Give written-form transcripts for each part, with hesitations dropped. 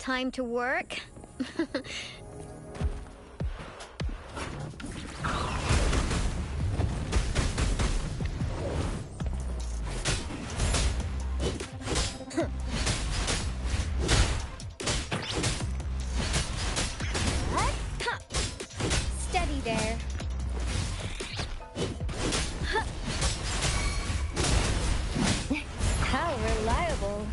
Time to work? Steady there. How reliable.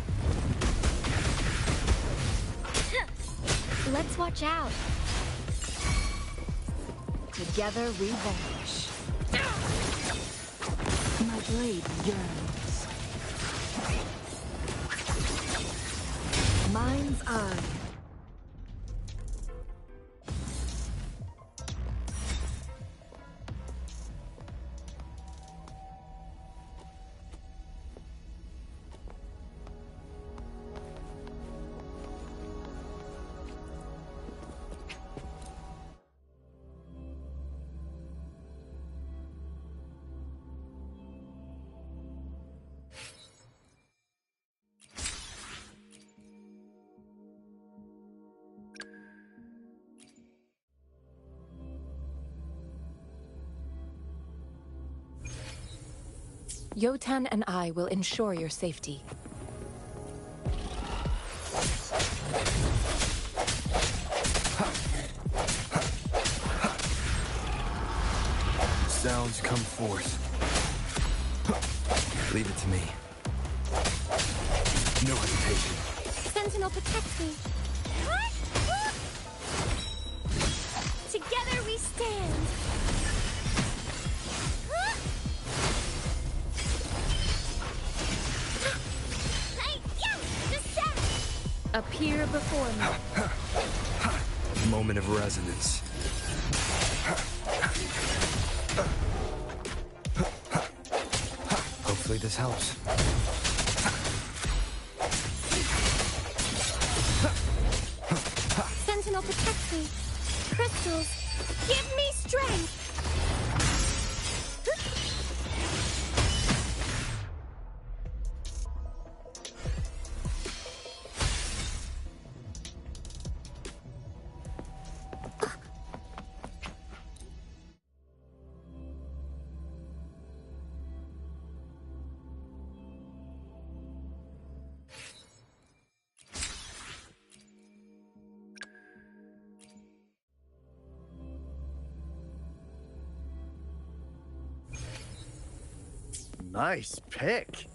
Let's watch out. Together we vanish. My blade yearns. Mind's eye. Yotan and I will ensure your safety. Sounds come forth. Leave it to me. No hesitation. Sentinel, protect me. Together we stand. Appear before me. Moment of resonance. Hopefully this helps. Sentinel, protect me. Crystals, give me strength. Nice pick.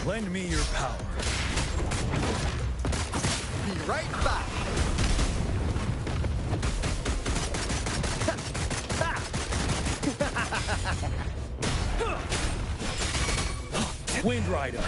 Lend me your power. Be right back. Wind Rider.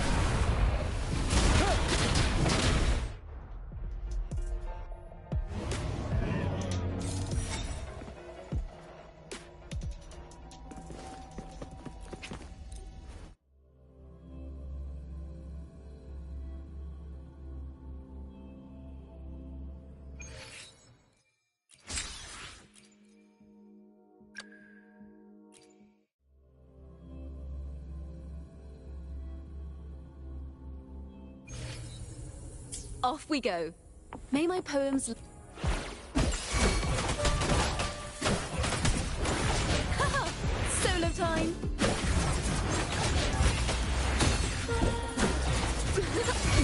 Off we go. May my poems... Solo time!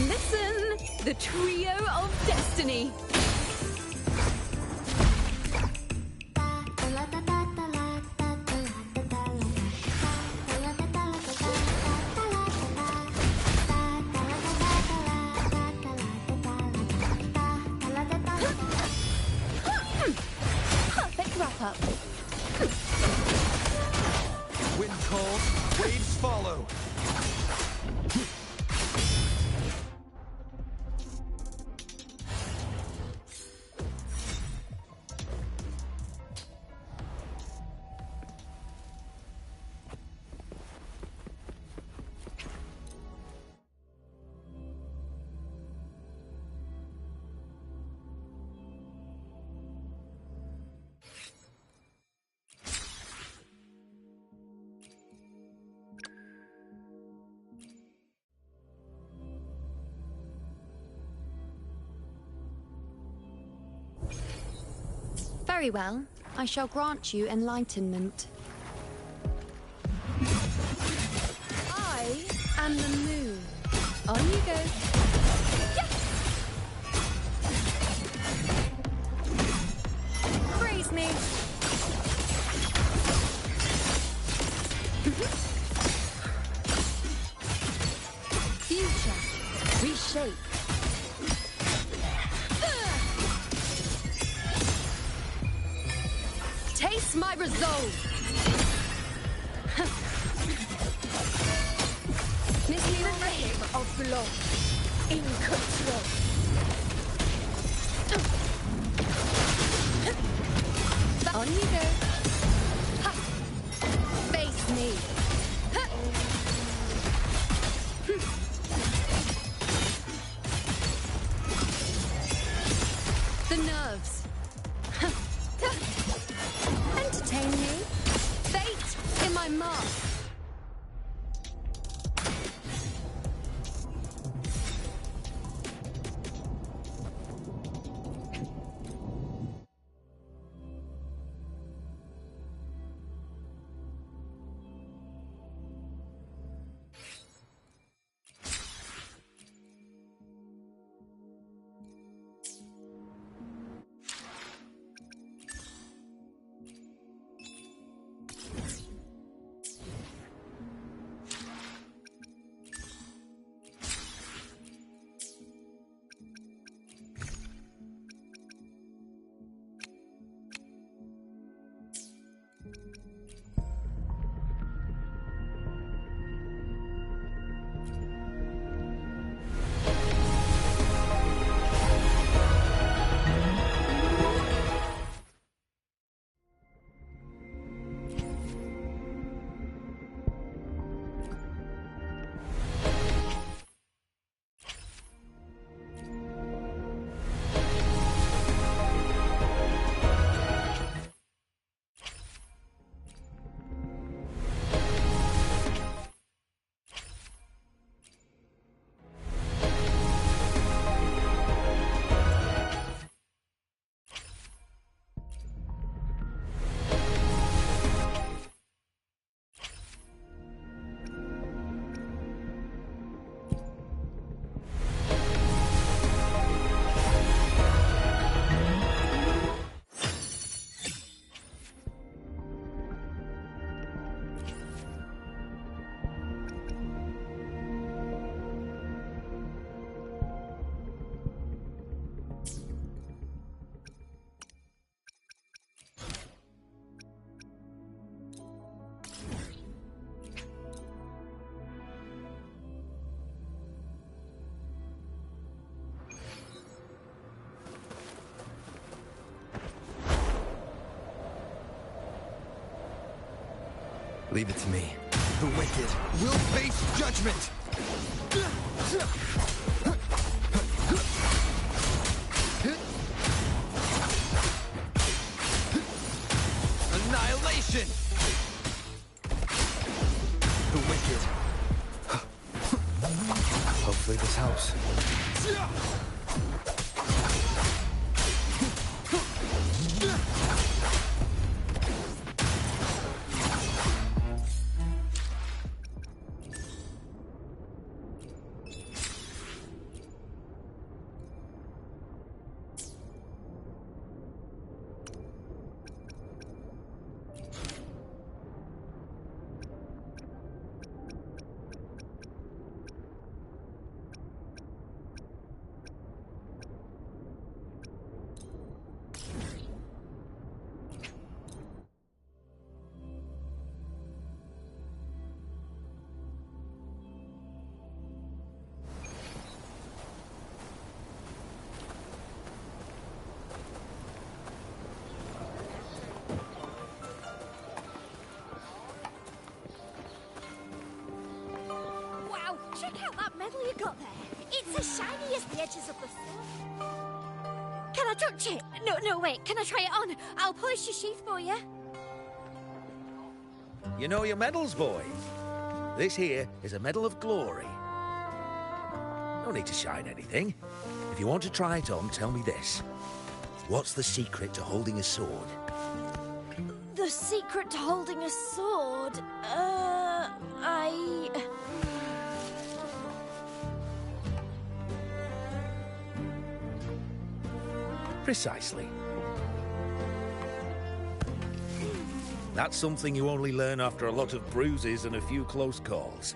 Listen! The trio of destiny! Up. Wind calls, waves follow. Very well. I shall grant you enlightenment. I am the moon. On you go. Praise me. Future. Reshape. Taste my resolve. Misleading of blood. In control. On you go. Ha. Face me. Ha. The nerves. Ha. Entertain me. Fate in my mark. Leave it to me. The wicked will face judgment! Annihilation! The wicked. Hopefully this helps. Wow, check out that medal you got there. It's as shiny as the edges of the sun. Can I touch it? No, wait. Can I try it on? I'll polish your sheath for you. You know your medals, boy. This here is a medal of glory. No need to shine anything. If you want to try it on, tell me this. What's the secret to holding a sword? The secret to holding a sword? Precisely. That's something you only learn after a lot of bruises and a few close calls.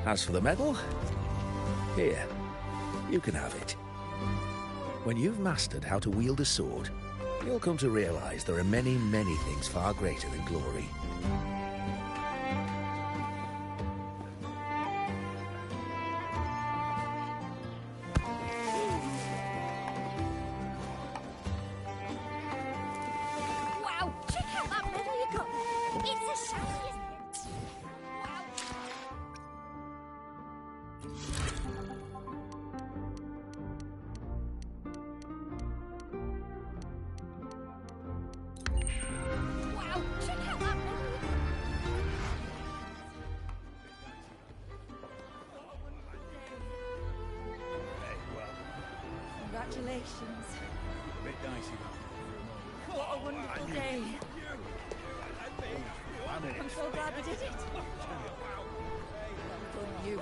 As for the medal, here, you can have it. When you've mastered how to wield a sword, you'll come to realize there are many, many things far greater than glory. Wow, check out that medal you got there. It's as shiny as... Wow. Wow, check out that medal you got. Congratulations. Bit dicey, What a wonderful day. I'm so glad we did it. You.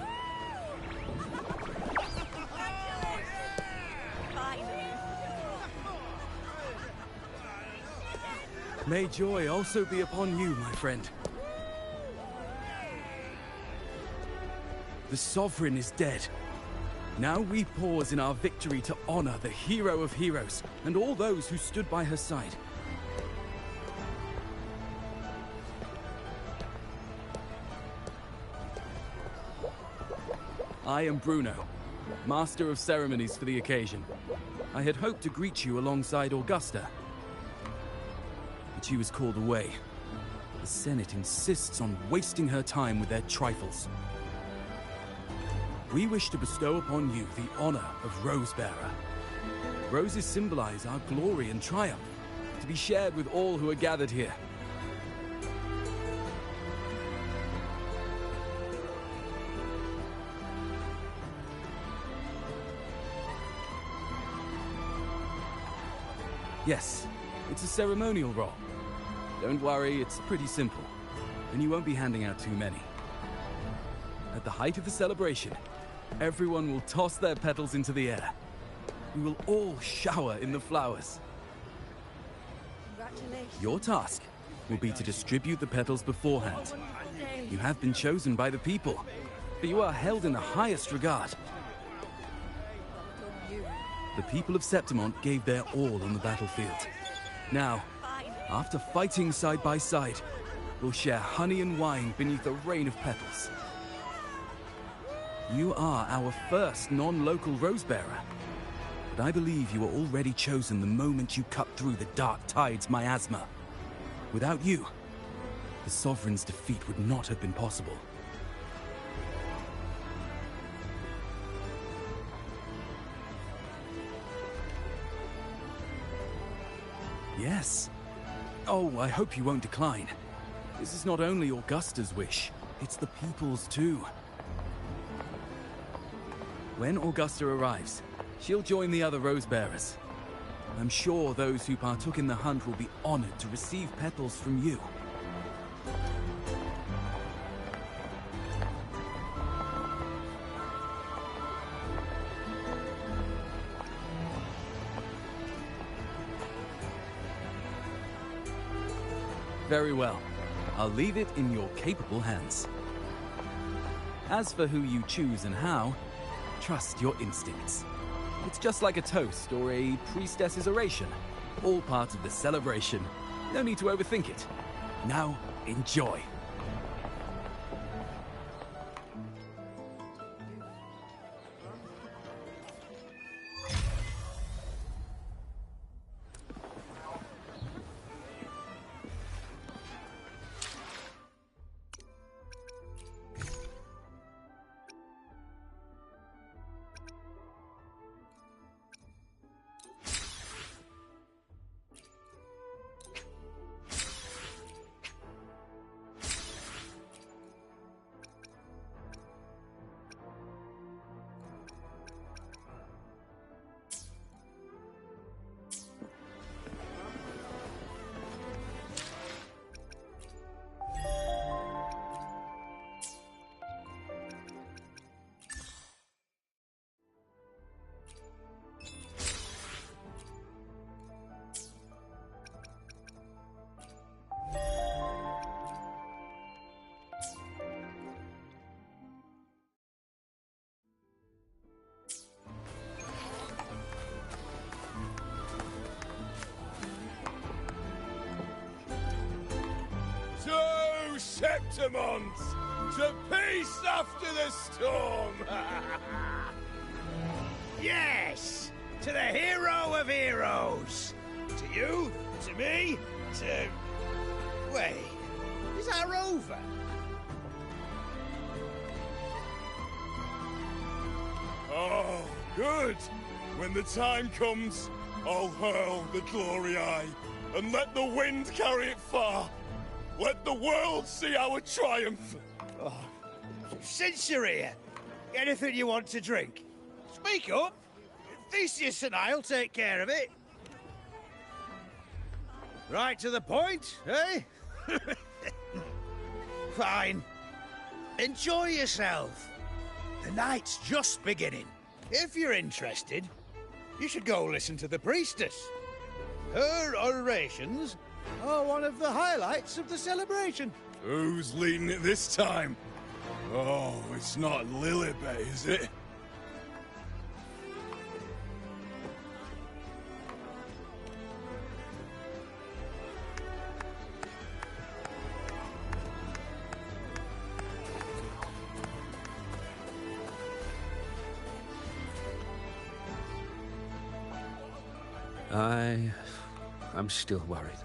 Finally. May joy also be upon you, my friend. The Sovereign is dead. Now we pause in our victory to honor the hero of heroes and all those who stood by her side. I am Bruno, Master of Ceremonies for the occasion. I had hoped to greet you alongside Augusta, but she was called away. The Senate insists on wasting her time with their trifles. We wish to bestow upon you the honor of Rosebearer. Roses symbolize our glory and triumph, to be shared with all who are gathered here. Yes, it's a ceremonial roll. Don't worry, it's pretty simple, and you won't be handing out too many. At the height of the celebration, everyone will toss their petals into the air. We will all shower in the flowers. Congratulations. Your task will be to distribute the petals beforehand. Day. You have been chosen by the people, but you are held in the highest regard. The people of Septimont gave their all on the battlefield. Now, after fighting side by side, we'll share honey and wine beneath a rain of petals. You are our first non-local Rosebearer, but I believe you were already chosen the moment you cut through the Dark Tide's miasma. Without you, the Sovereign's defeat would not have been possible. Yes. Oh, I hope you won't decline. This is not only Augusta's wish, it's the people's too. When Augusta arrives, she'll join the other Rosebearers. I'm sure those who partook in the hunt will be honored to receive petals from you. Very well. I'll leave it in your capable hands. As for who you choose and how, trust your instincts. It's just like a toast or a priestess's oration. All part of the celebration. No need to overthink it. Now, enjoy. Septimont! To peace after the storm! Yes! To the hero of heroes! To you, to me, to... Wait, is that Rover? Oh, good! When the time comes, I'll hurl the glory eye, and let the wind carry it far. Let the world see our triumph! Oh, since you're here, anything you want to drink? Speak up! Theseus and I'll take care of it. Right to the point, eh? Fine. Enjoy yourself. The night's just beginning. If you're interested, you should go listen to the priestess. Her orations are one of the highlights of the celebration. Who's leading it this time? Oh, it's not Lilibet, is it? I'm still worried.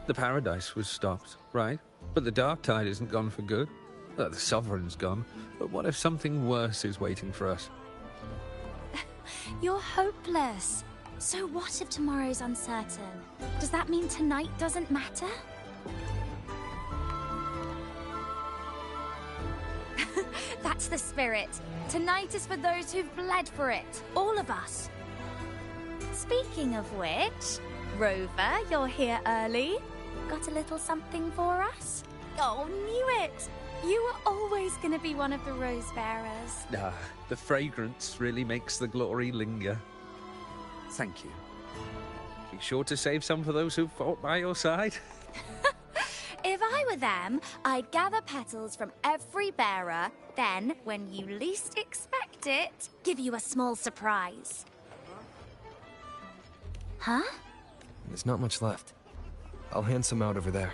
The Paradise was stopped, right? But the Dark Tide isn't gone for good. The Sovereign's gone. But what if something worse is waiting for us? You're hopeless. So what if tomorrow's uncertain? Does that mean tonight doesn't matter? That's the spirit. Tonight is for those who've bled for it. All of us. Speaking of which, Rover, you're here early. Got a little something for us? Oh, knew it! You were always going to be one of the rose bearers. The fragrance really makes the glory linger. Thank you. Be sure to save some for those who fought by your side. If I were them, I'd gather petals from every bearer, then, when you least expect it, give you a small surprise. Huh? There's not much left. I'll hand some out over there.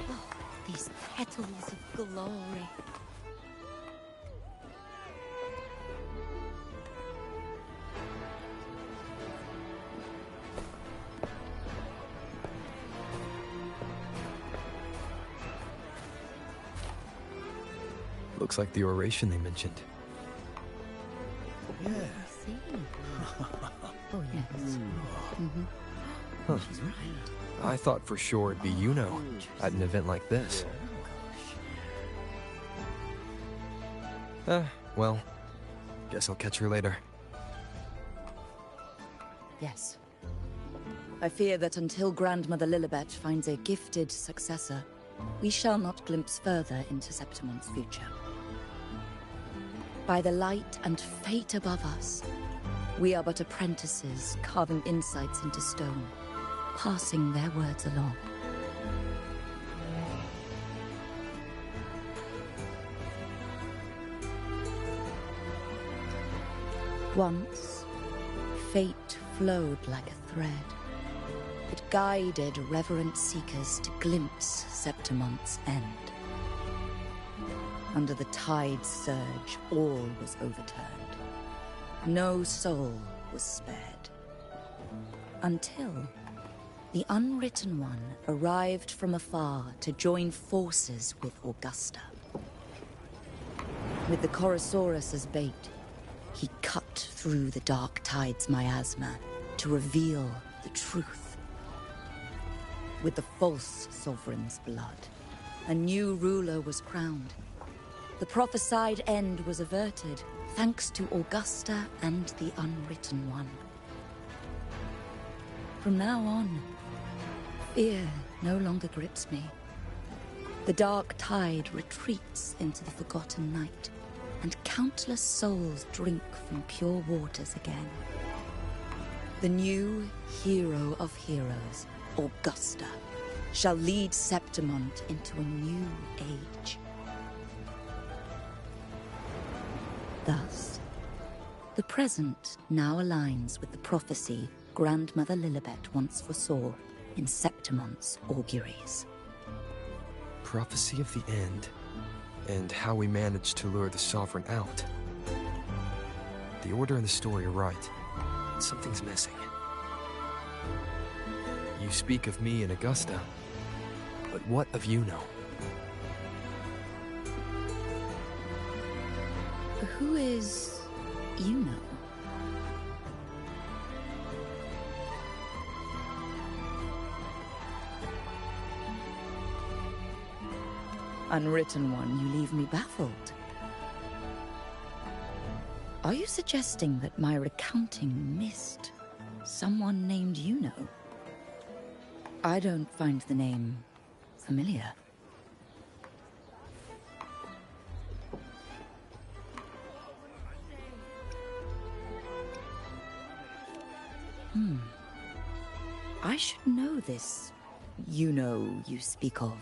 Oh, these petals of glory. Looks like the oration they mentioned. Yeah. Oh, yes. Huh. I thought for sure it'd be Yuno at an event like this. Well, guess I'll catch her later. Yes. I fear that until Grandmother Lilibet finds a gifted successor, we shall not glimpse further into Septimont's future. By the light and fate above us, we are but apprentices carving insights into stone, passing their words along. Once, fate flowed like a thread. It guided reverent seekers to glimpse Septimont's end. Under the tide's surge, all was overturned. No soul was spared. Until the Unwritten One arrived from afar to join forces with Augusta. With the Chorosaurus as bait, he cut through the dark tide's miasma to reveal the truth. With the false sovereign's blood, a new ruler was crowned. The prophesied end was averted, thanks to Augusta and the Unwritten One. From now on, fear no longer grips me. The dark tide retreats into the forgotten night, and countless souls drink from pure waters again. The new hero of heroes, Augusta, shall lead Septimont into a new age. Thus, the present now aligns with the prophecy Grandmother Lilibet once foresaw in Septimon's auguries. Prophecy of the end, and how we managed to lure the Sovereign out. The order and the story are right. Something's missing. You speak of me and Augusta, but what of Yuno? Who is Yuno? Unwritten one, you leave me baffled. Are you suggesting that my recounting missed someone named Yuno? I don't find the name familiar. I should know this Yuno you speak of,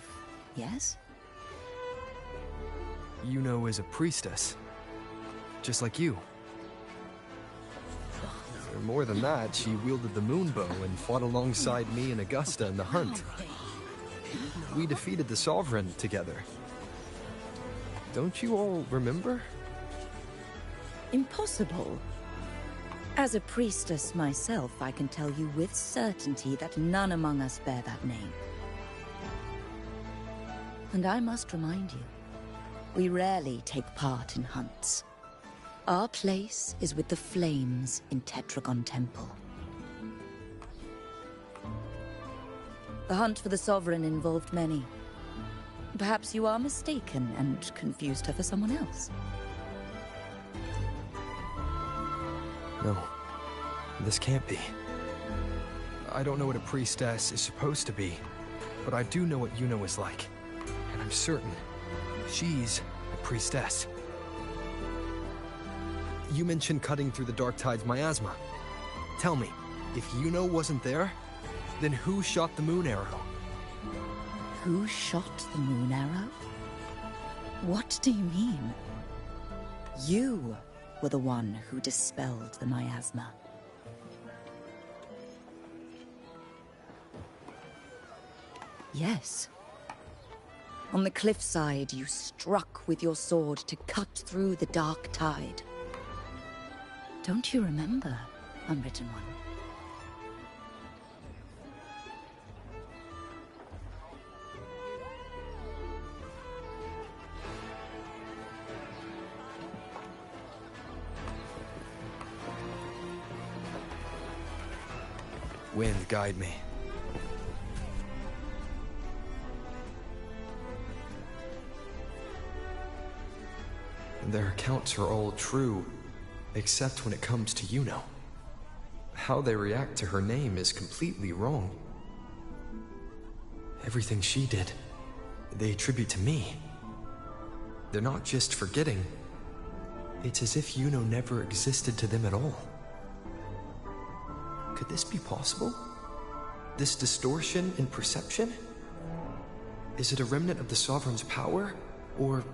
yes? Yuno is a priestess, just like you. More than that, she wielded the moonbow and fought alongside me and Augusta in the hunt. We defeated the Sovereign together. Don't you all remember? Impossible. As a priestess myself, I can tell you with certainty that none among us bear that name. And I must remind you, we rarely take part in hunts. Our place is with the flames in Tetragon Temple. The hunt for the Sovereign involved many. Perhaps you are mistaken and confused her for someone else. No, this can't be. I don't know what a priestess is supposed to be, but I do know what Yuno is like. And I'm certain she's a priestess. You mentioned cutting through the Dark Tide's miasma. Tell me, if Yuno wasn't there, then who shot the moon arrow? Who shot the moon arrow? What do you mean? You were the one who dispelled the miasma. Yes. On the cliffside, you struck with your sword to cut through the Dark Tide. Don't you remember, Unwritten One? Wind, guide me. Their accounts are all true, except when it comes to Yuno. How they react to her name is completely wrong. Everything she did, they attribute to me. They're not just forgetting. It's as if Yuno never existed to them at all. Could this be possible? This distortion in perception? Is it a remnant of the Sovereign's power? Or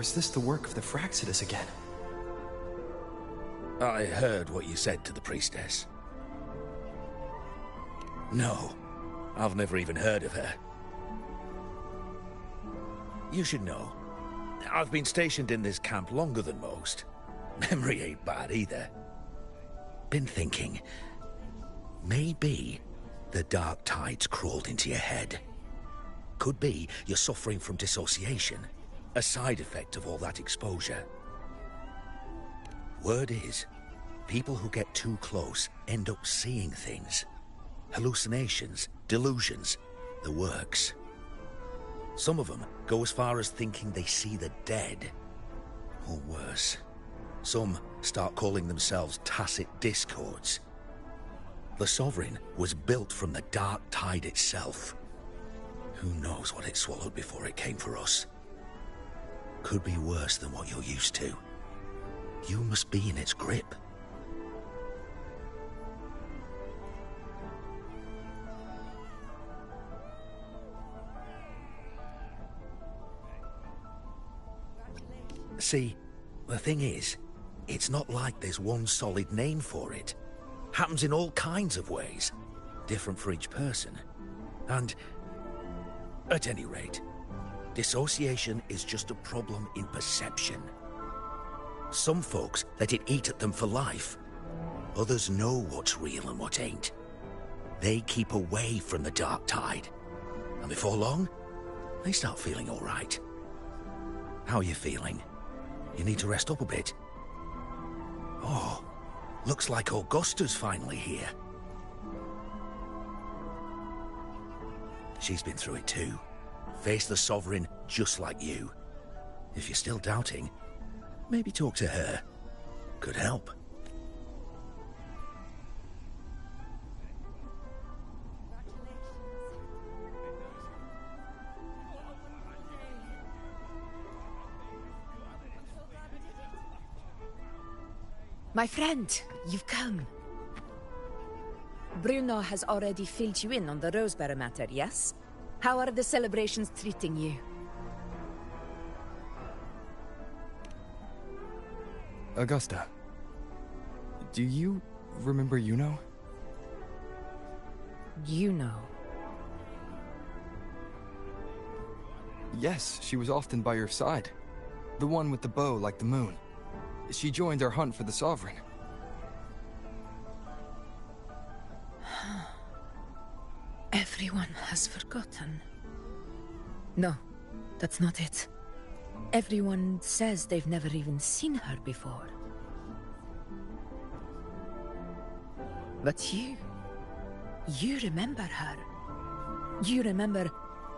is this the work of the Fraxidus again? I heard what you said to the priestess. No, I've never even heard of her. You should know, I've been stationed in this camp longer than most. Memory ain't bad either. Been thinking, maybe the Dark Tide's crawled into your head. Could be you're suffering from dissociation, a side effect of all that exposure. Word is, people who get too close end up seeing things. Hallucinations, delusions, the works. Some of them go as far as thinking they see the dead. Or worse, some start calling themselves tacit discords. The Sovereign was built from the Dark Tide itself. Who knows what it swallowed before it came for us? Could be worse than what you're used to. You must be in its grip. See, the thing is, it's not like there's one solid name for it. Happens in all kinds of ways. different for each person. And, at any rate, dissociation is just a problem in perception. Some folks let it eat at them for life. Others know what's real and what ain't. They keep away from the dark tide. And before long, they start feeling all right. How are you feeling? You need to rest up a bit. Oh, looks like Augusta's finally here. She's been through it too. Faced the Sovereign just like you. If you're still doubting, maybe talk to her. Could help. My friend, you've come. Bruno has already filled you in on the Rosebearer matter, yes? How are the celebrations treating you? Augusta, do you remember Yuno? Yuno. Yes, she was often by your side. The one with the bow like the moon. She joined our hunt for the Sovereign. Everyone has forgotten. No, that's not it. Everyone says they've never even seen her before. But you remember her. You remember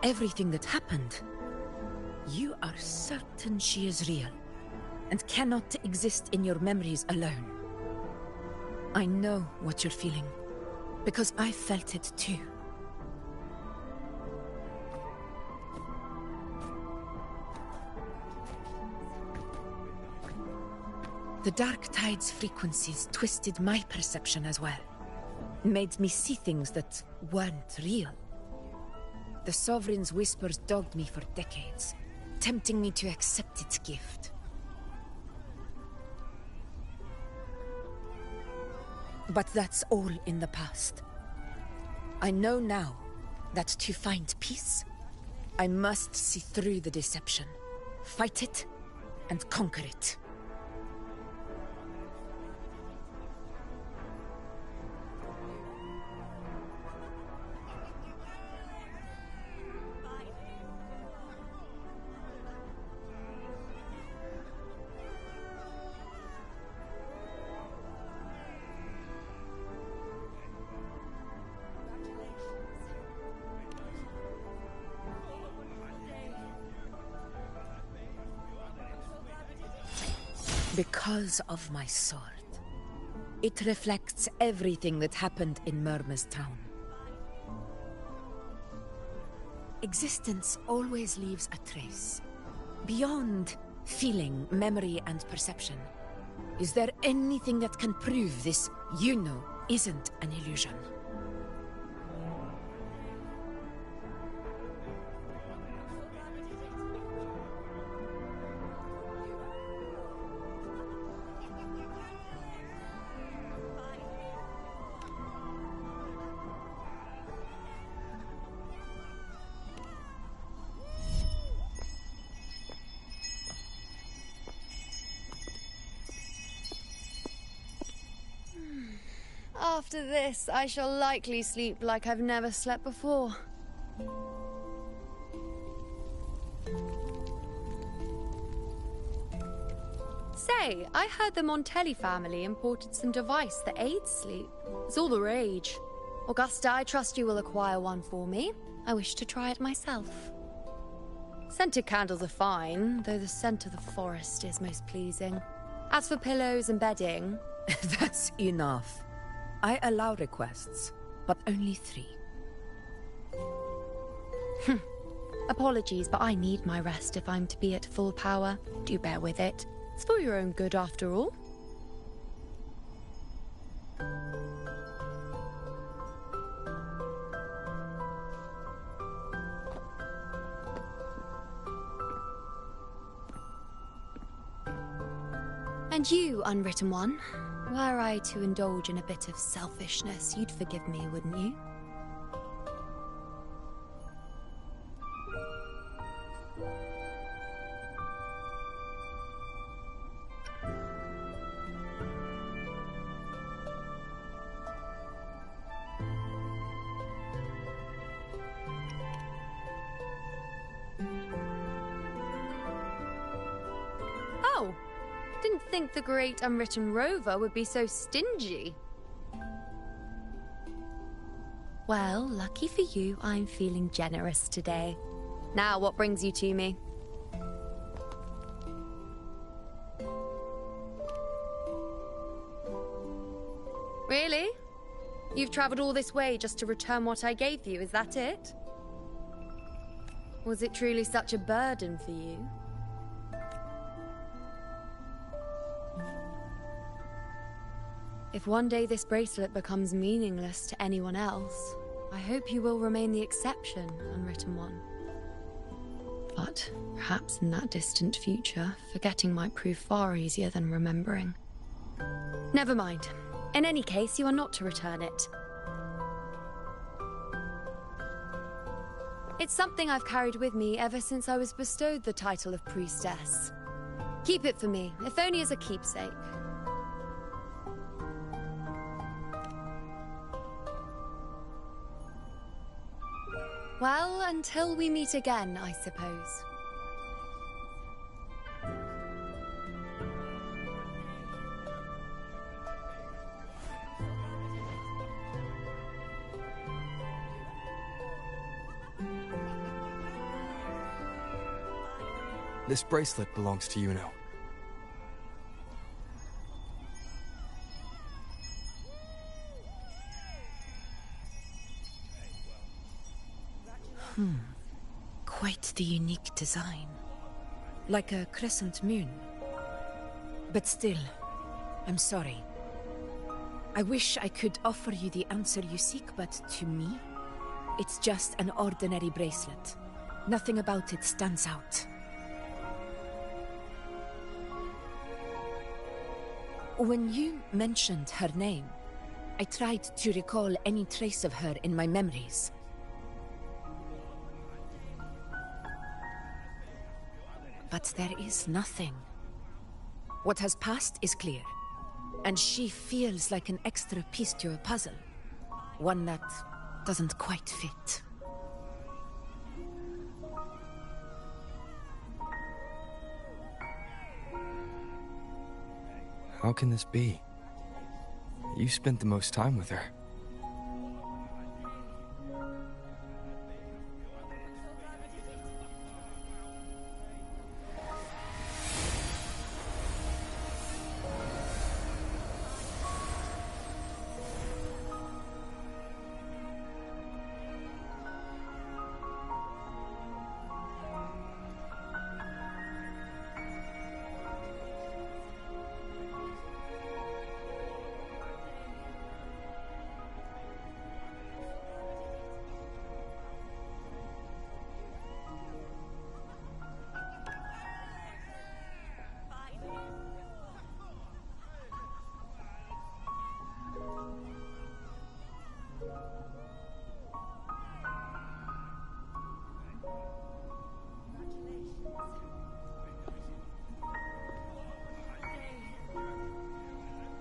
everything that happened. You are certain she is real, and cannot exist in your memories alone. I know what you're feeling, because I felt it too. The Dark Tide's frequencies twisted my perception as well. Made me see things that weren't real. The Sovereign's whispers dogged me for decades, tempting me to accept its gift. But that's all in the past. I know now that to find peace, I must see through the deception, fight it, and conquer it. Because of my sword. It reflects everything that happened in Murmur's town. Existence always leaves a trace. Beyond feeling, memory, and perception. Is there anything that can prove this Yuno isn't an illusion? After this, I shall likely sleep like I've never slept before. Say, I heard the Montelli family imported some device that aids sleep. It's all the rage. Augusta, I trust you will acquire one for me. I wish to try it myself. Scented candles are fine, though the scent of the forest is most pleasing. As for pillows and bedding... That's enough. I allow requests, but only 3. Apologies, but I need my rest if I'm to be at full power. Do bear with it. It's for your own good, after all. And you, Unwritten One, were I to indulge in a bit of selfishness, you'd forgive me, wouldn't you? Didn't think the great unwritten rover would be so stingy. Well, lucky for you, I'm feeling generous today. Now, what brings you to me? Really? You've traveled all this way just to return what I gave you, is that it? Was it truly such a burden for you? If one day this bracelet becomes meaningless to anyone else, I hope you will remain the exception, unwritten one. But perhaps in that distant future, forgetting might prove far easier than remembering. Never mind. In any case, you are not to return it. It's something I've carried with me ever since I was bestowed the title of priestess. Keep it for me, if only as a keepsake. Well, until we meet again, I suppose. This bracelet belongs to Yuno. Quite the unique design. Like a crescent moon. But still, I'm sorry. I wish I could offer you the answer you seek, but to me, it's just an ordinary bracelet. Nothing about it stands out. When you mentioned her name, I tried to recall any trace of her in my memories. But there is nothing. What has passed is clear, and she feels like an extra piece to a puzzle. One that doesn't quite fit. How can this be? You spent the most time with her.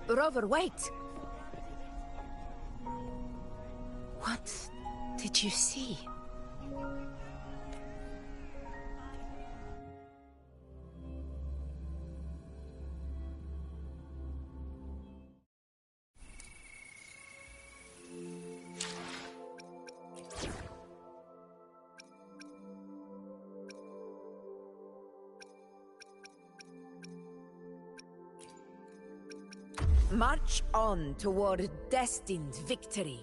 Rover, wait! What did you see? March on toward destined victory.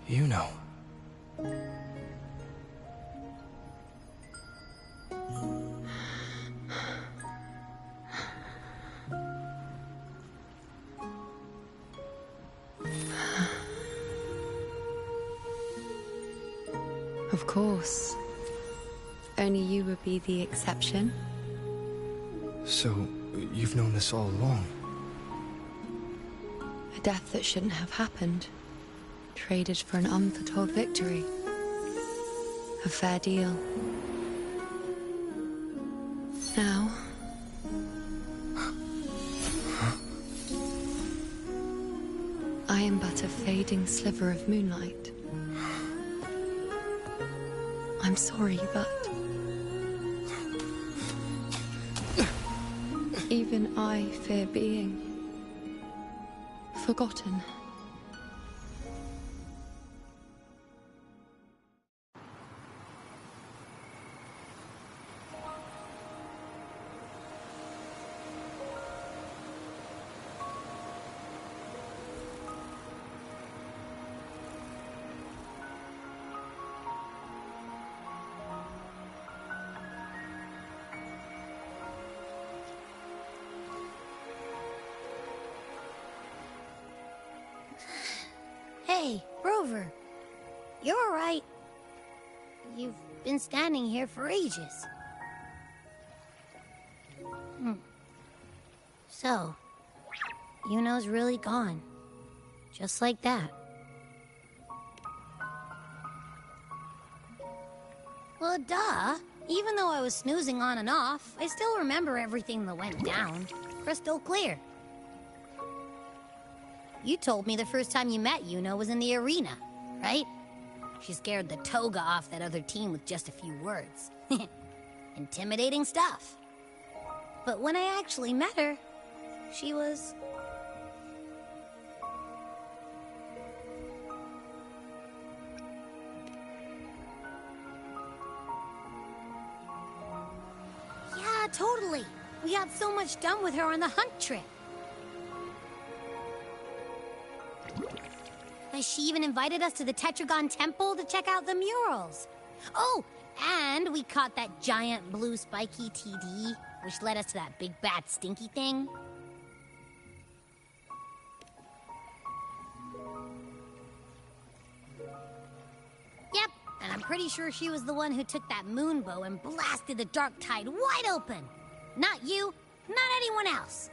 You know. Of course. Only you would be the exception. So, you've known this all along? A death that shouldn't have happened. Traded for an unforetold victory. A fair deal. Now... I am but a fading sliver of moonlight. I'm sorry, but... even I fear being... forgotten. Hey, Rover. You're all right. You've been standing here for ages. So, Yuno's really gone. Just like that. Well, duh. Even though I was snoozing on and off, I still remember everything that went down. Crystal clear. You told me the first time you met Yuno was in the arena, right? She scared the toga off that other team with just a few words. Intimidating stuff. But when I actually met her, she was... yeah, totally. We got so much done with her on the hunt trip. She even invited us to the Tetragon Temple to check out the murals. Oh, and we caught that giant blue spiky TD, which led us to that big bad stinky thing. Yep, and I'm pretty sure she was the one who took that moon bow and blasted the dark tide wide open. Not you, not anyone else.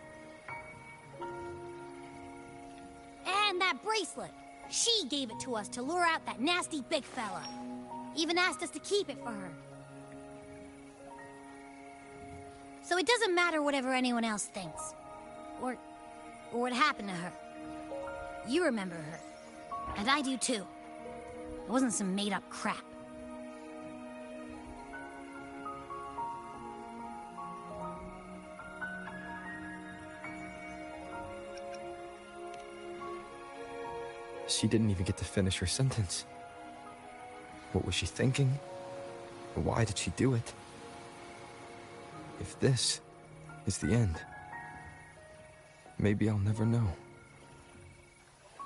And that bracelet. She gave it to us to lure out that nasty big fella. Even asked us to keep it for her. So it doesn't matter whatever anyone else thinks. Or what happened to her. You remember her. And I do too. It wasn't some made-up crap. She didn't even get to finish her sentence. What was she thinking? Why did she do it? If this is the end, maybe I'll never know.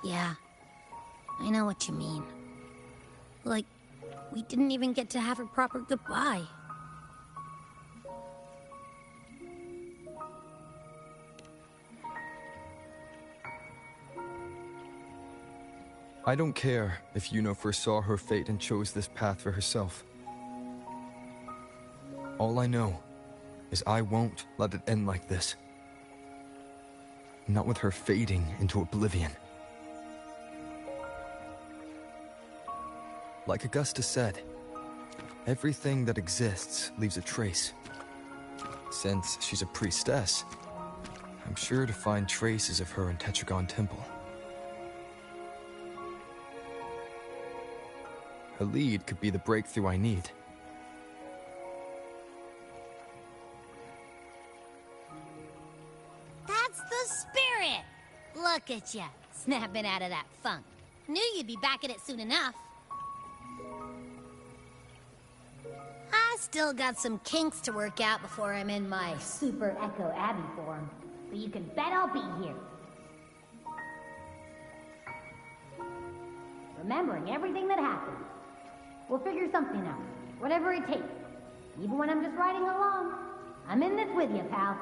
Yeah, I know what you mean. Like, we didn't even get to have a proper goodbye. I don't care if Yuno foresaw her fate and chose this path for herself. All I know is I won't let it end like this. Not with her fading into oblivion. Like Augusta said, everything that exists leaves a trace. Since she's a priestess, I'm sure to find traces of her in Tetragon Temple. A lead could be the breakthrough I need. That's the spirit! Look at ya, snapping out of that funk. Knew you'd be back at it soon enough. I still got some kinks to work out before I'm in my Super Echo Abbey form, but you can bet I'll be here. Remembering everything that happened. We'll figure something out, whatever it takes. Even when I'm just riding along, I'm in this with you, pal.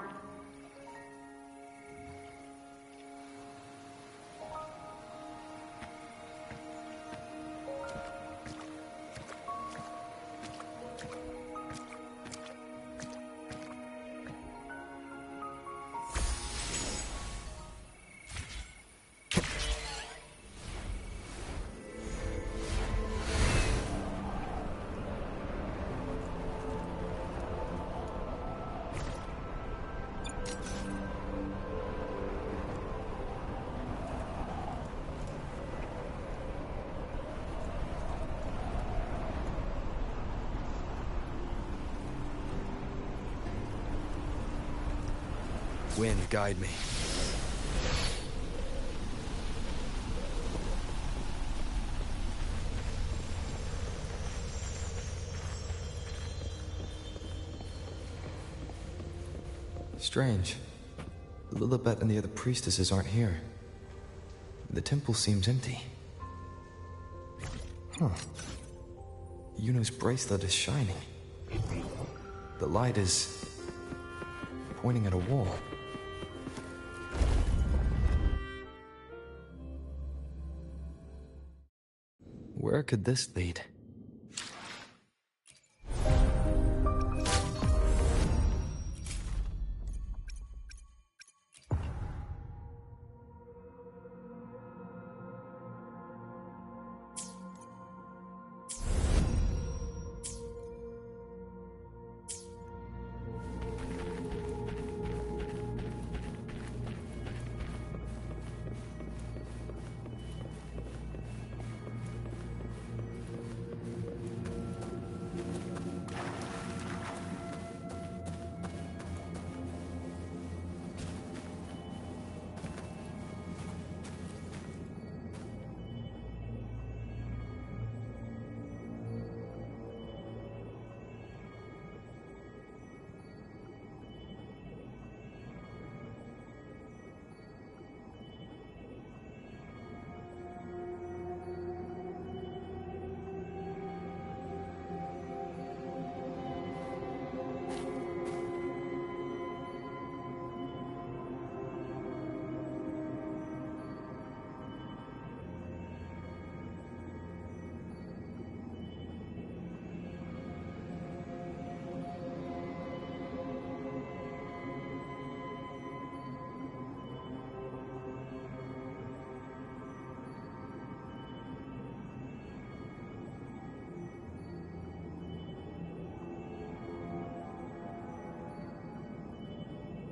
Wind, guide me. Strange. Lilibet and the other priestesses aren't here. The temple seems empty. Huh. Yuno's bracelet is shining. The light is pointing at a wall. Where could this lead?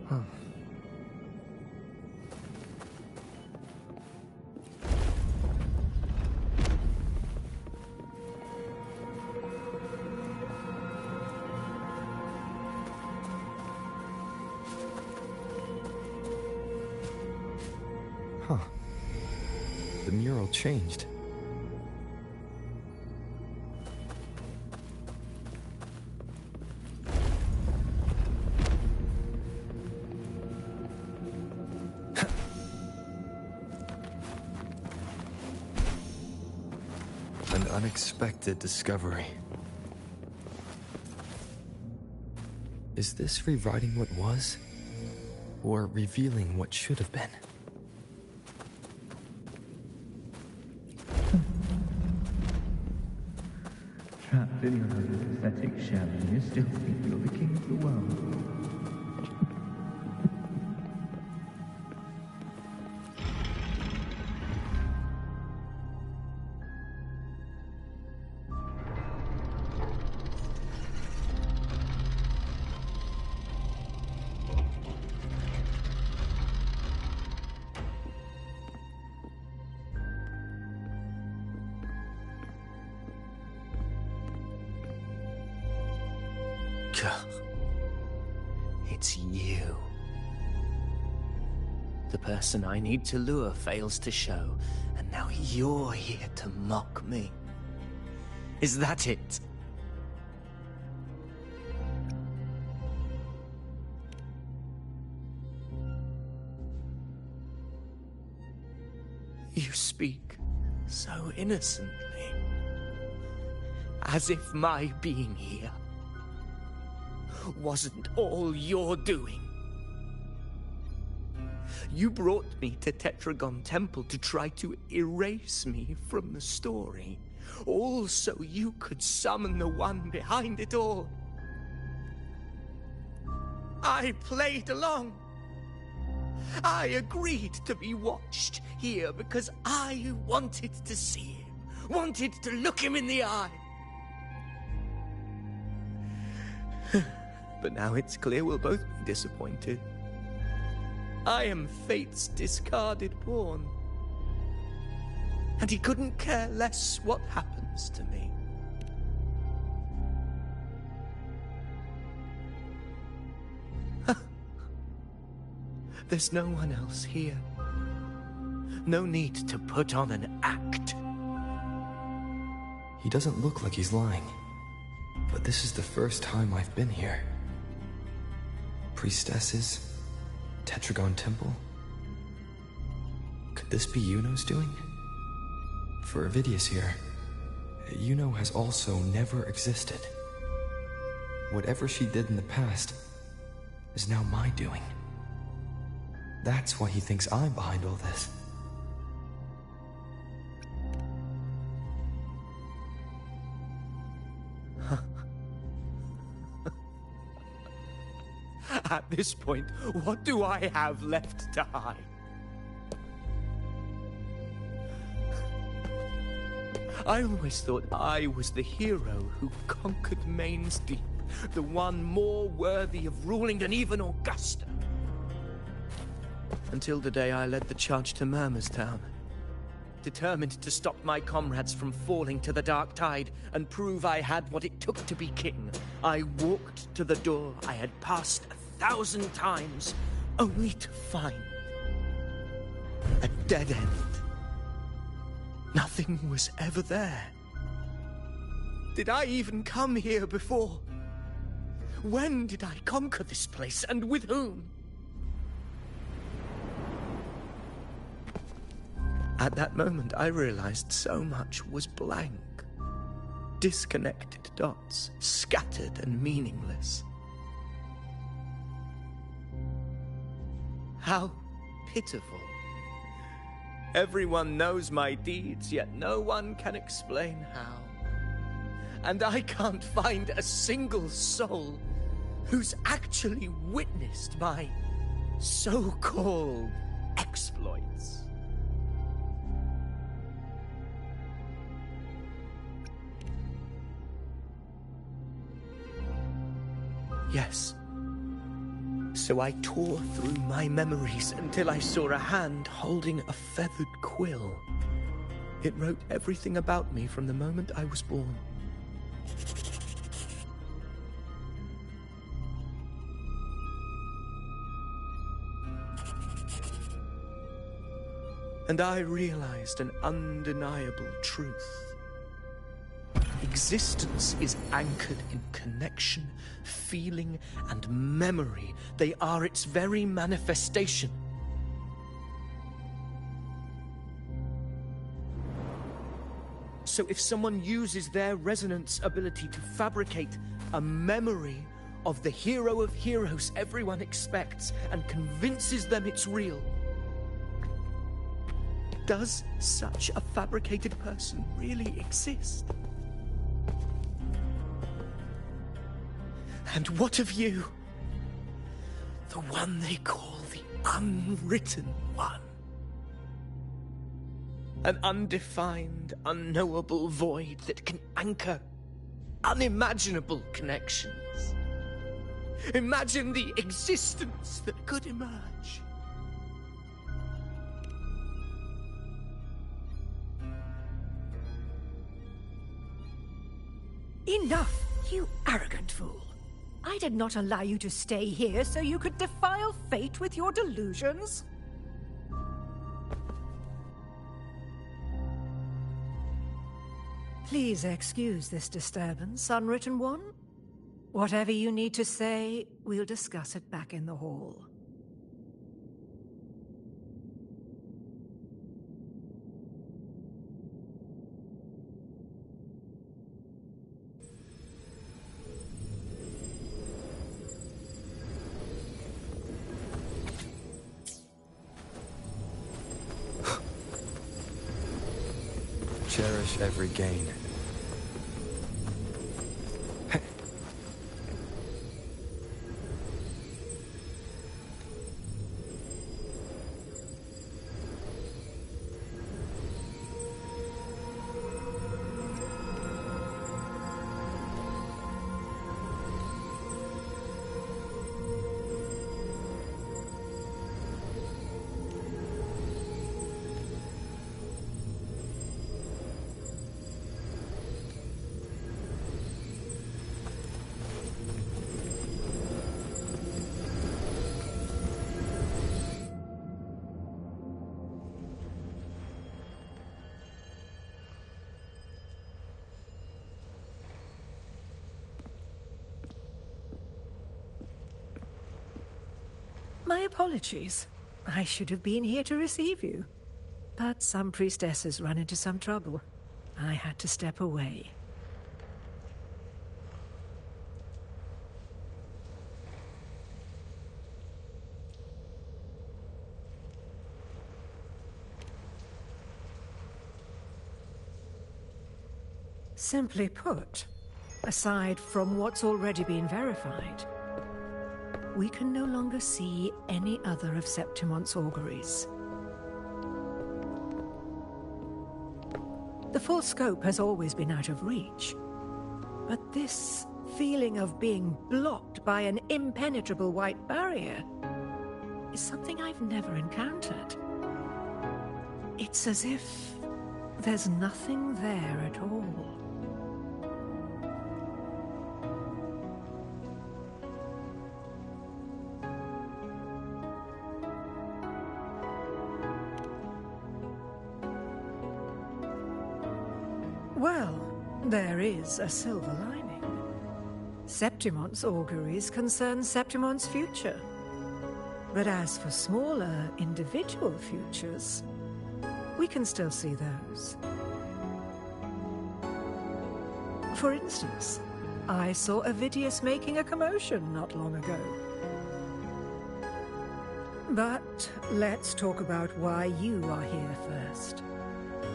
Huh. Huh. The mural changed. An unexpected discovery. Is this rewriting what was? Or revealing what should have been? Trapped in your own pathetic shell, and you still think you're the king of the world. It's you. The person I need to lure fails to show, and now you're here to mock me. Is that it? You speak so innocently, as if my being here wasn't all you're doing. You brought me to Tetragon Temple to try to erase me from the story, all so you could summon the one behind it all. I played along. I agreed to be watched here because I wanted to see him, wanted to look him in the eye. But now it's clear we'll both be disappointed. I am fate's discarded pawn. And he couldn't care less what happens to me. There's no one else here. No need to put on an act. He doesn't look like he's lying. But this is the first time I've been here. Priestesses? Tetragon Temple? Could this be Yuno's doing? For Avidius here, Yuno has also never existed. Whatever she did in the past is now my doing. That's why he thinks I'm behind all this. At this point, what do I have left to hide? I always thought I was the hero who conquered Main's Deep, the one more worthy of ruling than even Augusta. Until the day I led the charge to Murmur's Town. Determined to stop my comrades from falling to the dark tide and prove I had what it took to be king, I walked to the door I had passed 1,000 times, only to find a dead end. Nothing was ever there. Did I even come here before? When did I conquer this place, and with whom? At that moment, I realized so much was blank. Disconnected dots, scattered and meaningless. How pitiful. Everyone knows my deeds, yet no one can explain how. And I can't find a single soul who's actually witnessed my so-called exploits. Yes. So I tore through my memories until I saw a hand holding a feathered quill. It wrote everything about me from the moment I was born. And I realized an undeniable truth. Existence is anchored in connection, feeling, and memory. They are its very manifestation. So if someone uses their resonance ability to fabricate a memory of the hero of heroes everyone expects and convinces them it's real, does such a fabricated person really exist? And what of you? The one they call the Unwritten One. An undefined, unknowable void that can anchor unimaginable connections. Imagine the existence that could emerge. Enough, you arrogant fool. I did not allow you to stay here so you could defile fate with your delusions. Please excuse this disturbance, Unwritten One. Whatever you need to say, we'll discuss it back in the hall. Cherish every gain. apologies. I should have been here to receive you. But some priestesses run into some trouble. I had to step away. Simply put, aside from what's already been verified, we can no longer see any other of Septimon's auguries. The full scope has always been out of reach, but this feeling of being blocked by an impenetrable white barrier is something I've never encountered. It's as if there's nothing there at all. Well, there is a silver lining. Septimon's auguries concern Septimon's future. But as for smaller, individual futures, we can still see those. For instance, I saw Avidius making a commotion not long ago. But let's talk about why you are here first.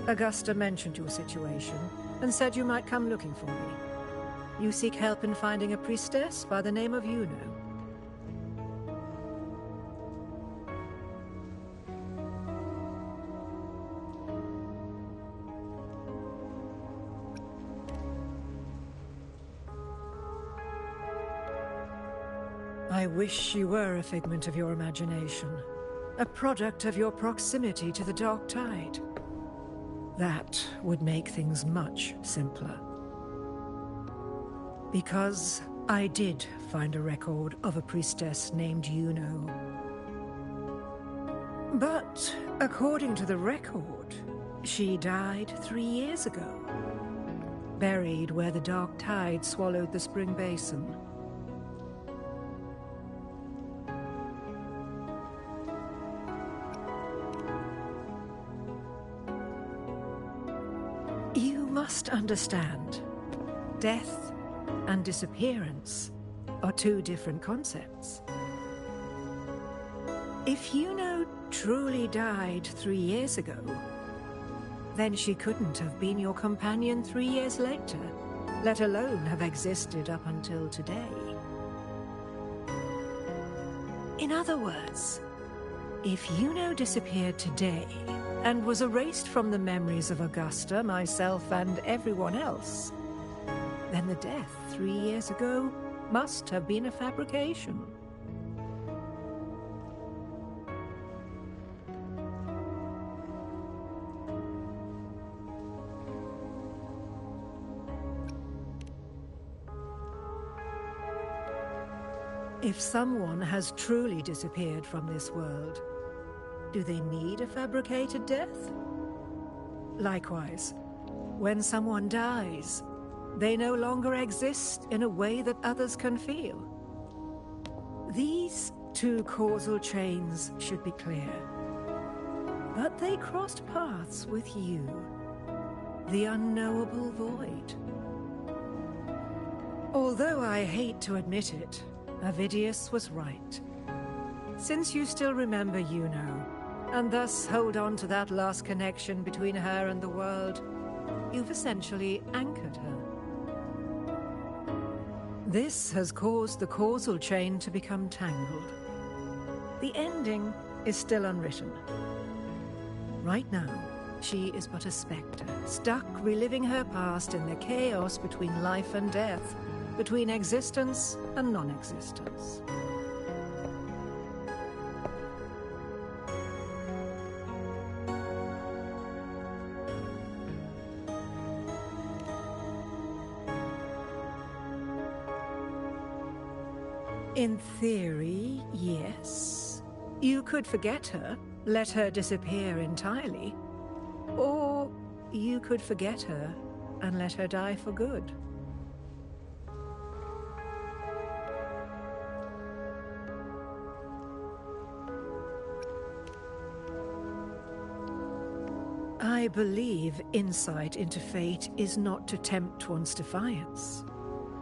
Augusta mentioned your situation and said you might come looking for me. You seek help in finding a priestess by the name of Yuno. I wish you were a figment of your imagination, a product of your proximity to the Dark Tide. That would make things much simpler. Because I did find a record of a priestess named Yuno. But according to the record, she died 3 years ago, buried where the Dark Tide swallowed the Spring Basin. You must understand, death and disappearance are two different concepts. If Yuno truly died 3 years ago, then she couldn't have been your companion 3 years later, let alone have existed up until today. In other words, if Yuno disappeared today and was erased from the memories of Augusta, myself, and everyone else, then the death 3 years ago must have been a fabrication. If someone has truly disappeared from this world, do they need a fabricated death? Likewise, when someone dies, they no longer exist in a way that others can feel. These two causal chains should be clear. But they crossed paths with you, the unknowable void. Although I hate to admit it, Avidius was right. Since you still remember Yuno, and thus hold on to that last connection between her and the world, you've essentially anchored her. This has caused the causal chain to become tangled. The ending is still unwritten. Right now, she is but a spectre, stuck reliving her past in the chaos between life and death, between existence and non-existence. In theory, yes. You could forget her, let her disappear entirely. Or you could forget her and let her die for good. I believe insight into fate is not to tempt one's defiance.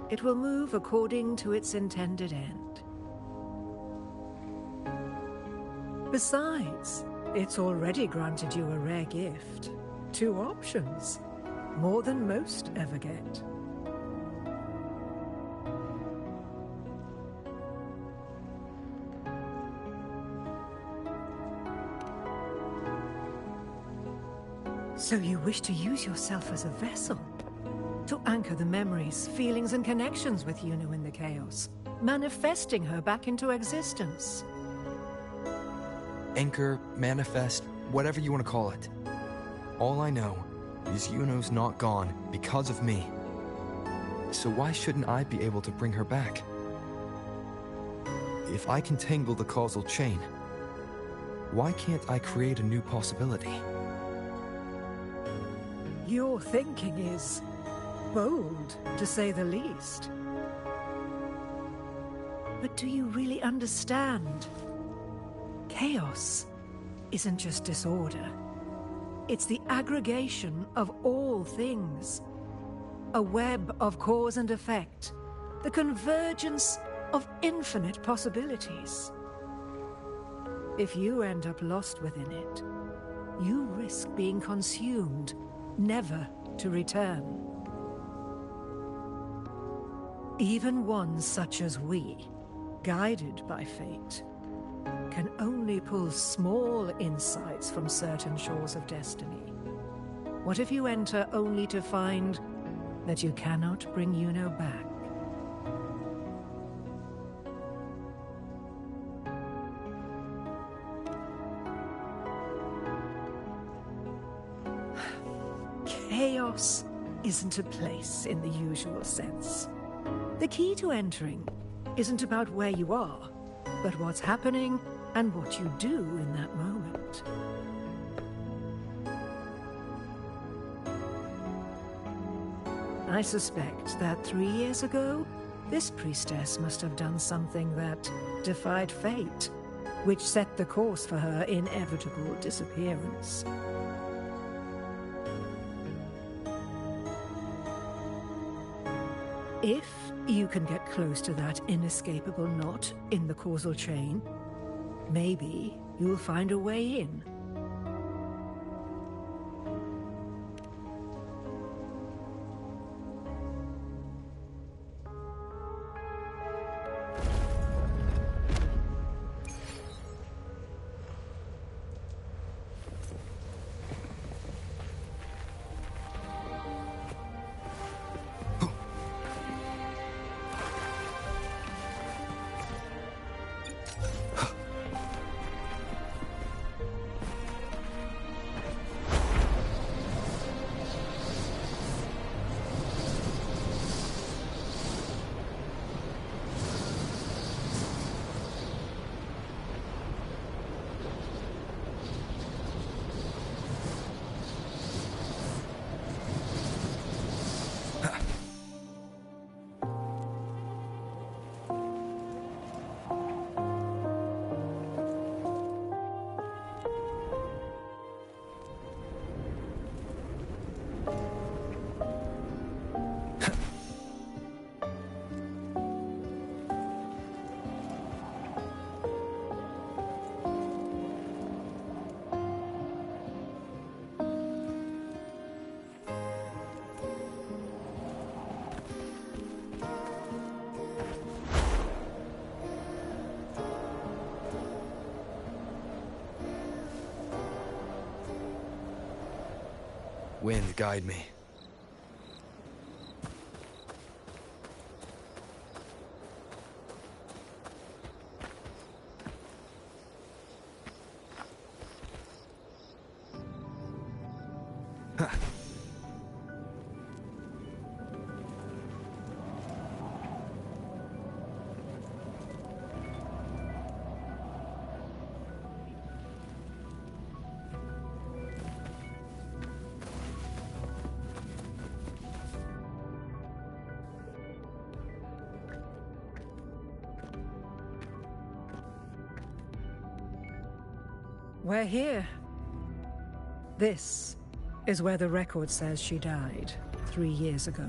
It will move according to its intended end. Besides, it's already granted you a rare gift. 2 options. More than most ever get. So you wish to use yourself as a vessel? To anchor the memories, feelings, and connections with Yuno in the chaos, manifesting her back into existence. Anchor, manifest, whatever you want to call it. All I know is Yuno's not gone because of me. So why shouldn't I be able to bring her back? If I can tangle the causal chain, why can't I create a new possibility? Your thinking is bold, to say the least. But do you really understand? Chaos isn't just disorder. It's the aggregation of all things. A web of cause and effect. The convergence of infinite possibilities. If you end up lost within it, you risk being consumed, never to return. Even ones such as we, guided by fate, can only pull small insights from certain shores of destiny. What if you enter only to find that you cannot bring Yuno back? Chaos isn't a place in the usual sense. The key to entering isn't about where you are, but what's happening and what you do in that moment. I suspect that 3 years ago, this priestess must have done something that defied fate, which set the course for her inevitable disappearance. If you can get close to that inescapable knot in the causal chain, maybe you'll find a way in. Wind, guide me. We're here. This is where the record says she died 3 years ago.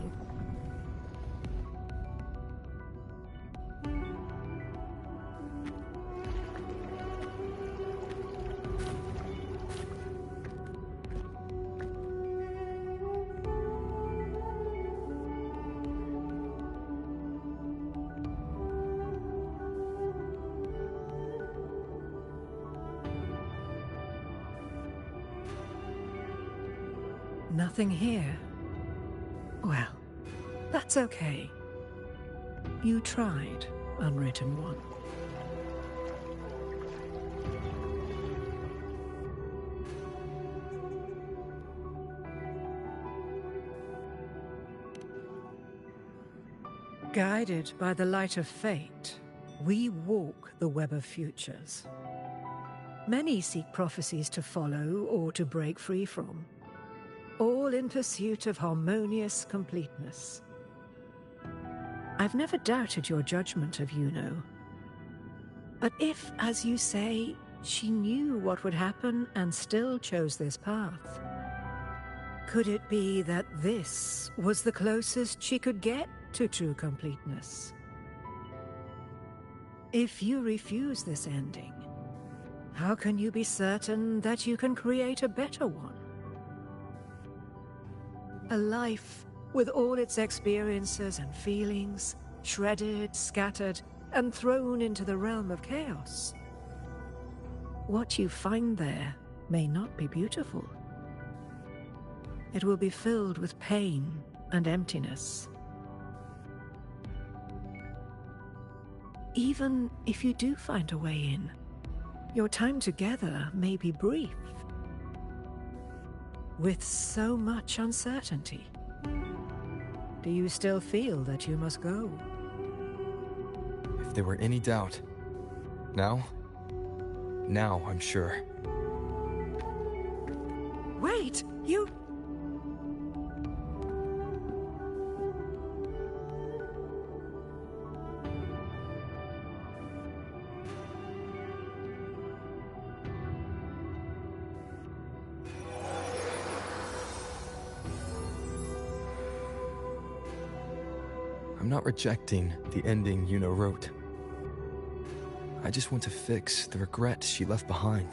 Nothing here. Well, that's okay. You tried, Unwritten One. Guided by the light of fate, we walk the web of futures. Many seek prophecies to follow or to break free from, all in pursuit of harmonious completeness. I've never doubted your judgment of Yuno. But if, as you say, she knew what would happen and still chose this path, could it be that this was the closest she could get to true completeness? If you refuse this ending, how can you be certain that you can create a better one? A life with all its experiences and feelings, shredded, scattered, and thrown into the realm of chaos. What you find there may not be beautiful. It will be filled with pain and emptiness. Even if you do find a way in, your time together may be brief. With so much uncertainty, do you still feel that you must go? If there were any doubt, now I'm sure. Wait, you... I'm not rejecting the ending Yuno wrote. I just want to fix the regret she left behind.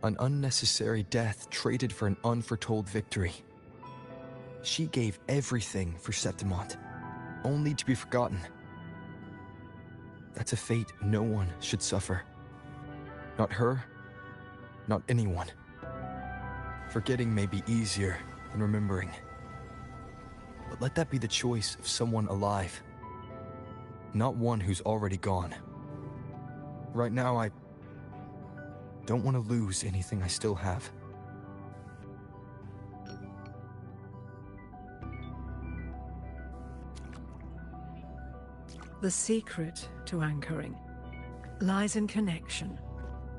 An unnecessary death traded for an unforetold victory. She gave everything for Septimont, only to be forgotten. That's a fate no one should suffer. Not her, not anyone. Forgetting may be easier than remembering. But let that be the choice of someone alive, not one who's already gone. Right now, I don't want to lose anything I still have. The secret to anchoring lies in connection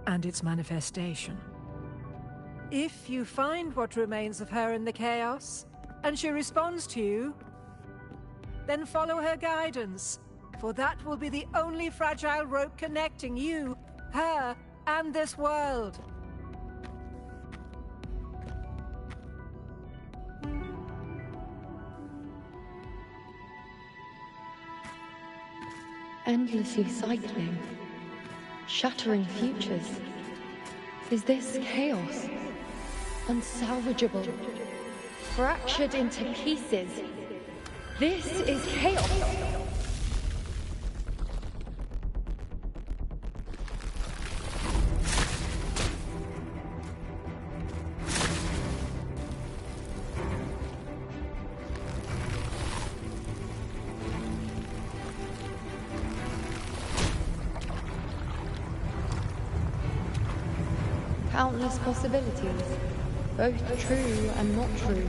and its manifestation. If you find what remains of her in the chaos, and she responds to you, then follow her guidance, for that will be the only fragile rope connecting you, her, and this world. Endlessly cycling, shattering futures. Is this chaos? Unsalvageable, fractured into pieces. This is chaos. Countless possibilities, both true and not true.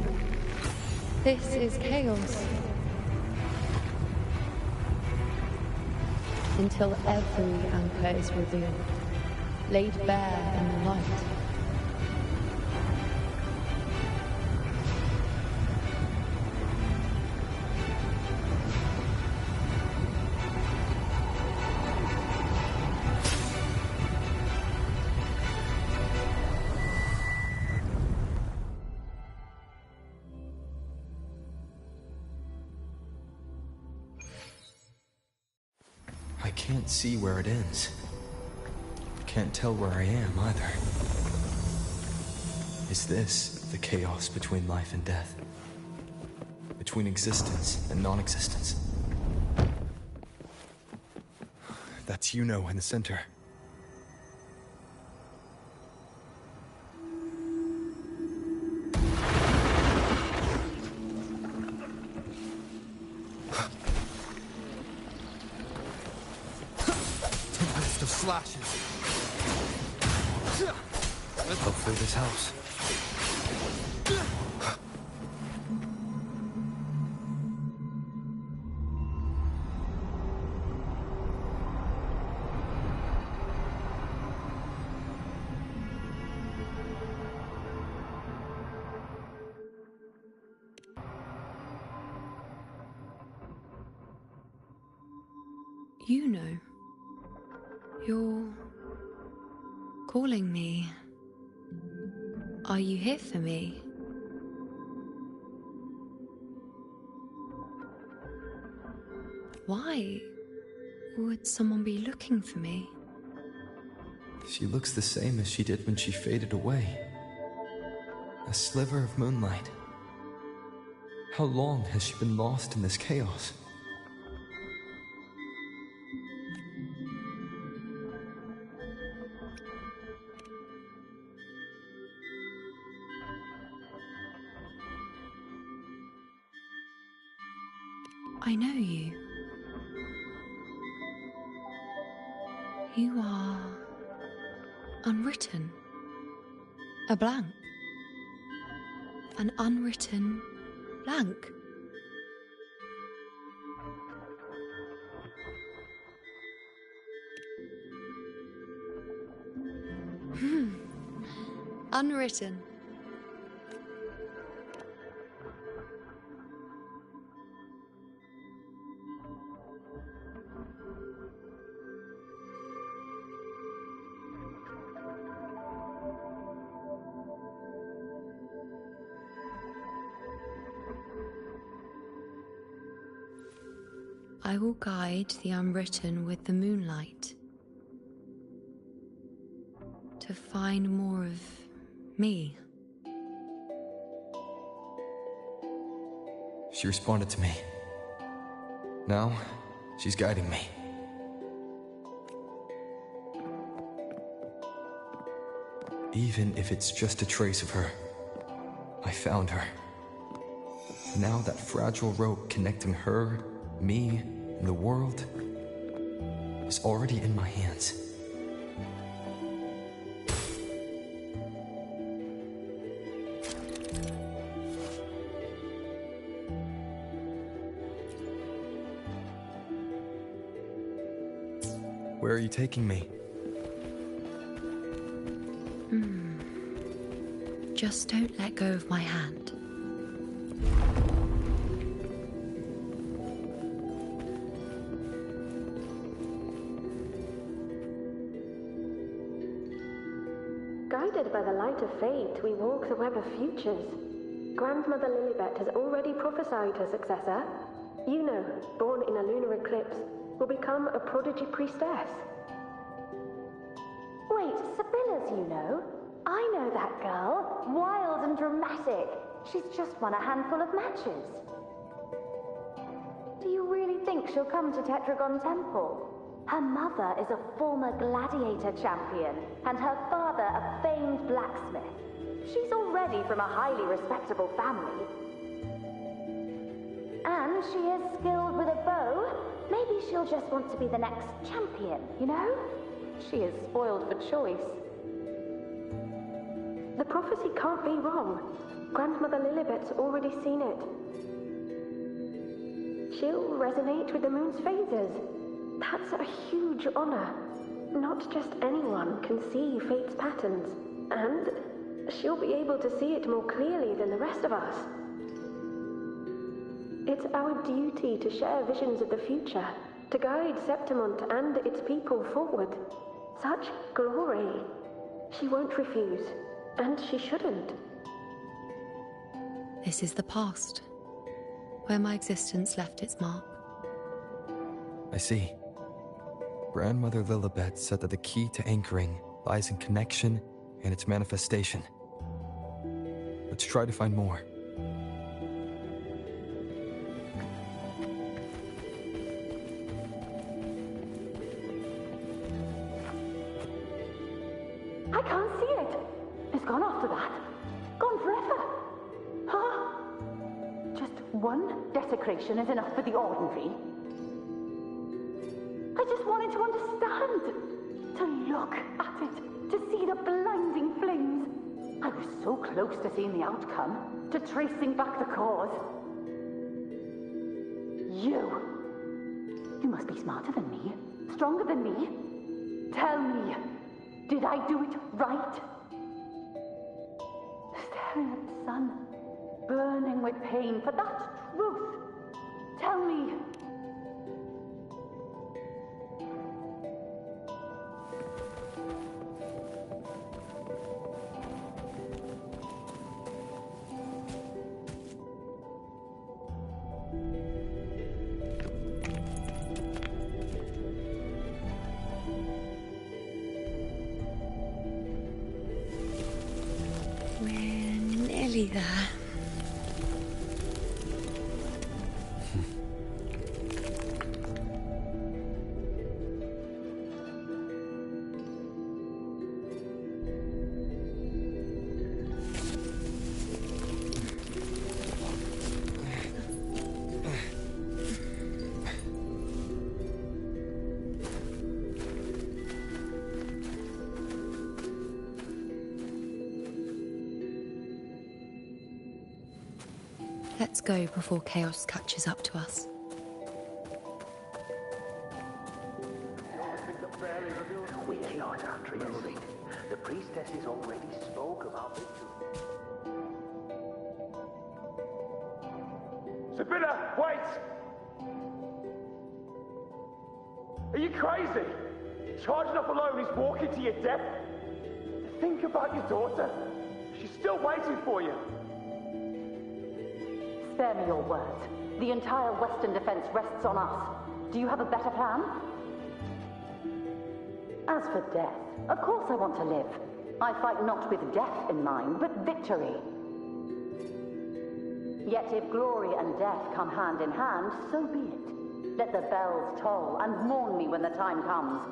This is chaos. Until every anchor is revealed, laid bare in the light. I can't see where it ends. Can't tell where I am either. Is this the chaos between life and death? Between existence and non-existence? That's in the center. Tempest of slashes. Hopefully this helps. You're calling me. Are you here for me? Why would someone be looking for me? She looks the same as she did when she faded away. A sliver of moonlight. How long has she been lost in this chaos? I know you. You are unwritten. A blank. An unwritten blank. Unwritten. I will guide the unwritten with the moonlight to find more of me. She responded to me. Now, she's guiding me. Even if it's just a trace of her, I found her. Now that fragile rope connecting her, me, and the world is already in my hands. Where are you taking me? Just don't let go of my hand. Guided by the light of fate, we walk the web of futures. Grandmother Lilibet has already prophesied her successor. Yuno, born in a lunar eclipse, will become a prodigy priestess. Wait, Sibylla's Yuno? I know that girl. Wild and dramatic. She's just won a handful of matches. Do you really think she'll come to Tetragon Temple? Her mother is a former gladiator champion, and her father a famed blacksmith. She's already from a highly respectable family. And she is skilled with a bow. Maybe she'll just want to be the next champion, you know? She is spoiled for choice. The prophecy can't be wrong. Grandmother Lilibet's already seen it. She'll resonate with the moon's phases. That's a huge honor. Not just anyone can see fate's patterns, and she'll be able to see it more clearly than the rest of us. It's our duty to share visions of the future, to guide Septimont and its people forward. Such glory. She won't refuse, and she shouldn't. This is the past, where my existence left its mark. I see. Grandmother Lilibet said that the key to anchoring lies in connection and its manifestation. Let's try to find more. I can't see it. It's gone after that. Gone forever. Huh? Just one desecration is enough for the ordinary. I just wanted to understand. To look at it. To see the blinding flames. I was so close to seeing the outcome. To tracing back the cause. You must be smarter than me. Stronger than me. Tell me. Did I do it right? Staring at the sun, burning with pain for that truth. Tell me. There. Let's go before chaos catches up to us. We cannot after moving. The priestesses already spoke about it. Sibylla, wait! Are you crazy? Charging up alone is walking to your death. Think about your daughter. She's still waiting for you. Spare me your words. The entire Western defense rests on us. Do you have a better plan? As for death, of course I want to live. I fight not with death in mind, but victory. Yet if glory and death come hand in hand, so be it. Let the bells toll and mourn me when the time comes.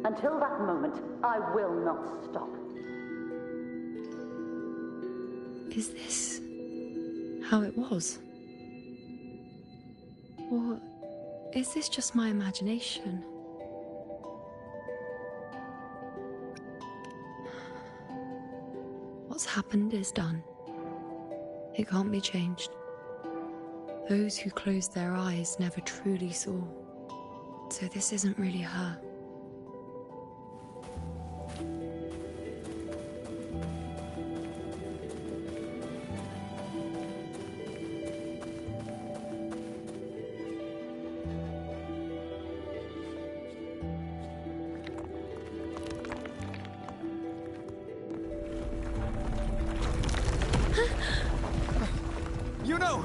Until that moment, I will not stop. Is this how it was? Or is this just my imagination? What's happened is done. It can't be changed. Those who closed their eyes never truly saw. So this isn't really her. You know!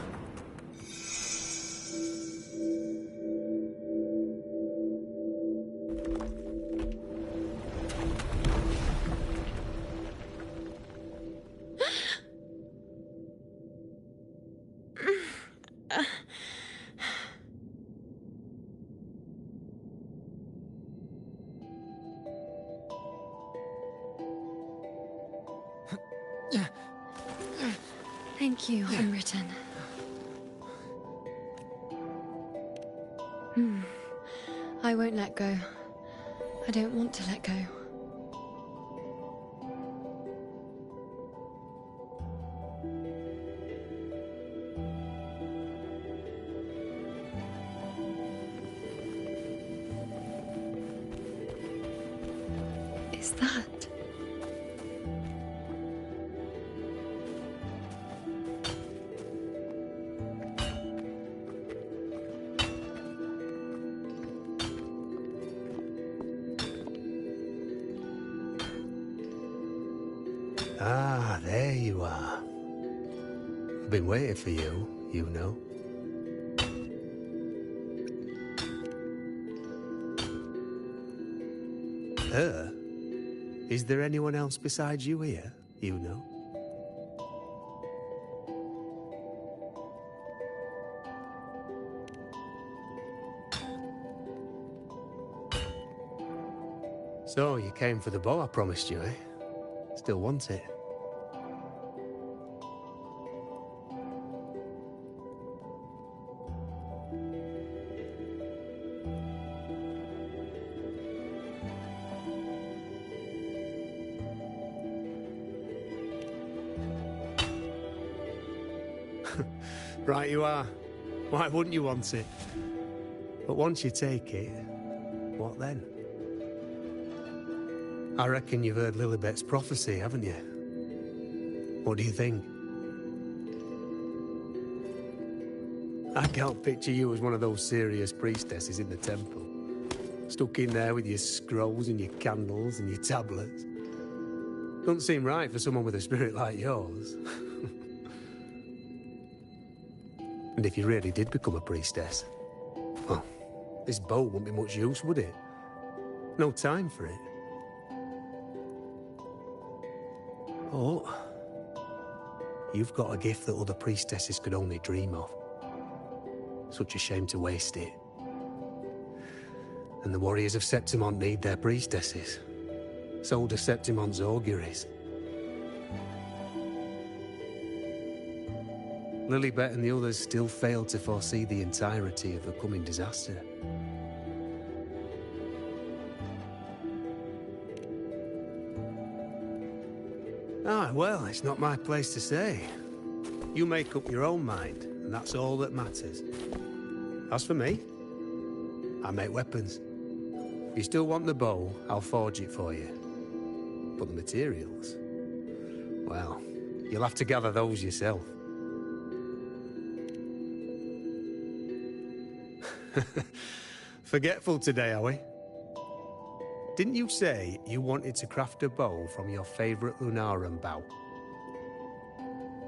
Thank you, Unwritten. I won't let go. I don't want to let go. Is that? Ah, there you are. I've been waiting for you, you know. Her? Is there anyone else besides you here, you know? So, you came for the bow I promised you, eh? Still want it? Right you are. Why wouldn't you want it? But once you take it, what then? I reckon you've heard Lilibet's prophecy, haven't you? What do you think? I can't picture you as one of those serious priestesses in the temple. Stuck in there with your scrolls and your candles and your tablets. Doesn't seem right for someone with a spirit like yours. And if you really did become a priestess, well, this bow wouldn't be much use, would it? No time for it. Oh, you've got a gift that other priestesses could only dream of. Such a shame to waste it. And the warriors of Septimont need their priestesses. So do Septimont's auguries. Lilibet and the others still failed to foresee the entirety of the coming disaster. Ah, well, it's not my place to say. You make up your own mind, and that's all that matters. As for me, I make weapons. If you still want the bow, I'll forge it for you. But the materials, well, you'll have to gather those yourself. Forgetful today, are we? Didn't you say you wanted to craft a bow from your favorite Lunarum bow?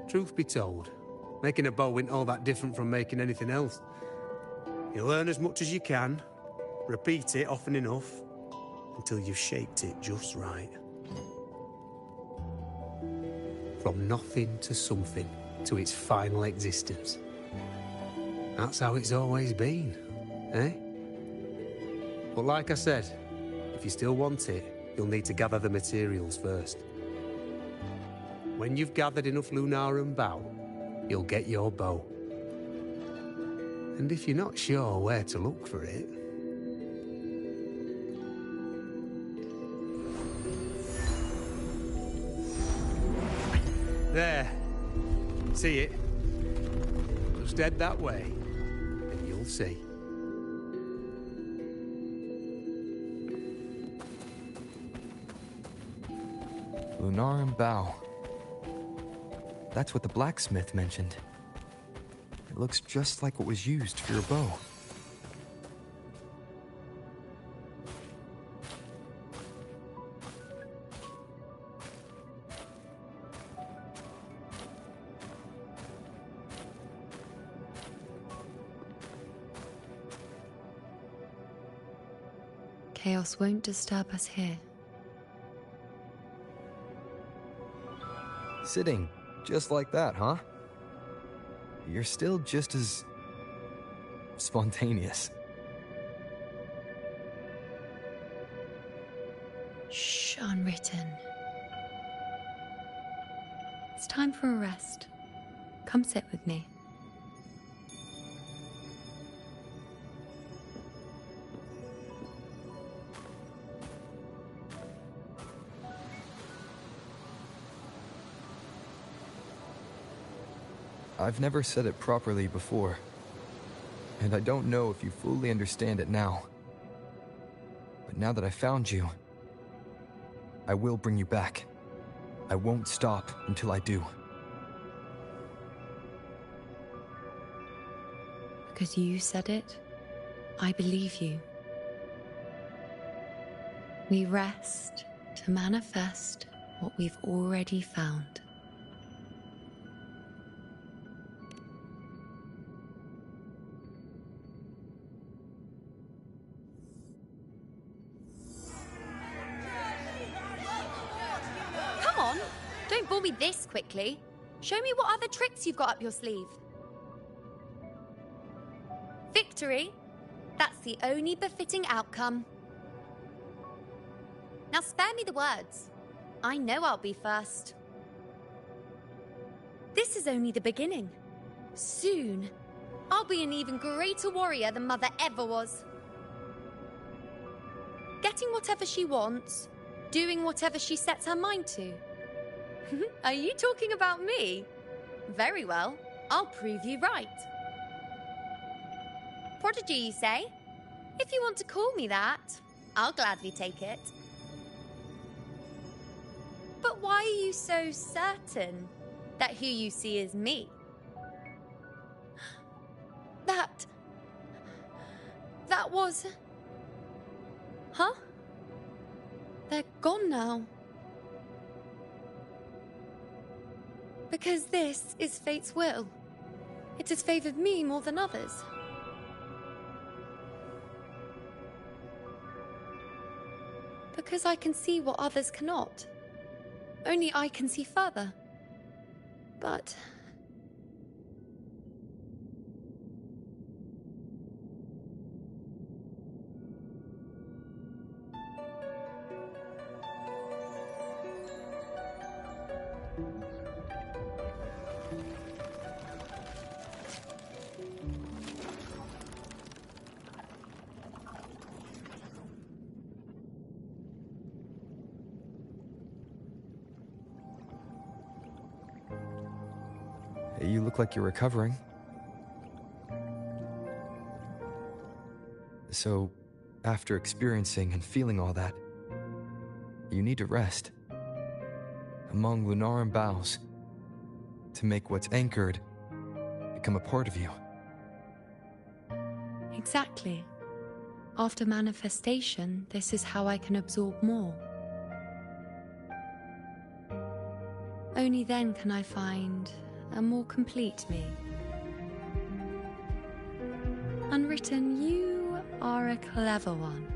Truth be told, making a bow isn't all that different from making anything else. You learn as much as you can, repeat it often enough, until you've shaped it just right. From nothing to something, to its final existence. That's how it's always been, eh? But like I said, if you still want it, you'll need to gather the materials first. When you've gathered enough Lunarum bow, you'll get your bow. And if you're not sure where to look for it... There. See it? Just head that way, and you'll see. Lunarum bow. That's what the blacksmith mentioned. It looks just like what was used for your bow. Chaos won't disturb us here. Sitting just like that, huh? You're still just as... spontaneous. Shh, unwritten. It's time for a rest. Come sit with me. I've never said it properly before, and I don't know if you fully understand it now. But now that I found you, I will bring you back. I won't stop until I do. Because you said it, I believe you. We rest to manifest what we've already found. Don't bore me this quickly. Show me what other tricks you've got up your sleeve. Victory? That's the only befitting outcome. Now spare me the words. I know I'll be first. This is only the beginning. Soon, I'll be an even greater warrior than Mother ever was. Getting whatever she wants, doing whatever she sets her mind to. Are you talking about me? Very well, I'll prove you right. Prodigy, you say? If you want to call me that, I'll gladly take it. But why are you so certain that who you see is me? That was... Huh? They're gone now. Because this is fate's will. It has favored me more than others. Because I can see what others cannot. Only I can see further. But... You look like you're recovering. So, after experiencing and feeling all that, you need to rest among Lunaran boughs to make what's anchored become a part of you. Exactly. After manifestation, this is how I can absorb more. Only then can I find a more complete me. Unwritten, you are a clever one.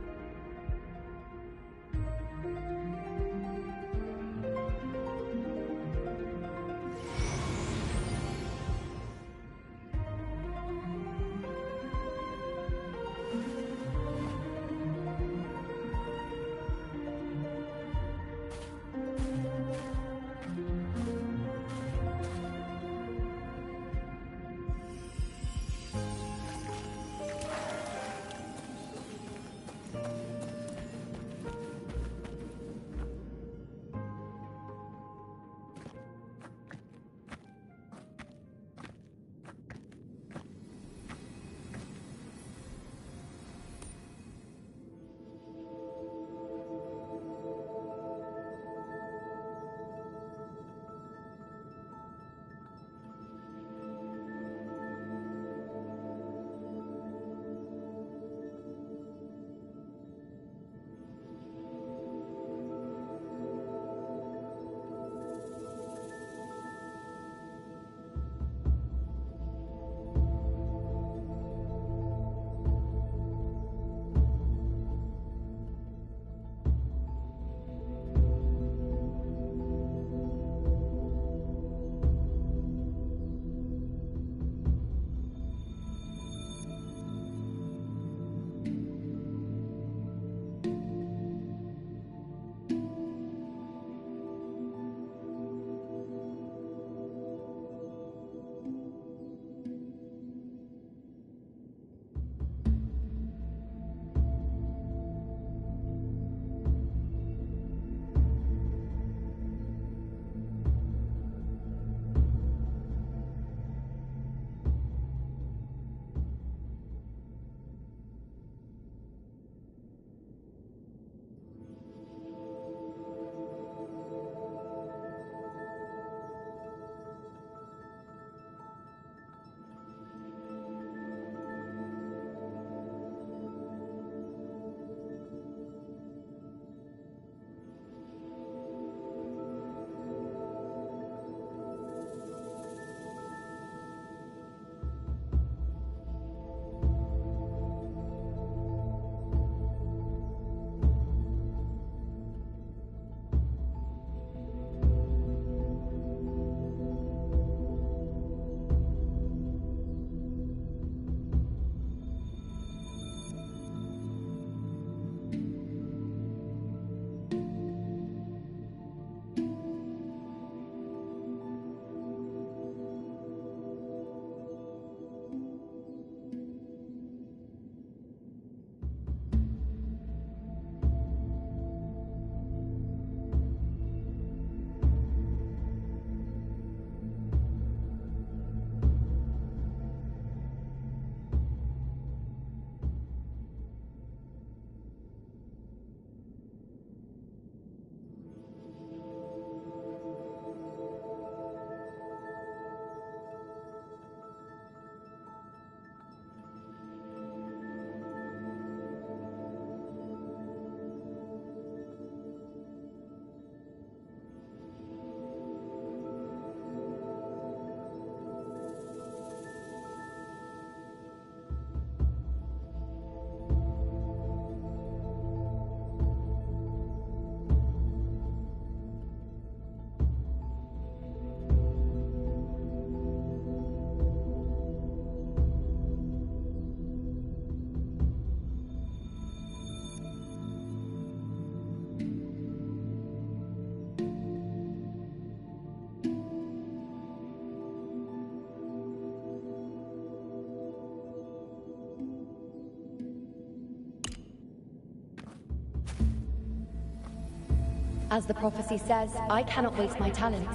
As the prophecy says, I cannot waste my talents.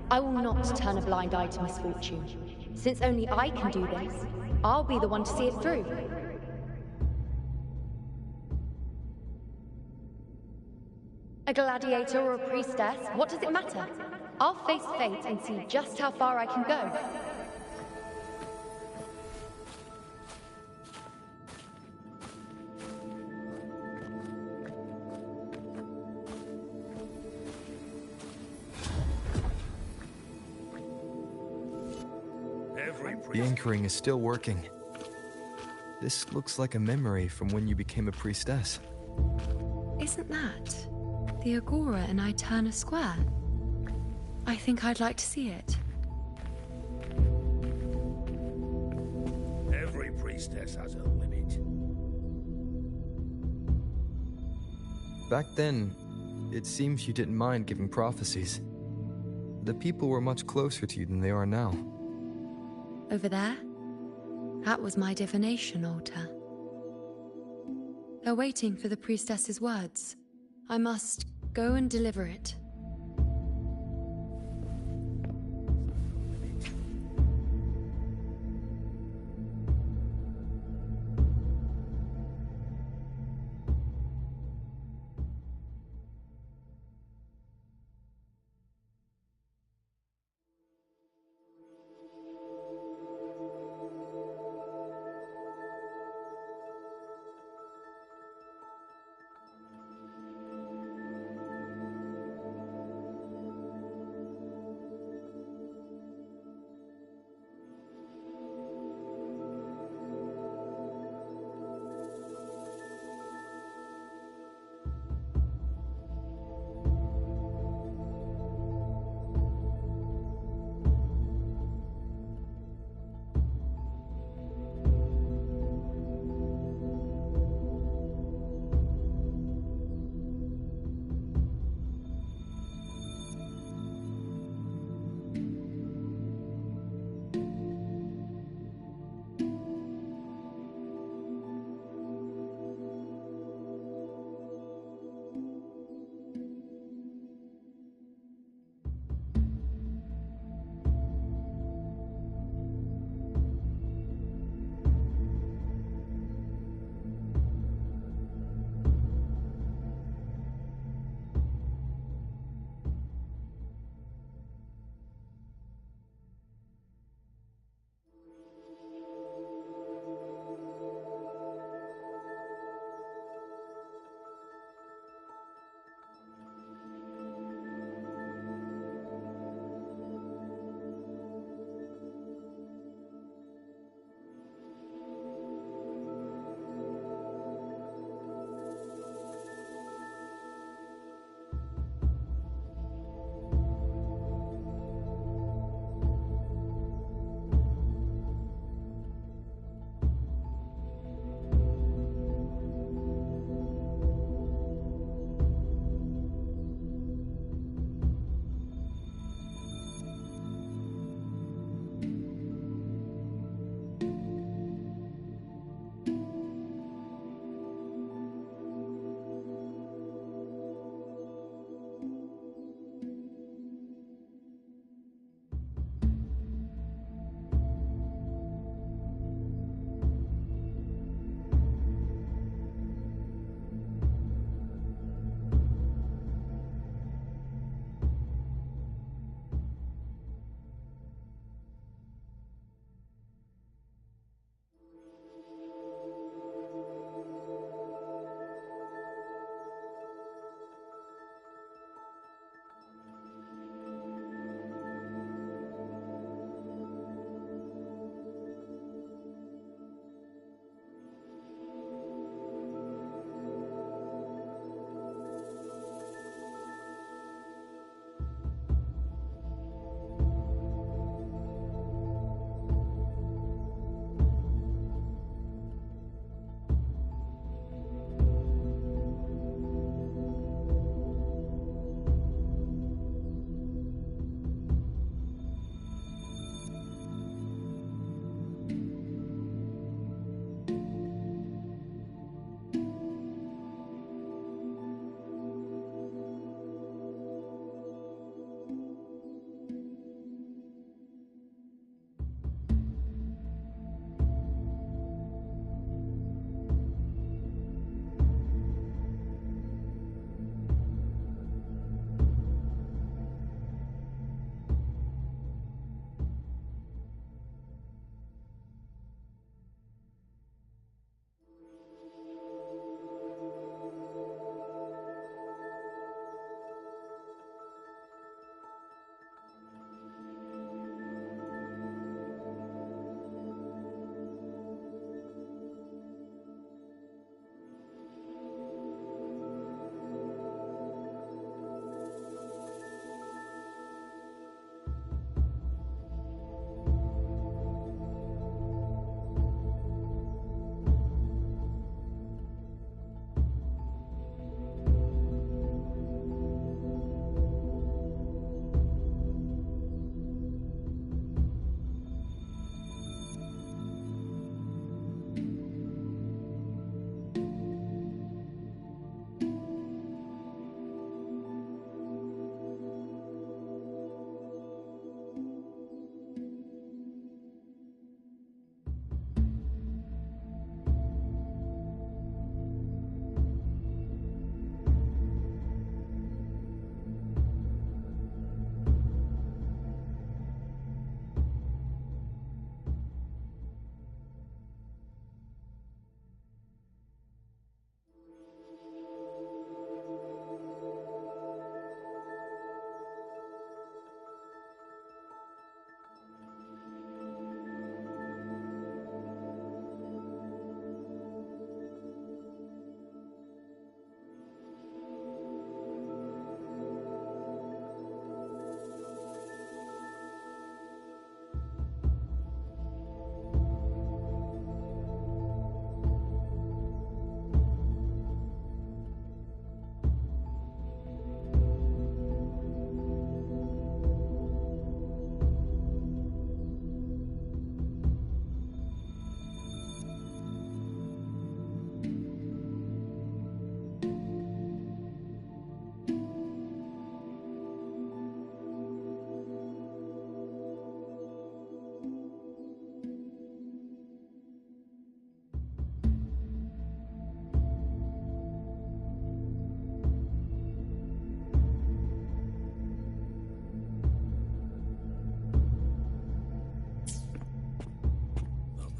I will not turn a blind eye to misfortune. Since only I can do this, I'll be the one to see it through. A gladiator or a priestess, what does it matter? I'll face fate and see just how far I can go. The anchoring is still working. This looks like a memory from when you became a priestess. Isn't that the Agora in Eterna Square? I think I'd like to see it. Every priestess has her limit. Back then, it seems you didn't mind giving prophecies. The people were much closer to you than they are now. Over there? That was my divination altar. They're waiting for the priestess's words. I must go and deliver it.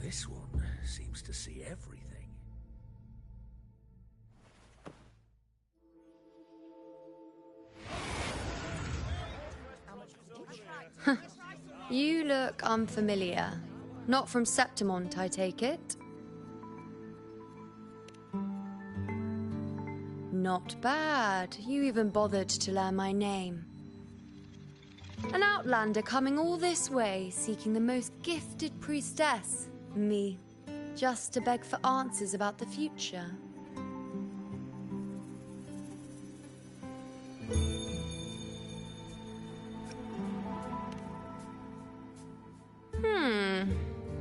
This one seems to see everything. You look unfamiliar. Not from Septimont, I take it? Not bad. You even bothered to learn my name. An outlander coming all this way, seeking the most gifted priestess, me, just to beg for answers about the future.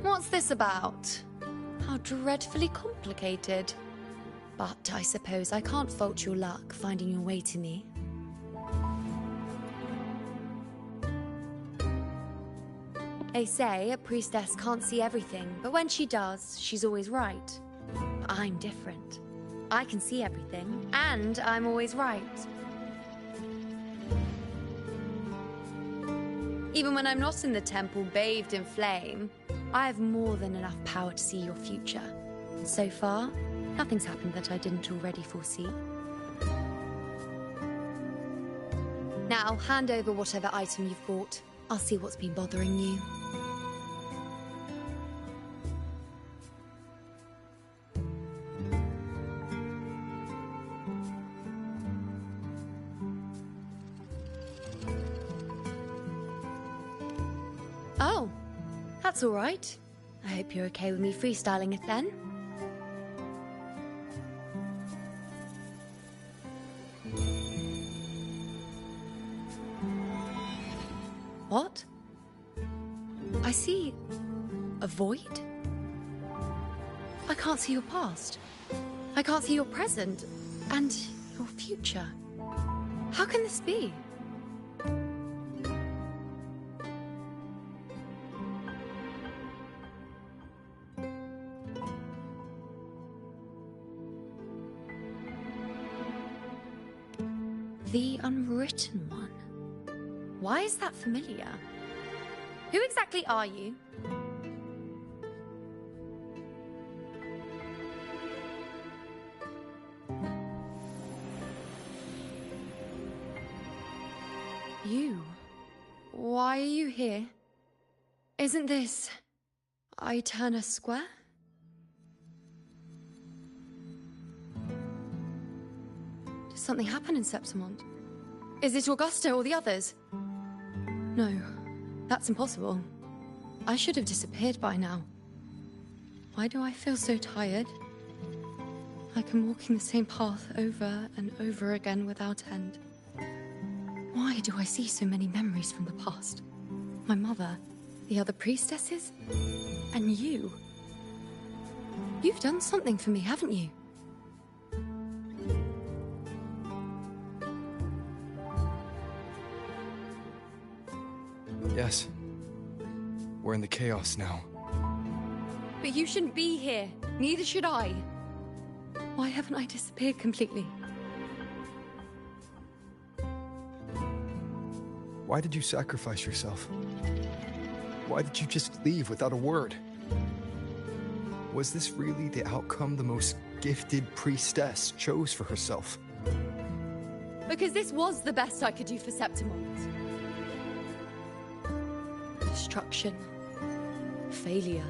What's this about? How dreadfully complicated. But I suppose I can't fault your luck finding your way to me. They say a priestess can't see everything, but when she does, she's always right. But I'm different. I can see everything, and I'm always right. Even when I'm not in the temple bathed in flame, I have more than enough power to see your future. And so far, nothing's happened that I didn't already foresee. Now, hand over whatever item you've brought. I'll see what's been bothering you. Oh, that's all right. I hope you're okay with me freestyling it then. What? I see a void? I can't see your past. I can't see your present and your future. How can this be? The Unwritten One. Why is that familiar? Who exactly are you? You? Why are you here? Isn't this Eterna Square? Did something happen in Septimont? Is it Augusta or the others? No, that's impossible. I should have disappeared by now. Why do I feel so tired? Like I'm walking the same path over and over again without end. Why do I see so many memories from the past? My mother, the other priestesses, and you. You've done something for me, haven't you? Yes. We're in the chaos now. But you shouldn't be here. Neither should I. Why haven't I disappeared completely? Why did you sacrifice yourself? Why did you just leave without a word? Was this really the outcome the most gifted priestess chose for herself? Because this was the best I could do for Septimont. Destruction. Failure.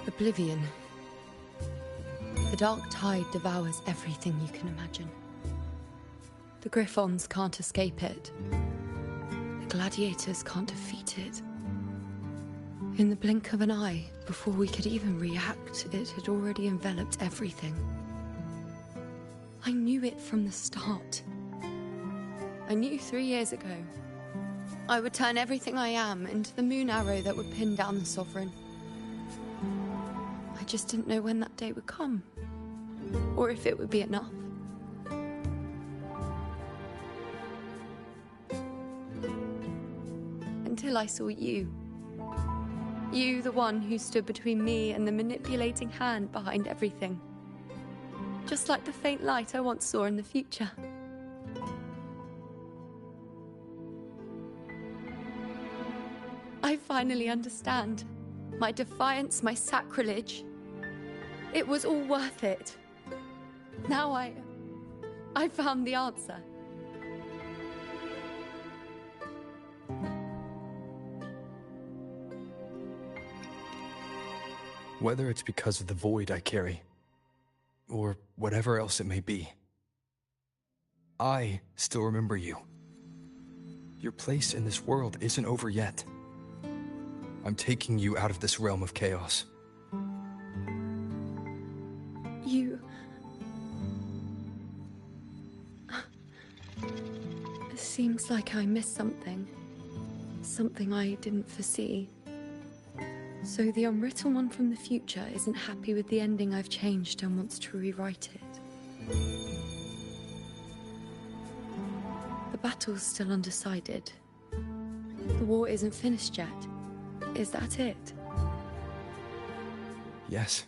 Oblivion. The dark tide devours everything you can imagine. The Griffons can't escape it. The gladiators can't defeat it. In the blink of an eye, before we could even react, it had already enveloped everything. I knew it from the start. I knew 3 years ago. I would turn everything I am into the moon arrow that would pin down the Sovereign. I just didn't know when that day would come, or if it would be enough. Until I saw you. You, the one who stood between me and the manipulating hand behind everything. Just like the faint light I once saw in the future. I finally understand. my defiance, my sacrilege. It was all worth it. Now I found the answer. Whether it's because of the void I carry, or whatever else it may be, I still remember you. Your place in this world isn't over yet. I'm taking you out of this realm of chaos. You... It seems like I missed something. Something I didn't foresee. So the unwritten one from the future isn't happy with the ending I've changed and wants to rewrite it. The battle's still undecided. The war isn't finished yet. Is that it? Yes.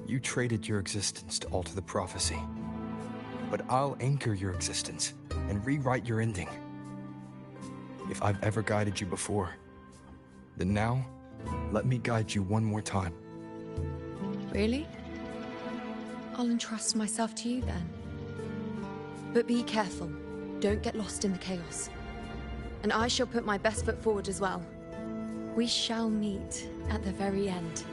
You traded your existence to alter the prophecy. But I'll anchor your existence and rewrite your ending. If I've ever guided you before, then now, let me guide you one more time. Really? I'll entrust myself to you then. But be careful. Don't get lost in the chaos. And I shall put my best foot forward as well. We shall meet at the very end.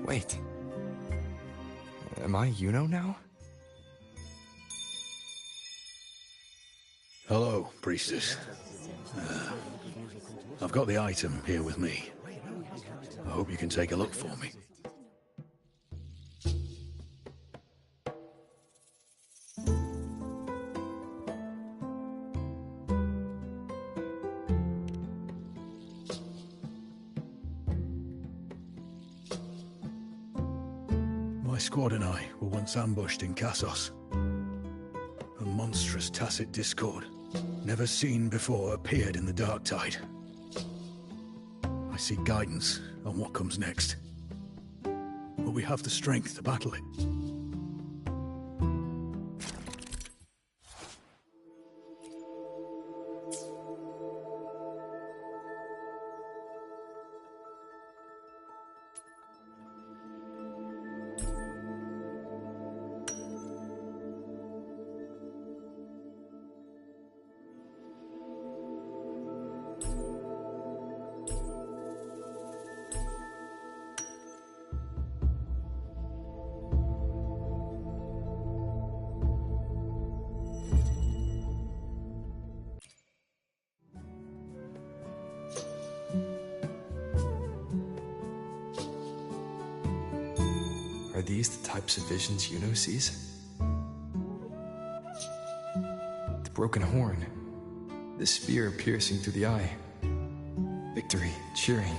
Wait. Am I Yuno now? Hello, priestess. I've got the item here with me. I hope you can take a look for me. My squad and I were once ambushed in Kassos. A monstrous tacit discord, never seen before, appeared in the dark tide. I seek guidance on what comes next. But we have the strength to battle it. Are these the types of visions Yuno sees? The broken horn, the spear piercing through the eye, victory cheering,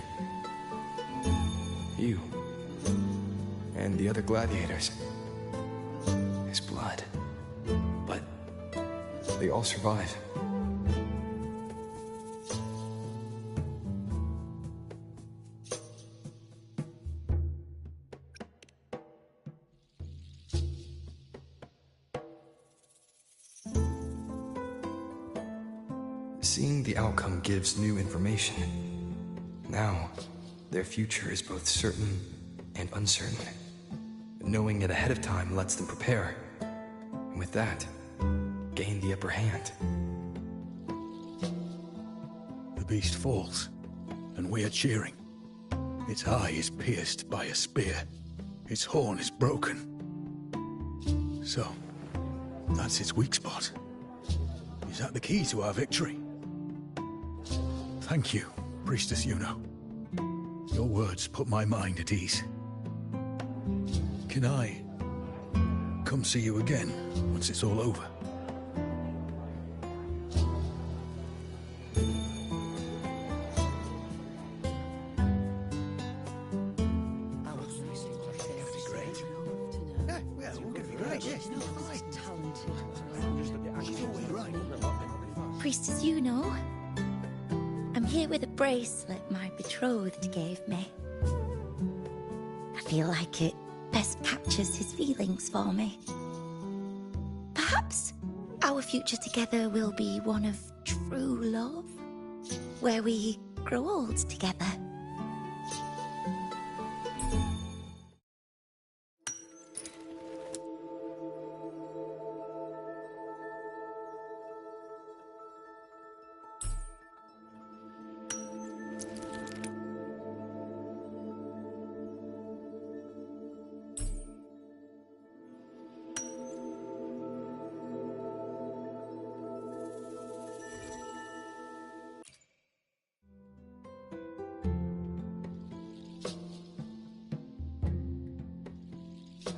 you, and the other gladiators. His blood. But they all survive. Seeing the outcome gives new information. Now, their future is both certain and uncertain. Knowing it ahead of time lets them prepare. And with that, gain the upper hand. The beast falls, and we are cheering. Its eye is pierced by a spear. Its horn is broken. So, that's its weak spot. Is that the key to our victory? Thank you, Priestess Yuno. Your words put my mind at ease. Can I come see you again once it's all over? Priestess Yuno, I'm here with a bracelet my betrothed gave me. I feel like it best captures his feelings for me. Perhaps our future together will be one of true love? where we grow old together.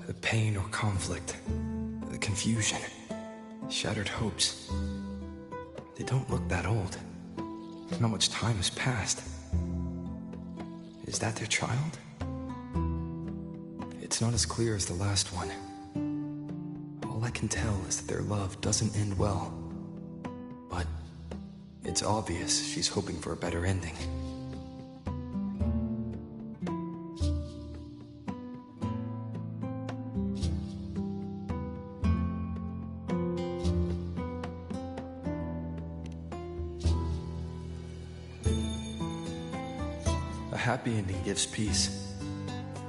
The pain or conflict, the confusion, shattered hopes. They don't look that old. Not much time has passed. Is that their child? It's not as clear as the last one. All I can tell is that their love doesn't end well. But it's obvious she's hoping for a better ending. A happy ending gives peace.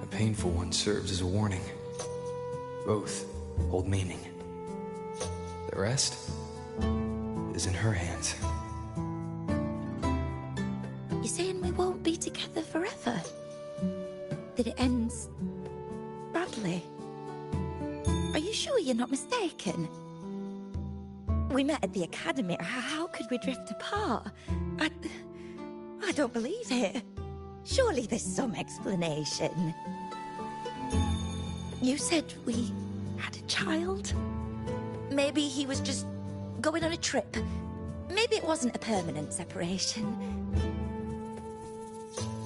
A painful one serves as a warning. Both hold meaning. The rest is in her hands. You're saying we won't be together forever? That it ends badly? Are you sure you're not mistaken? We met at the academy. How could we drift apart? I don't believe it. Surely there's some explanation. You said we had a child? Maybe he was just going on a trip. Maybe it wasn't a permanent separation.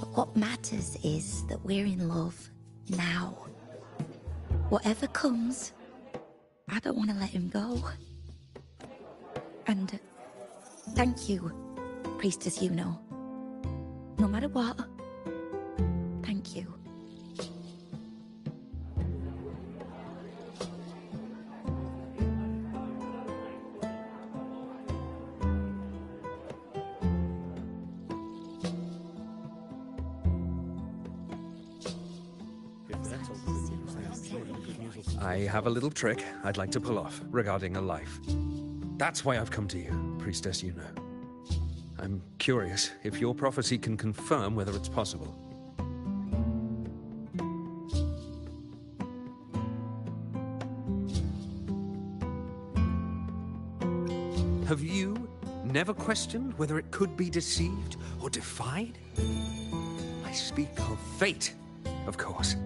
But what matters is that we're in love now. Whatever comes, I don't want to let him go. And thank you, Priestess Yuno. No matter what, thank you. I have a little trick I'd like to pull off regarding a life. That's why I've come to you, Priestess Yuno. I'm curious if your prophecy can confirm whether it's possible. Have you never questioned whether it could be deceived or defied? I speak of fate, of course.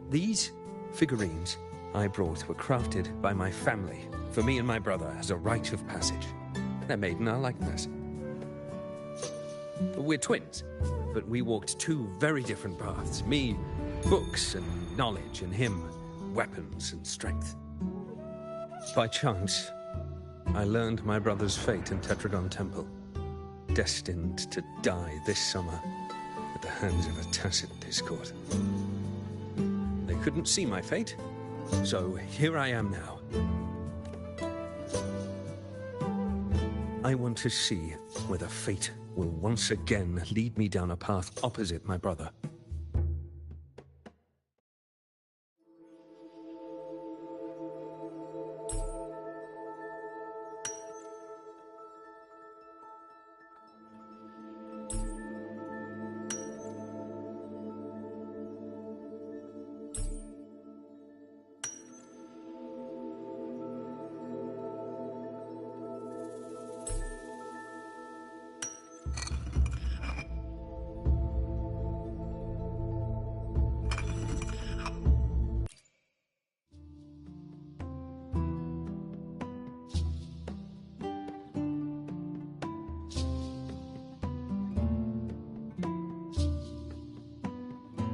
These figurines I brought were crafted by my family for me and my brother as a rite of passage. They're made in our likeness. We're twins, but we walked two very different paths. Me, books and knowledge, and him, weapons and strength. By chance, I learned my brother's fate in Tetragon Temple, destined to die this summer at the hands of a tacit discord. They couldn't see my fate, so here I am now. I want to see whether fate will once again lead me down a path opposite my brother.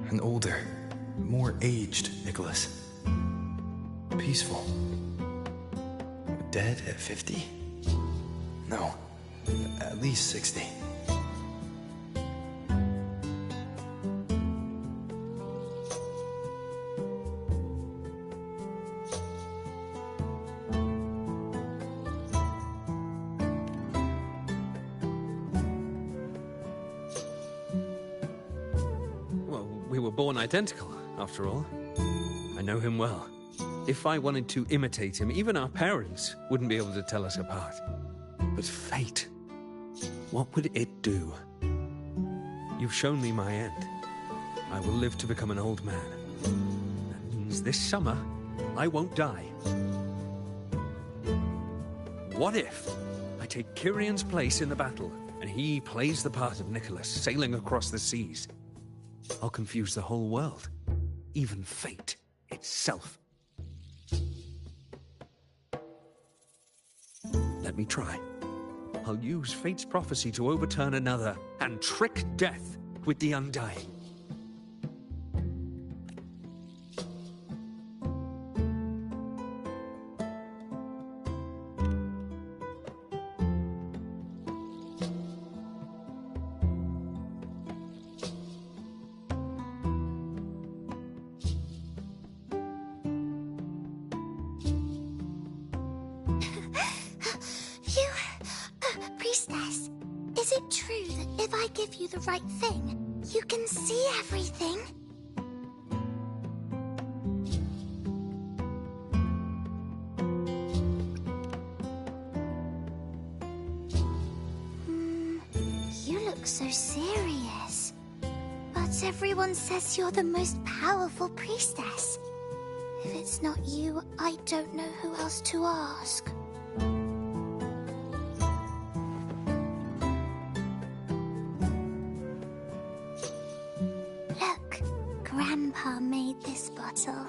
An older, more aged Nicholas. Peaceful. Dead at 50? No, at least 60. born identical, after all. I know him well. If I wanted to imitate him, even our parents wouldn't be able to tell us apart. But fate, what would it do? You've shown me my end. I will live to become an old man. That means this summer, I won't die. What if I take Kyrion's place in the battle, and he plays the part of Nicholas, sailing across the seas? I'll confuse the whole world, even fate itself. Let me try. I'll use fate's prophecy to overturn another and trick death with the undying. Priestess, is it true that if I give you the right thing, you can see everything? You look so serious. But everyone says you're the most powerful priestess. If it's not you, I don't know who else to ask. Grandpa made this bottle.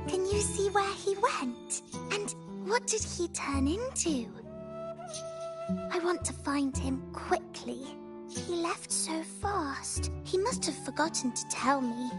Can you see where he went? And what did he turn into? I want to find him quickly. He left so fast. He must have forgotten to tell me.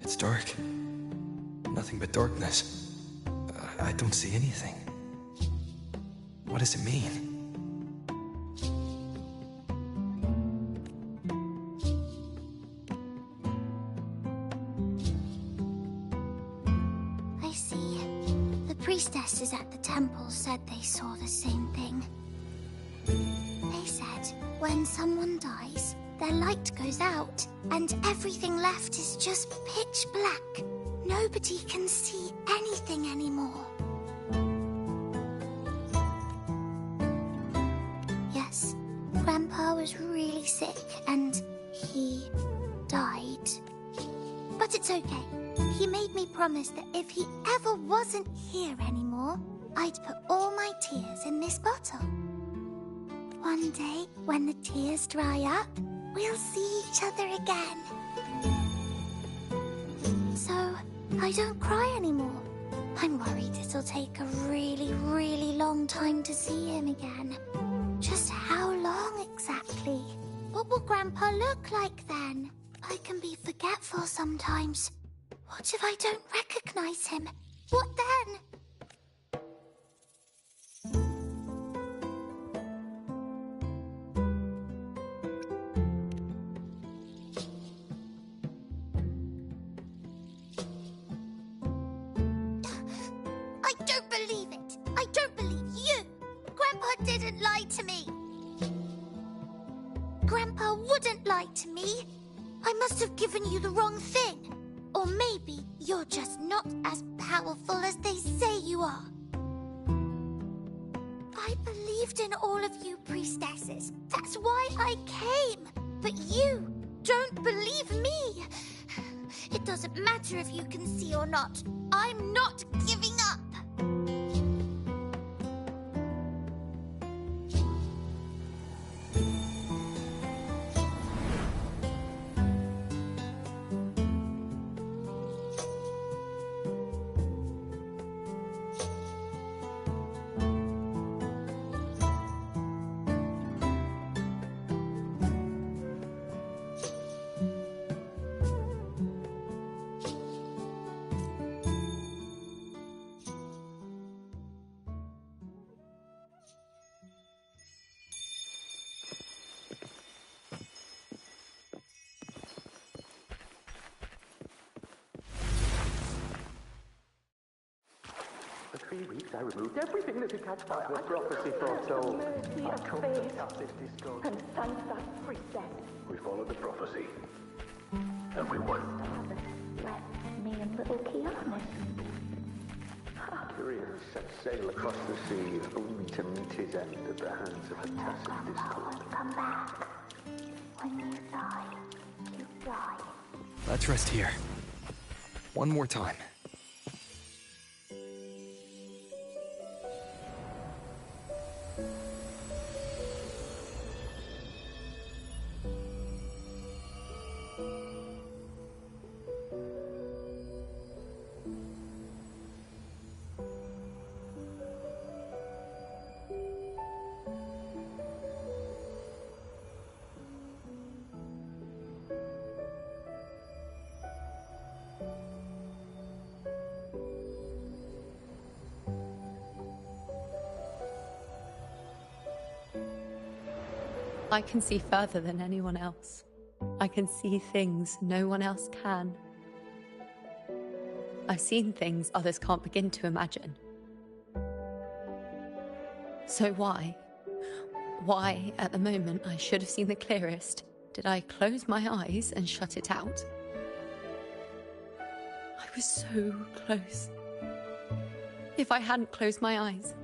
It's dark. Nothing but darkness. I don't see anything. What does it mean? I see. The priestesses at the temple said they saw the same thing. They said when someone dies, their light goes out, and everything left is just pitch black. Nobody can see anything anymore. Yes, Grandpa was really sick, and he died. But it's okay. He made me promise that if he ever wasn't here anymore, I'd put all my tears in this bottle. One day, when the tears dry up, we'll see each other again. So, I don't cry anymore. I'm worried it'll take a really, really long time to see him again. Just how long exactly? What will Grandpa look like then? I can be forgetful sometimes. What if I don't recognize him? What then? I don't believe it. I don't believe you. Grandpa didn't lie to me. Grandpa wouldn't lie to me. I must have given you the wrong thing. Or maybe you're just not as powerful as they say you are. I believed in all of you priestesses. That's why I came. But you don't believe me. It doesn't matter if you can see or not. I'm not giving up. For 3 weeks I removed everything that could catch fire. The prophecy foretold. Mercy I of come fate. to cast this discord. And Sansa's priestess. We followed the prophecy. And we won. Left me and little Kiana. Tyrion set sail across the sea, only to meet his end at the hands of a tacit discord. Come back. When you die, you die. Let's rest here. One more time. I can see further than anyone else. I can see things no one else can. I've seen things others can't begin to imagine. So why, at the moment I should have seen the clearest, did I close my eyes and shut it out? I was so close. If I hadn't closed my eyes,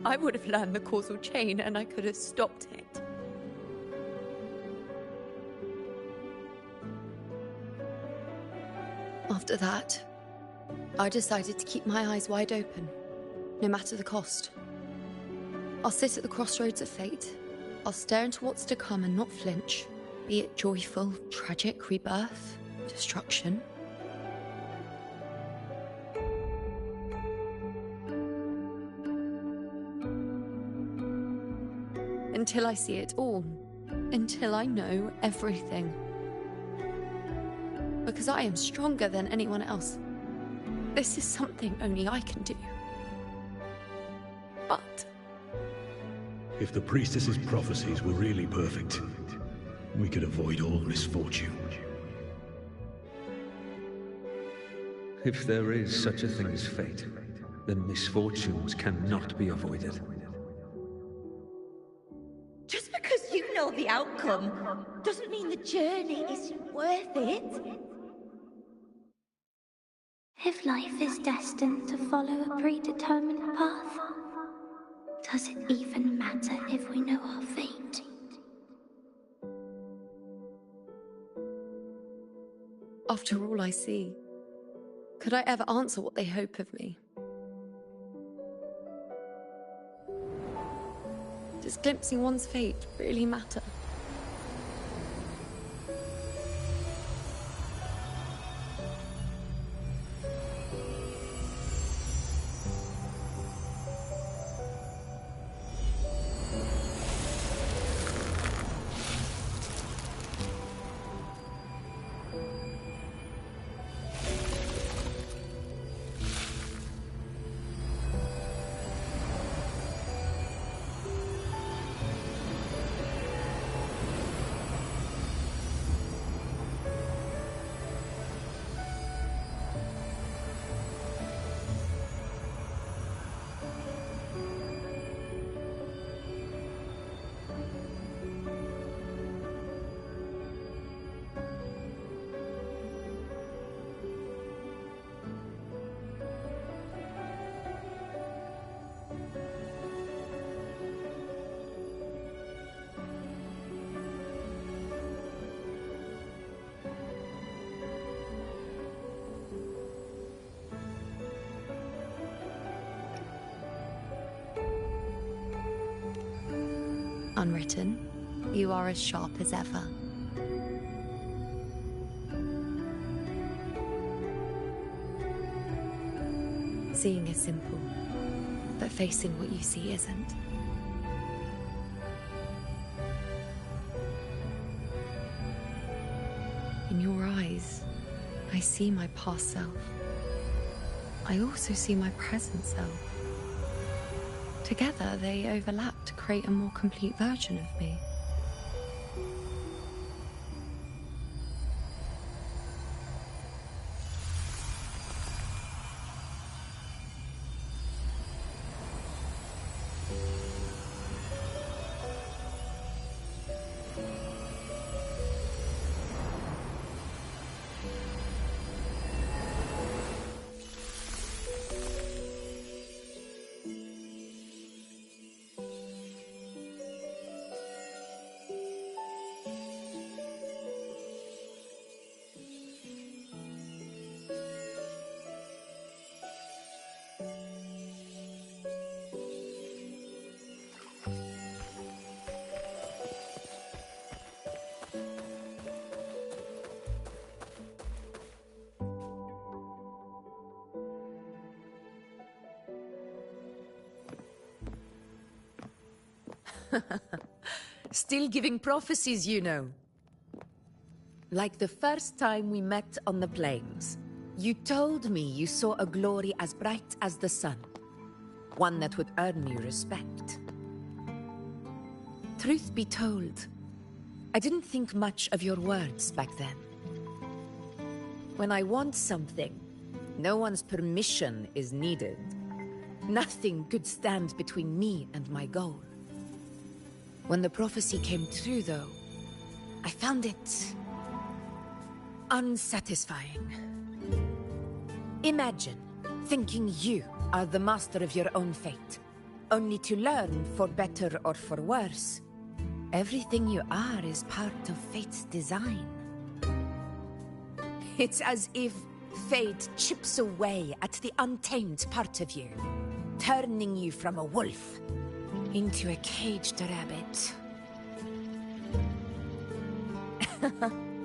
I would have learned the causal chain and I could have stopped it. After that, I decided to keep my eyes wide open, no matter the cost. I'll sit at the crossroads of fate. I'll stare into what's to come and not flinch, be it joyful, tragic, rebirth, destruction. Until I see it all. Until I know everything. Because I am stronger than anyone else. This is something only I can do. But if the priestess's prophecies were really perfect, we could avoid all misfortune. If there is such a thing as fate, then misfortunes cannot be avoided. Just because you know the outcome doesn't mean the journey isn't worth it. If life is destined to follow a predetermined path, does it even matter if we know our fate? after all I see, could I ever answer what they hope of me? Does glimpsing one's fate really matter? Unwritten, you are as sharp as ever. Seeing is simple, but facing what you see isn't. In your eyes, I see my past self. I also see my present self. Together, they overlap to create a more complete version of me. Still giving prophecies, you know. Like the first time we met on the plains, you told me you saw a glory as bright as the sun. One that would earn you respect. Truth be told, I didn't think much of your words back then. When I want something, no one's permission is needed. Nothing could stand between me and my goal. When the prophecy came true, though, I found it unsatisfying. Imagine thinking you are the master of your own fate, only to learn, for better or for worse, everything you are is part of fate's design. It's as if fate chips away at the untamed part of you, turning you from a wolf into a caged rabbit.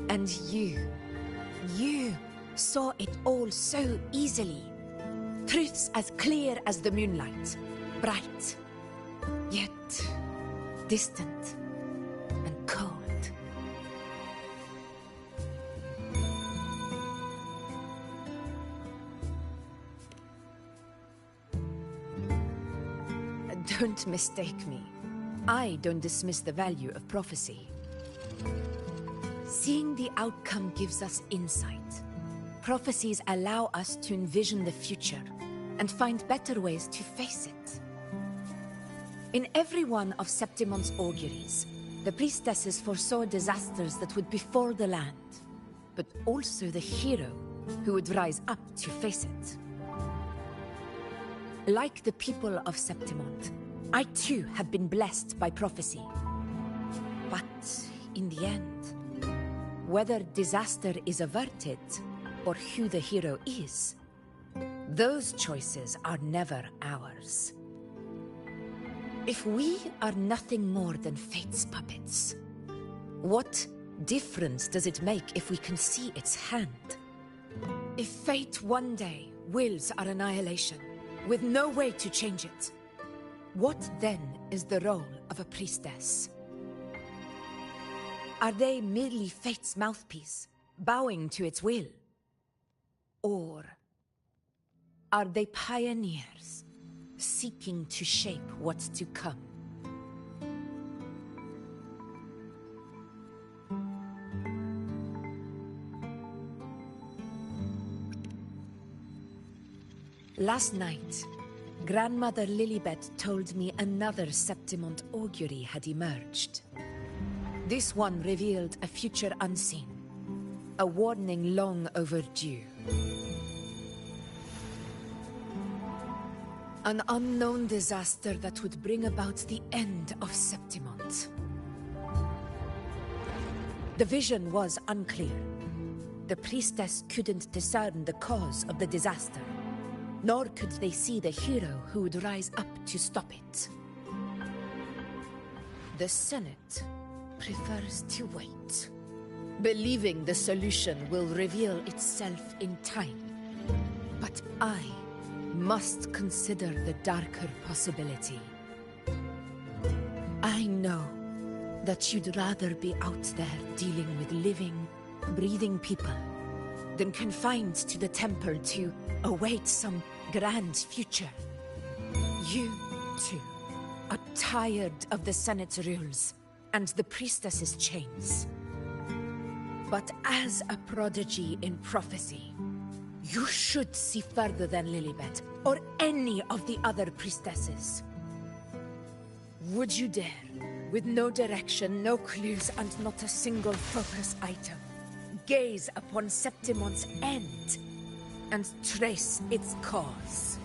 And you saw it all so easily. Truths as clear as the moonlight, bright, yet distant and cold. Don't mistake me. I don't dismiss the value of prophecy. Seeing the outcome gives us insight. Prophecies allow us to envision the future and find better ways to face it. In every one of Septimon's auguries, the priestesses foresaw disasters that would befall the land, but also the hero who would rise up to face it. Like the people of Septimont, I too have been blessed by prophecy. But in the end, whether disaster is averted or who the hero is, those choices are never ours. If we are nothing more than fate's puppets, what difference does it make if we can see its hand? If fate one day wills our annihilation, with no way to change it, what then is the role of a priestess? Are they merely fate's mouthpiece, bowing to its will? Or are they pioneers, seeking to shape what's to come? Last night, Grandmother Lilibet told me another Septimont augury had emerged. This one revealed a future unseen, a warning long overdue. An unknown disaster that would bring about the end of Septimont. The vision was unclear. The priestess couldn't discern the cause of the disaster, nor could they see the hero who would rise up to stop it. The Senate prefers to wait, believing the solution will reveal itself in time. But I must consider the darker possibility. I know that you'd rather be out there dealing with living, breathing people than confined to the temple to await some grand future. You, too, are tired of the Senate's rules and the priestess's chains. But as a prodigy in prophecy, you should see further than Lilibet or any of the other priestesses. Would you dare, with no direction, no clues, and not a single focus item, gaze upon Septimont's end and trace its cause?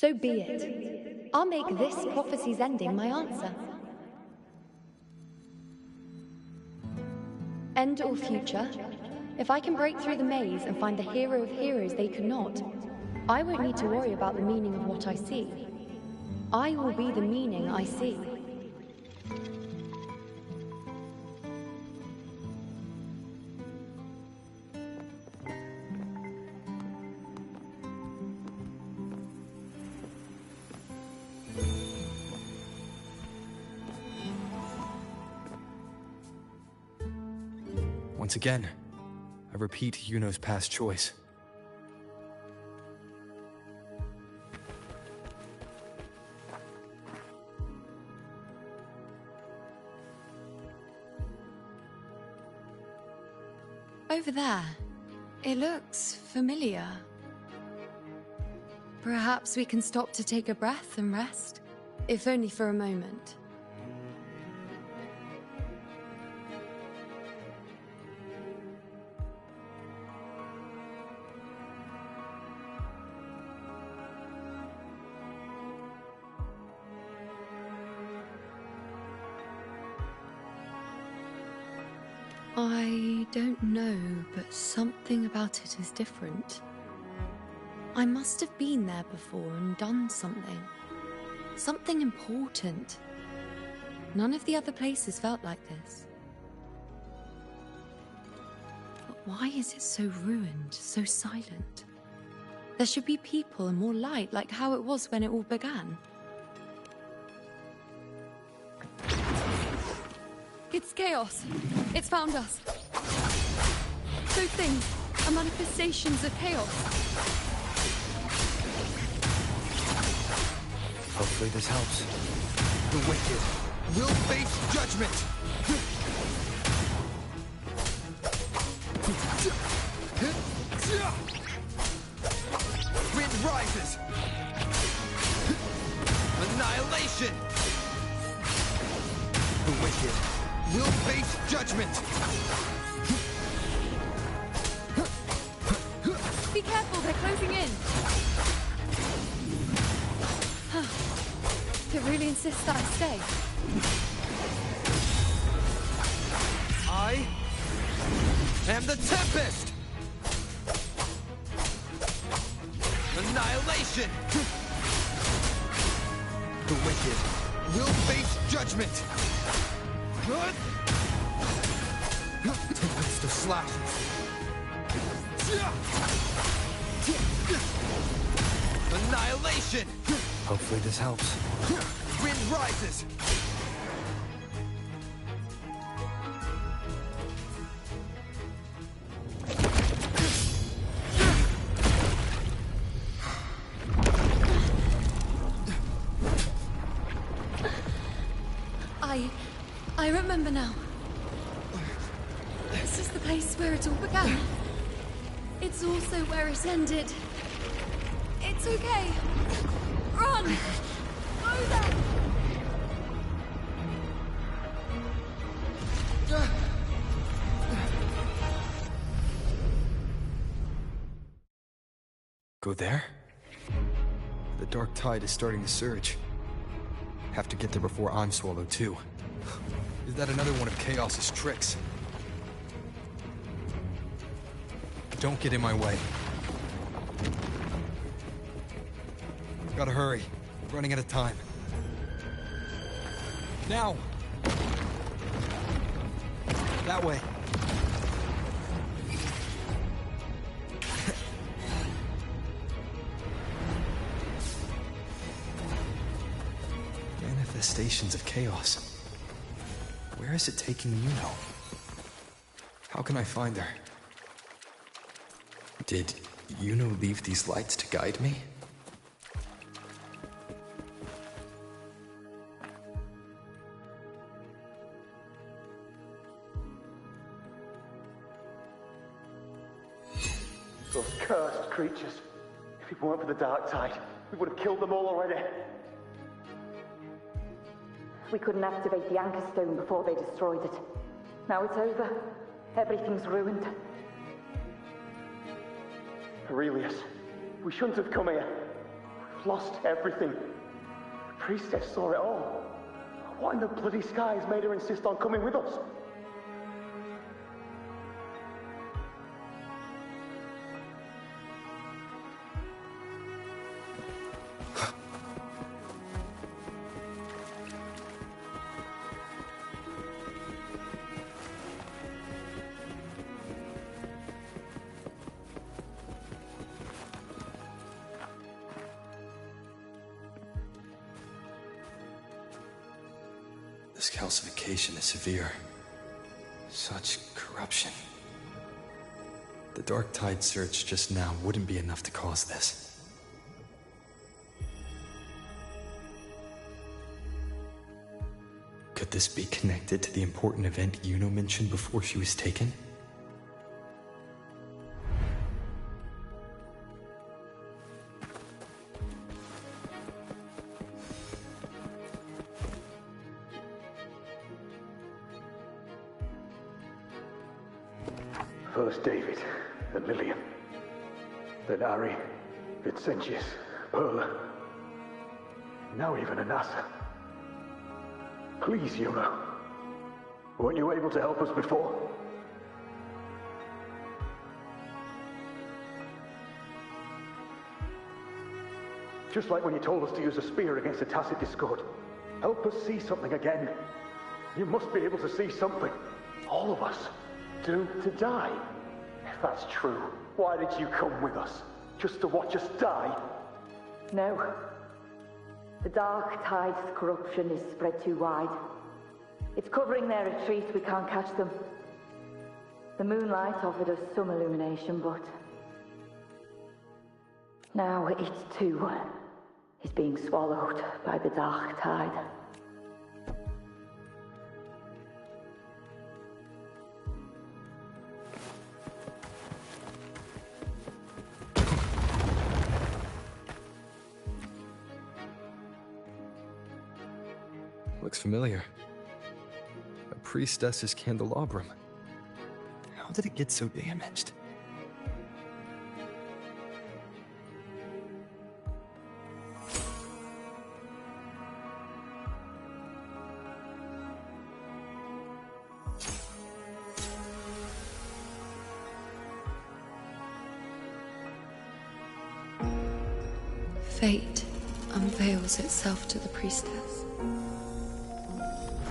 So be it. I'll make this prophecy's ending my answer. End or future, if I can break through the maze and find the hero of heroes they could not, I won't need to worry about the meaning of what I see. I will be the meaning I see. Once again, I repeat Yuno's past choice. Over there, it looks familiar. Perhaps we can stop to take a breath and rest, if only for a moment. I don't know, but something about it is different. I must have been there before and done something. Something important. None of the other places felt like this. But why is it so ruined, so silent? There should be people and more light, like how it was when it all began. It's chaos. It's found us. Those things are manifestations of chaos. Hopefully this helps. The wicked will face judgment! Wind rises! Annihilation! The wicked will face judgment! Be careful, they're closing in. It really insists that I stay. I am the Tempest! Annihilation! The wicked will face judgment! Tempest of slashes! Annihilation! Hopefully this helps. Wind rises! I remember now. This is the place where it all began. It's also where it ended. It's okay. Run! Go there! Go there? The dark tide is starting to surge. Have to get there before I'm swallowed too. Is that another one of Chaos's tricks? Don't get in my way. Gotta hurry. Running out of time. Now! That way. Manifestations of chaos. Where is it taking Yuno? How can I find her? Did Yuno leave these lights to guide me? Those cursed creatures. If it weren't for the dark tide, we would have killed them all already. We couldn't activate the Anchor Stone before they destroyed it. Now it's over. Everything's ruined. Aurelius, we shouldn't have come here. We've lost everything. The priestess saw it all. What in the bloody skies made her insist on coming with us? This calcification is severe. Such corruption. The Dark Tide search just now wouldn't be enough to cause this. Could this be connected to the important event Yuno mentioned before she was taken? First David, then Lillian, then Ari, Vincentius, Perla, now even Anassa. Please, Yuno. Weren't you able to help us before? Just like when you told us to use a spear against the Tacit Discord. Help us see something again. You must be able to see something. All of us. Doomed to die. If that's true, why did you come with us? Just to watch us die? No. The Dark Tide's corruption is spread too wide. It's covering their retreat, we can't catch them. The moonlight offered us some illumination, but... now it too is being swallowed by the Dark Tide. Looks familiar. A priestess's candelabrum. How did it get so damaged? Fate unveils itself to the priestess.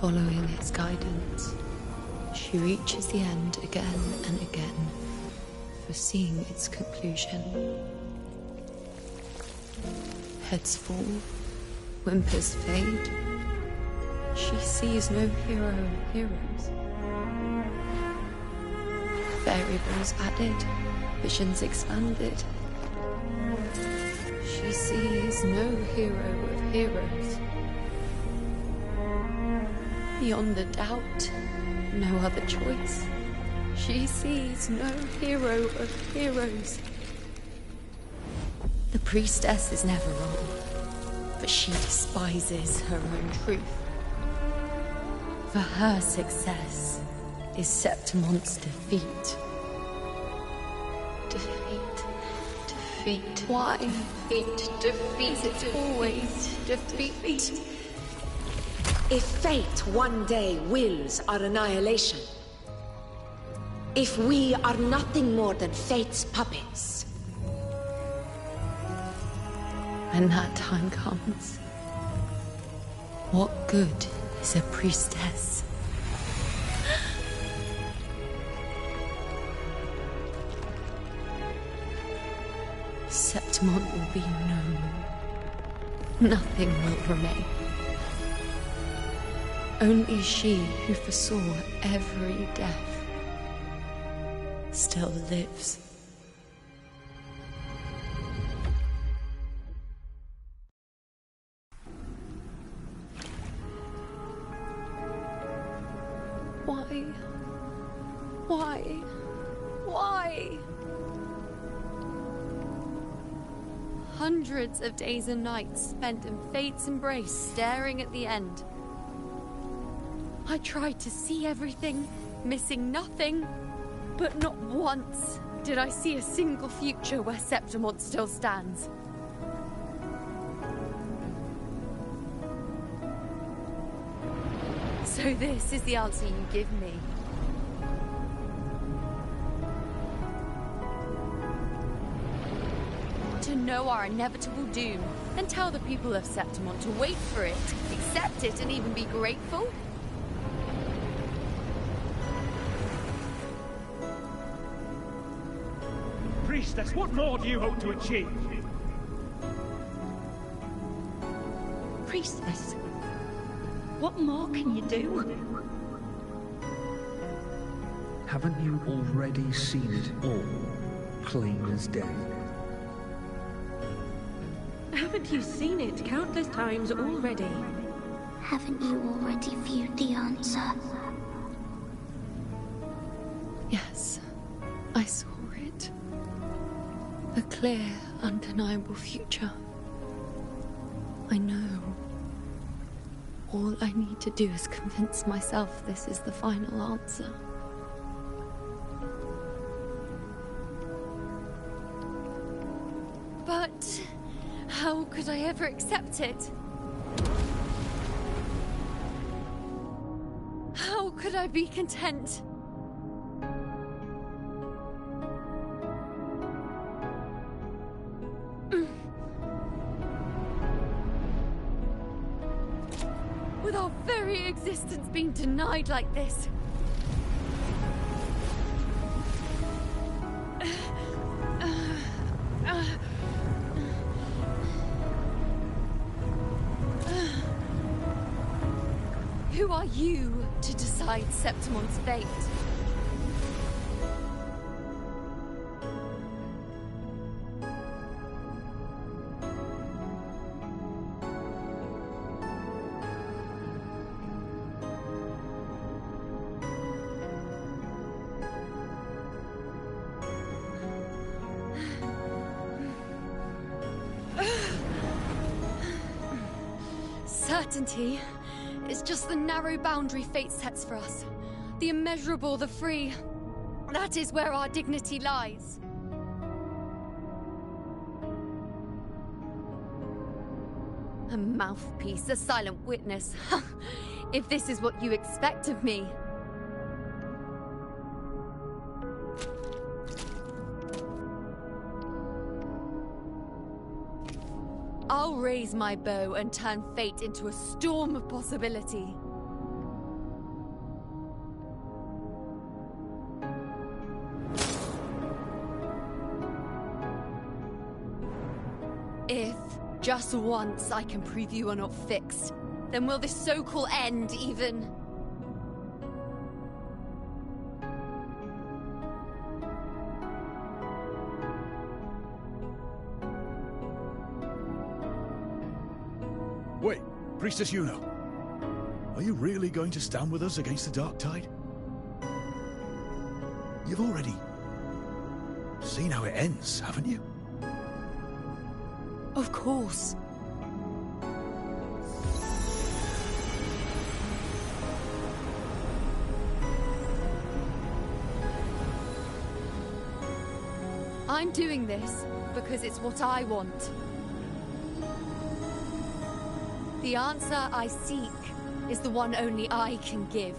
Following its guidance, she reaches the end again and again, foreseeing its conclusion. Heads fall, whimpers fade. She sees no hero of heroes. Variables added, visions expanded. She sees no hero of heroes. Beyond a doubt, no other choice. She sees no hero of heroes. The priestess is never wrong, but she despises her own truth. For her success is Septimon's defeat. Defeat. Why? Defeat. Is it always defeat? If fate one day wills our annihilation, if we are nothing more than fate's puppets, when that time comes, what good is a priestess? Septimon will be known. Nothing will remain. Only she who foresaw every death still lives. Why? Why? Hundreds of days and nights spent in fate's embrace, staring at the end. I tried to see everything, missing nothing, but not once did I see a single future where Septimon still stands. So this is the answer you give me. To know our inevitable doom, and tell the people of Septimon to wait for it, accept it, and even be grateful? Priestess, what more do you hope to achieve? Priestess, what more can you do? Haven't you already seen it all, plain as day? Haven't you seen it countless times already? Haven't you already viewed the answer? Yes, I saw it. A clear, undeniable future. I know. All I need to do is convince myself this is the final answer. But how could I ever accept it? How could I be content? With our very existence being denied like this. Who are you to decide Septimon's fate? Certainty is just the narrow boundary fate sets for us. The immeasurable, the free. That is where our dignity lies. A mouthpiece, a silent witness. If this is what you expect of me. I'll raise my bow and turn fate into a storm of possibility. If, just once, I can prove you are not fixed, then will this so-called end even... Wait, Priestess Yuno. Are you really going to stand with us against the Dark Tide? You've already seen how it ends, haven't you? Of course. I'm doing this because it's what I want. The answer I seek is the one only I can give.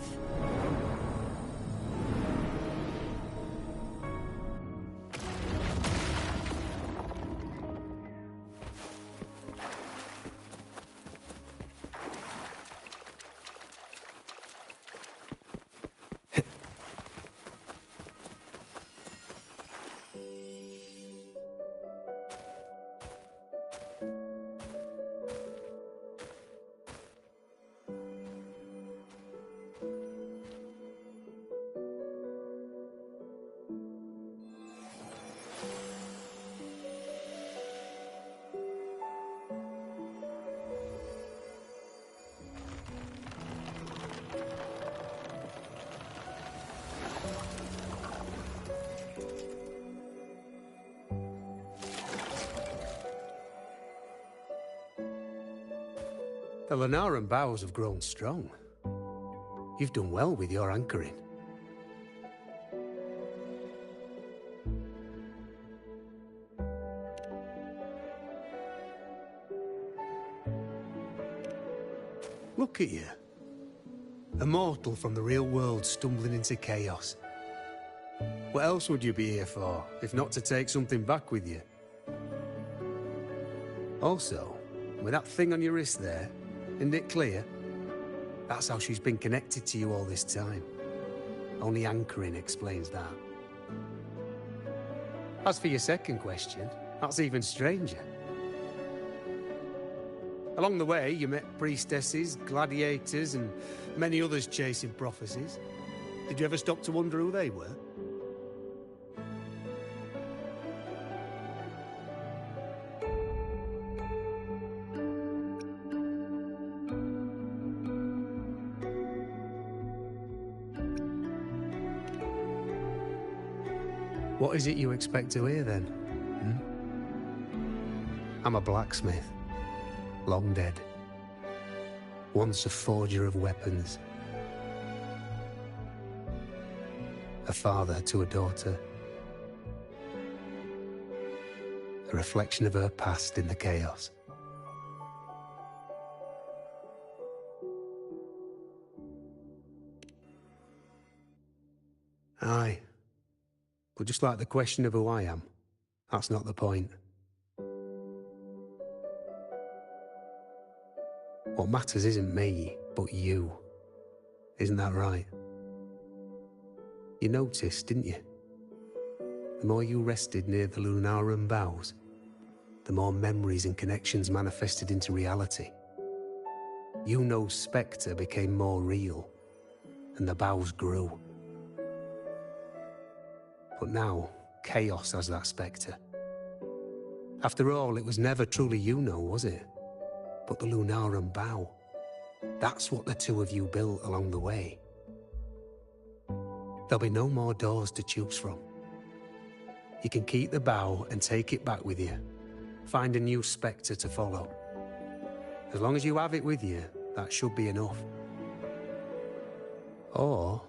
The Lenaran bows have grown strong. You've done well with your anchoring. Look at you. A mortal from the real world stumbling into chaos. What else would you be here for, if not to take something back with you? Also, with that thing on your wrist there, isn't it clear? That's how she's been connected to you all this time. Only anchoring explains that. As for your second question, that's even stranger. Along the way, you met priestesses, gladiators, and many others chasing prophecies. Did you ever stop to wonder who they were? What is it you expect to hear, then? I'm a blacksmith. Long dead. Once a forger of weapons. A father to a daughter. A reflection of her past in the chaos. Aye. But just like the question of who I am, that's not the point. What matters isn't me, but you. Isn't that right? You noticed, didn't you? The more you rested near the Lunarum boughs, the more memories and connections manifested into reality. Yuno's spectre became more real, and the boughs grew. But now, chaos has that spectre. After all, it was never truly Yuno, was it? But the Lunarum bough. That's what the two of you built along the way. There'll be no more doors to choose from. You can keep the bough and take it back with you. Find a new spectre to follow. As long as you have it with you, that should be enough. Or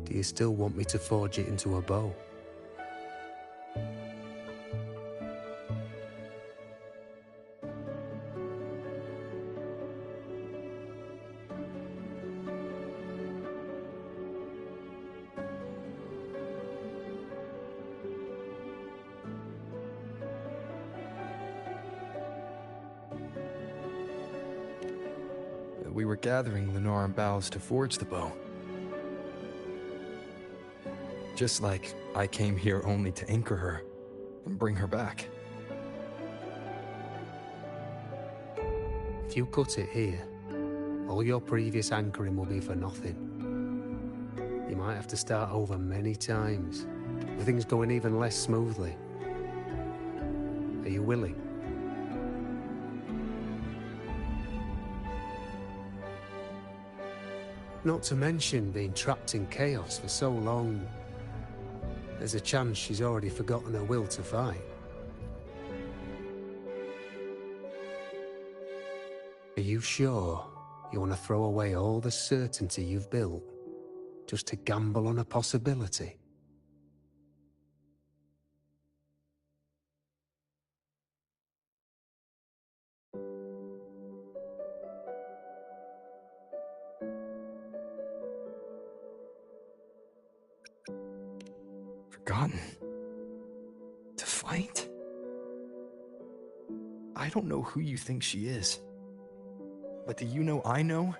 do you still want me to forge it into a bow? We were gathering Lunarum boughs to forge the bow. Just like I came here only to anchor her and bring her back. If you cut it here, all your previous anchoring will be for nothing. You might have to start over many times, with things going even less smoothly. Are you willing? Not to mention being trapped in chaos for so long. There's a chance she's already forgotten her will to fight. Are you sure you want to throw away all the certainty you've built just to gamble on a possibility? Forgotten? To fight? I don't know who you think she is. But the Yuno I know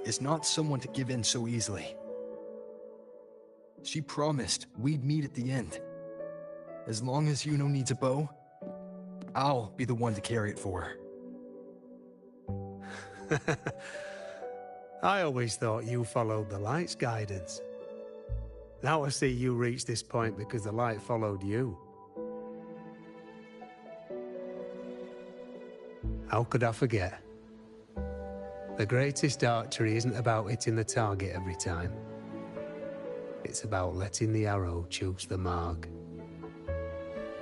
is not someone to give in so easily. She promised we'd meet at the end. As long as Yuno needs a bow, I'll be the one to carry it for her. I always thought you followed the light's guidance. Now I see you reached this point because the light followed you. How could I forget? The greatest archery isn't about hitting the target every time. It's about letting the arrow choose the mark.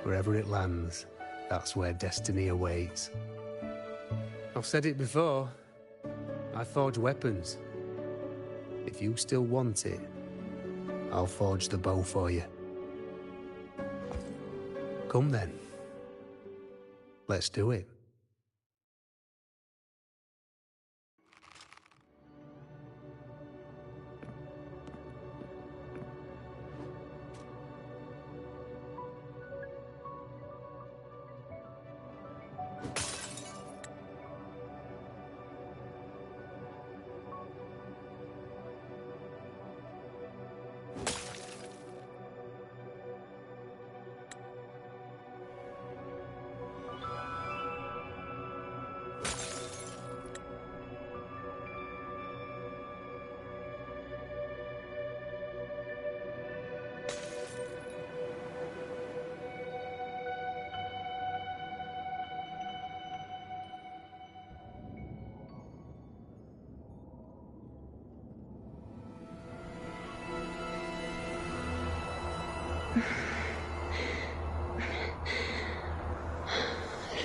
Wherever it lands, that's where destiny awaits. I've said it before. I forge weapons. If you still want it, I'll forge the bow for you. Come then. Let's do it.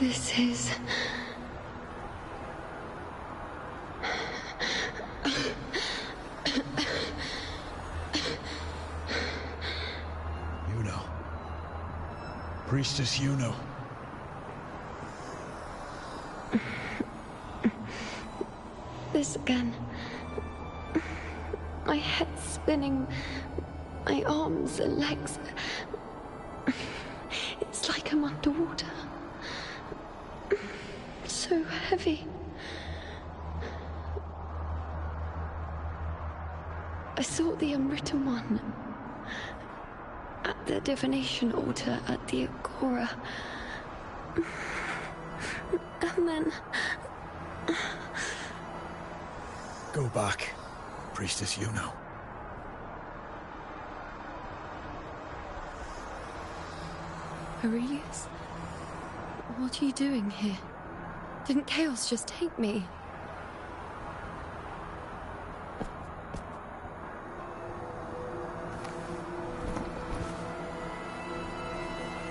This is... Yuno. Priestess Yuno. This again. My head spinning, my arms and legs. It's like I'm underwater. So heavy. I saw the Unwritten One at the divination altar at the Agora. And then... Go back, Priestess Yuno. Aurelius? What are you doing here? Didn't Chaos just take me?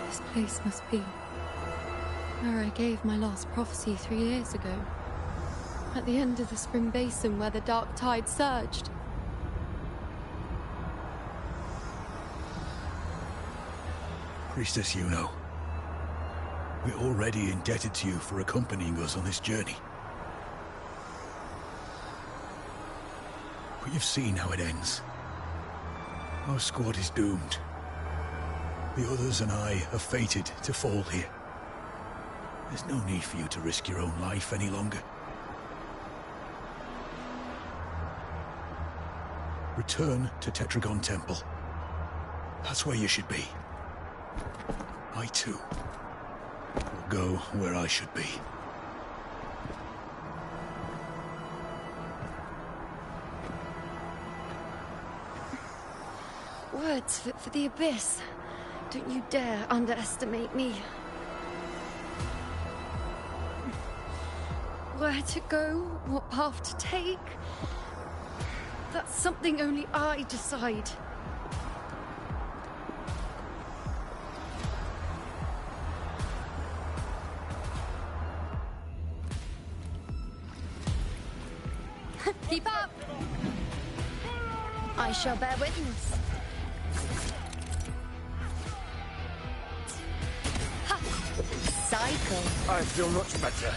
This place must be where I gave my last prophecy 3 years ago. At the end of the spring basin where the dark tide surged. Priestess Yuno. We're already indebted to you for accompanying us on this journey. But you've seen how it ends. Our squad is doomed. The others and I are fated to fall here. There's no need for you to risk your own life any longer. Return to Tetragon Temple. That's where you should be. I too will go where I should be. Words fit for the Abyss. Don't you dare underestimate me. Where to go, what path to take, that's something only I decide. Keep up! I shall bear witness. Ha! Cycle. I feel much better.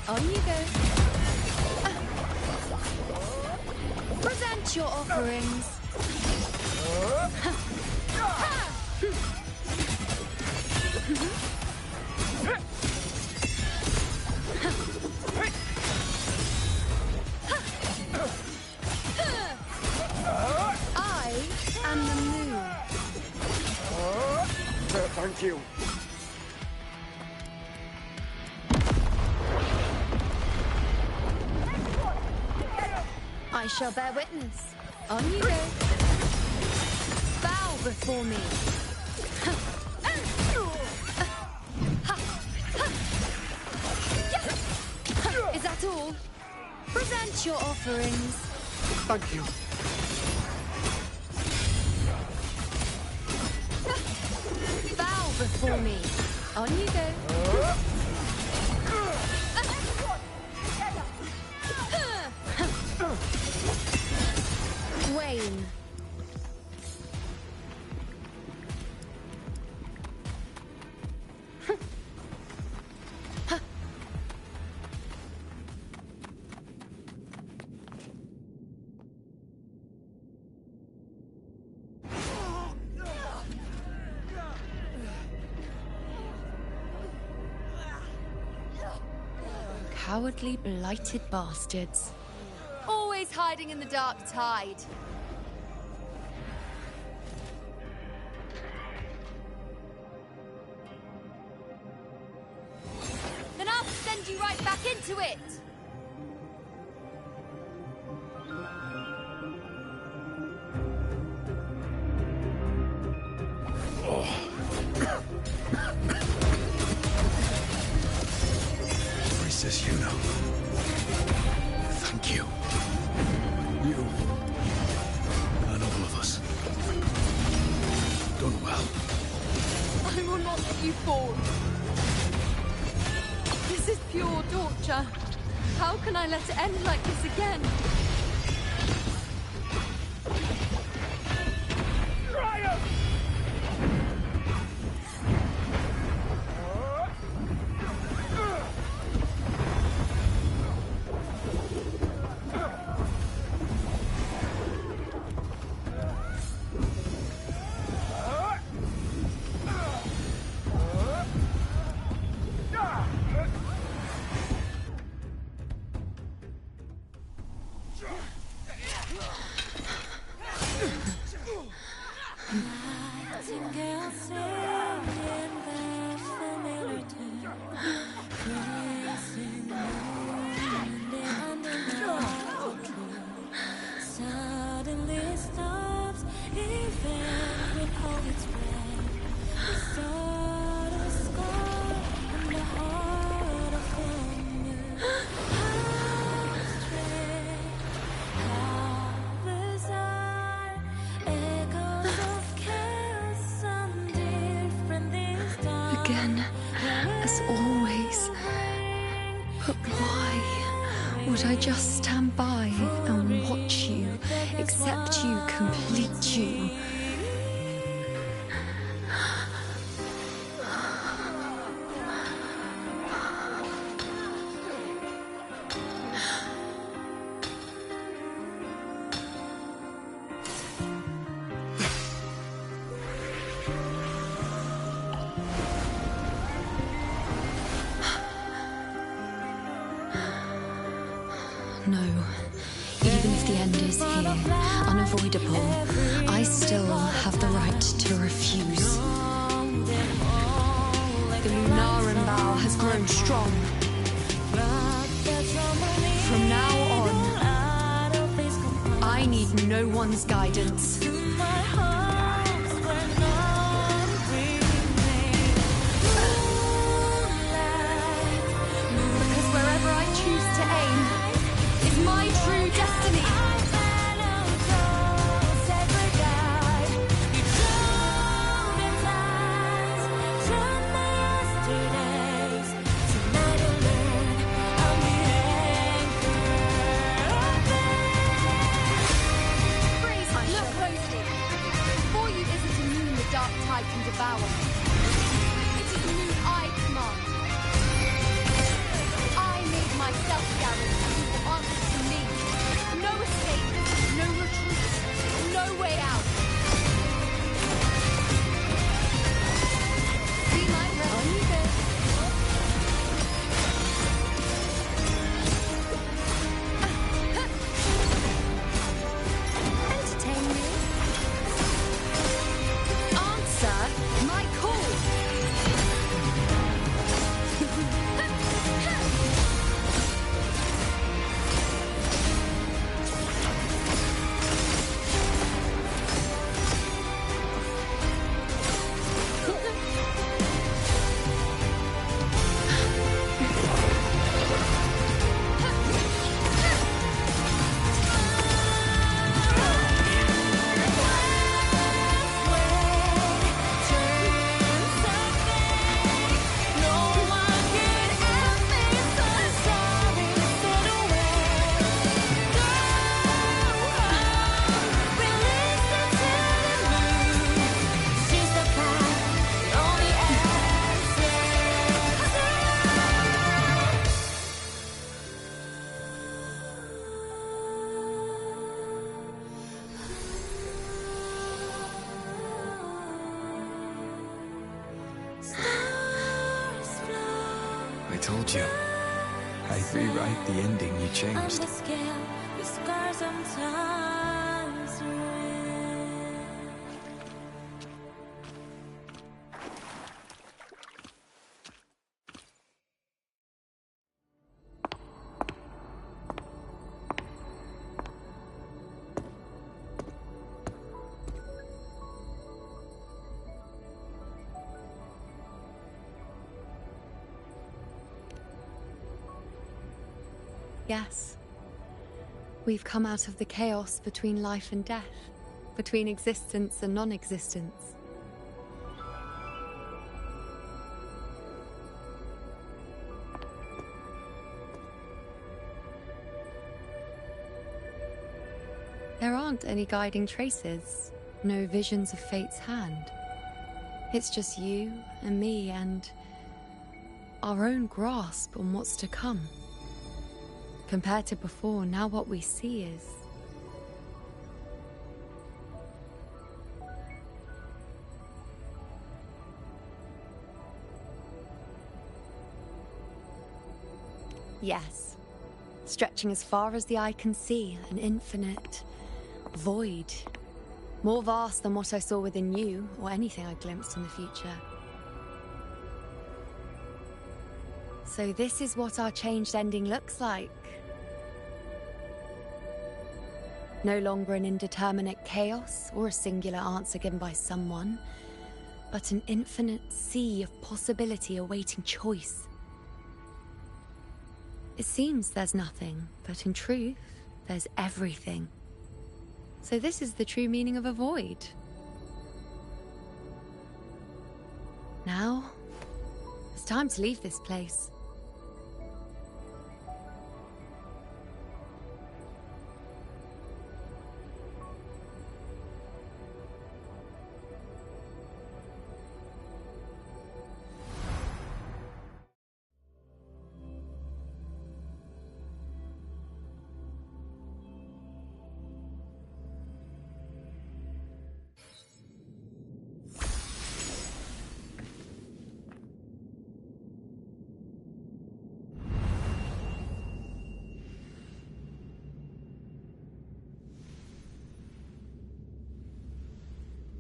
On you go. Present your offerings. I am the moon. Thank you. I shall bear witness. On you go. Bow before me. Is that all? Present your offerings. Thank you. Bow before me. On you go. Wayne. Cowardly, blighted bastards. Always hiding in the dark tide. Then I'll send you right back into it! Priestess Yuno. Thank you. You and all of us. Done well. I will not let you fall. This is pure torture. How can I let it end like this again? Again, as always. But why would I just stand by and watch you, accept you, complete you? No. Even if the end is here, unavoidable, I still have the right to refuse. The Lunaran vow has grown strong. From now on, I need no one's guidance. Because wherever I choose to aim, my true destiny. Look closely. Before you isn't a moon the dark tide can devour. It is a moon I command. I made myself guarantee you will answer to me. No escape, no retreat, no way out. Be my friend. On you go. Entertain me. Answer my call. I told you. I'd rewrite the ending you changed. Yes. We've come out of the chaos between life and death, between existence and non-existence. There aren't any guiding traces, no visions of fate's hand. It's just you and me and our own grasp on what's to come. Compared to before, now what we see is... Yes. Stretching as far as the eye can see, an infinite void. More vast than what I saw within you, or anything I glimpsed in the future. So this is what our changed ending looks like. No longer an indeterminate chaos, or a singular answer given by someone, but an infinite sea of possibility awaiting choice. It seems there's nothing, but in truth, there's everything. So this is the true meaning of a void. Now, it's time to leave this place.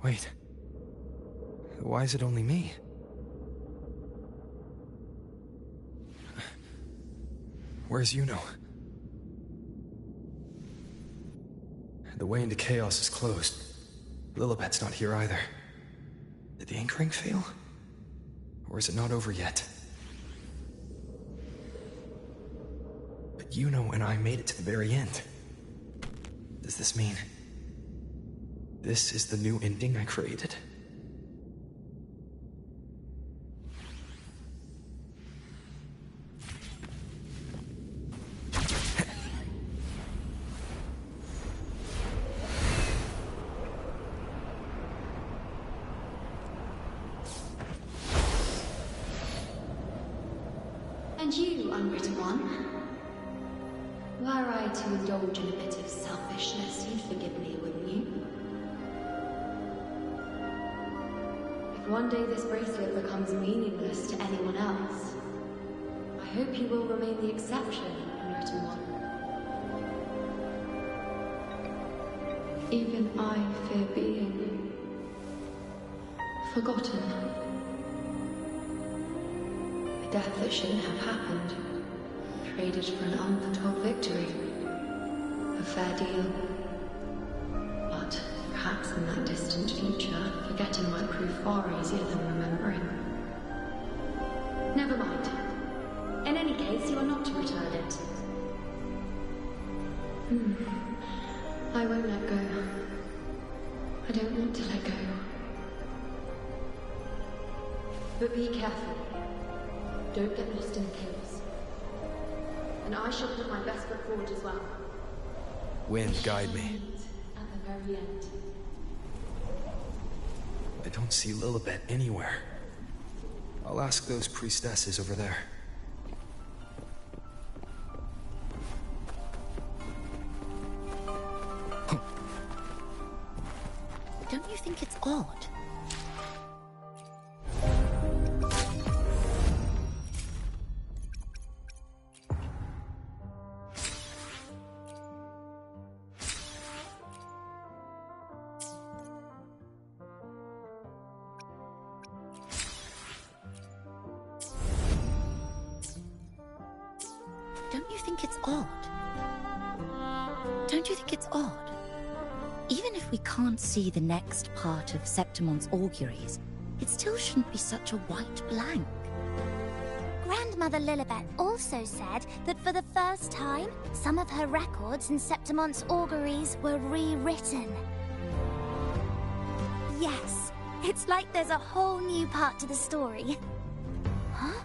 Wait. Why is it only me? Where's Yuno? The way into Chaos is closed. Lilibet's not here either. Did the anchoring fail? Or is it not over yet? But Yuno and I made it to the very end. Does this mean... this is the new ending I created? And you, unwritten one? Were I to indulge in a bit of selfishness, you'd forgive me, wouldn't you? If one day this bracelet becomes meaningless to anyone else, I hope you will remain the exception, unwritten one. Even I fear being forgotten. A death that shouldn't have happened, traded for an unforetold victory. A fair deal. But perhaps in that distant future, forgetting might prove far easier than remembering. Never mind. In any case, you are not to return it. I won't let go. I don't want to let go. But be careful. Don't get lost in the chaos. And I shall put my best foot forward as well. Wind, guide me. At the very end. I don't see Lilibet anywhere. I'll ask those priestesses over there. Don't you think it's odd? Don't you think it's odd? Don't you think it's odd? Even if we can't see the next part of Septimon's auguries, it still shouldn't be such a white blank. Grandmother Lilibet also said that for the first time, some of her records in Septimon's auguries were rewritten. Yes, it's like there's a whole new part to the story. Huh?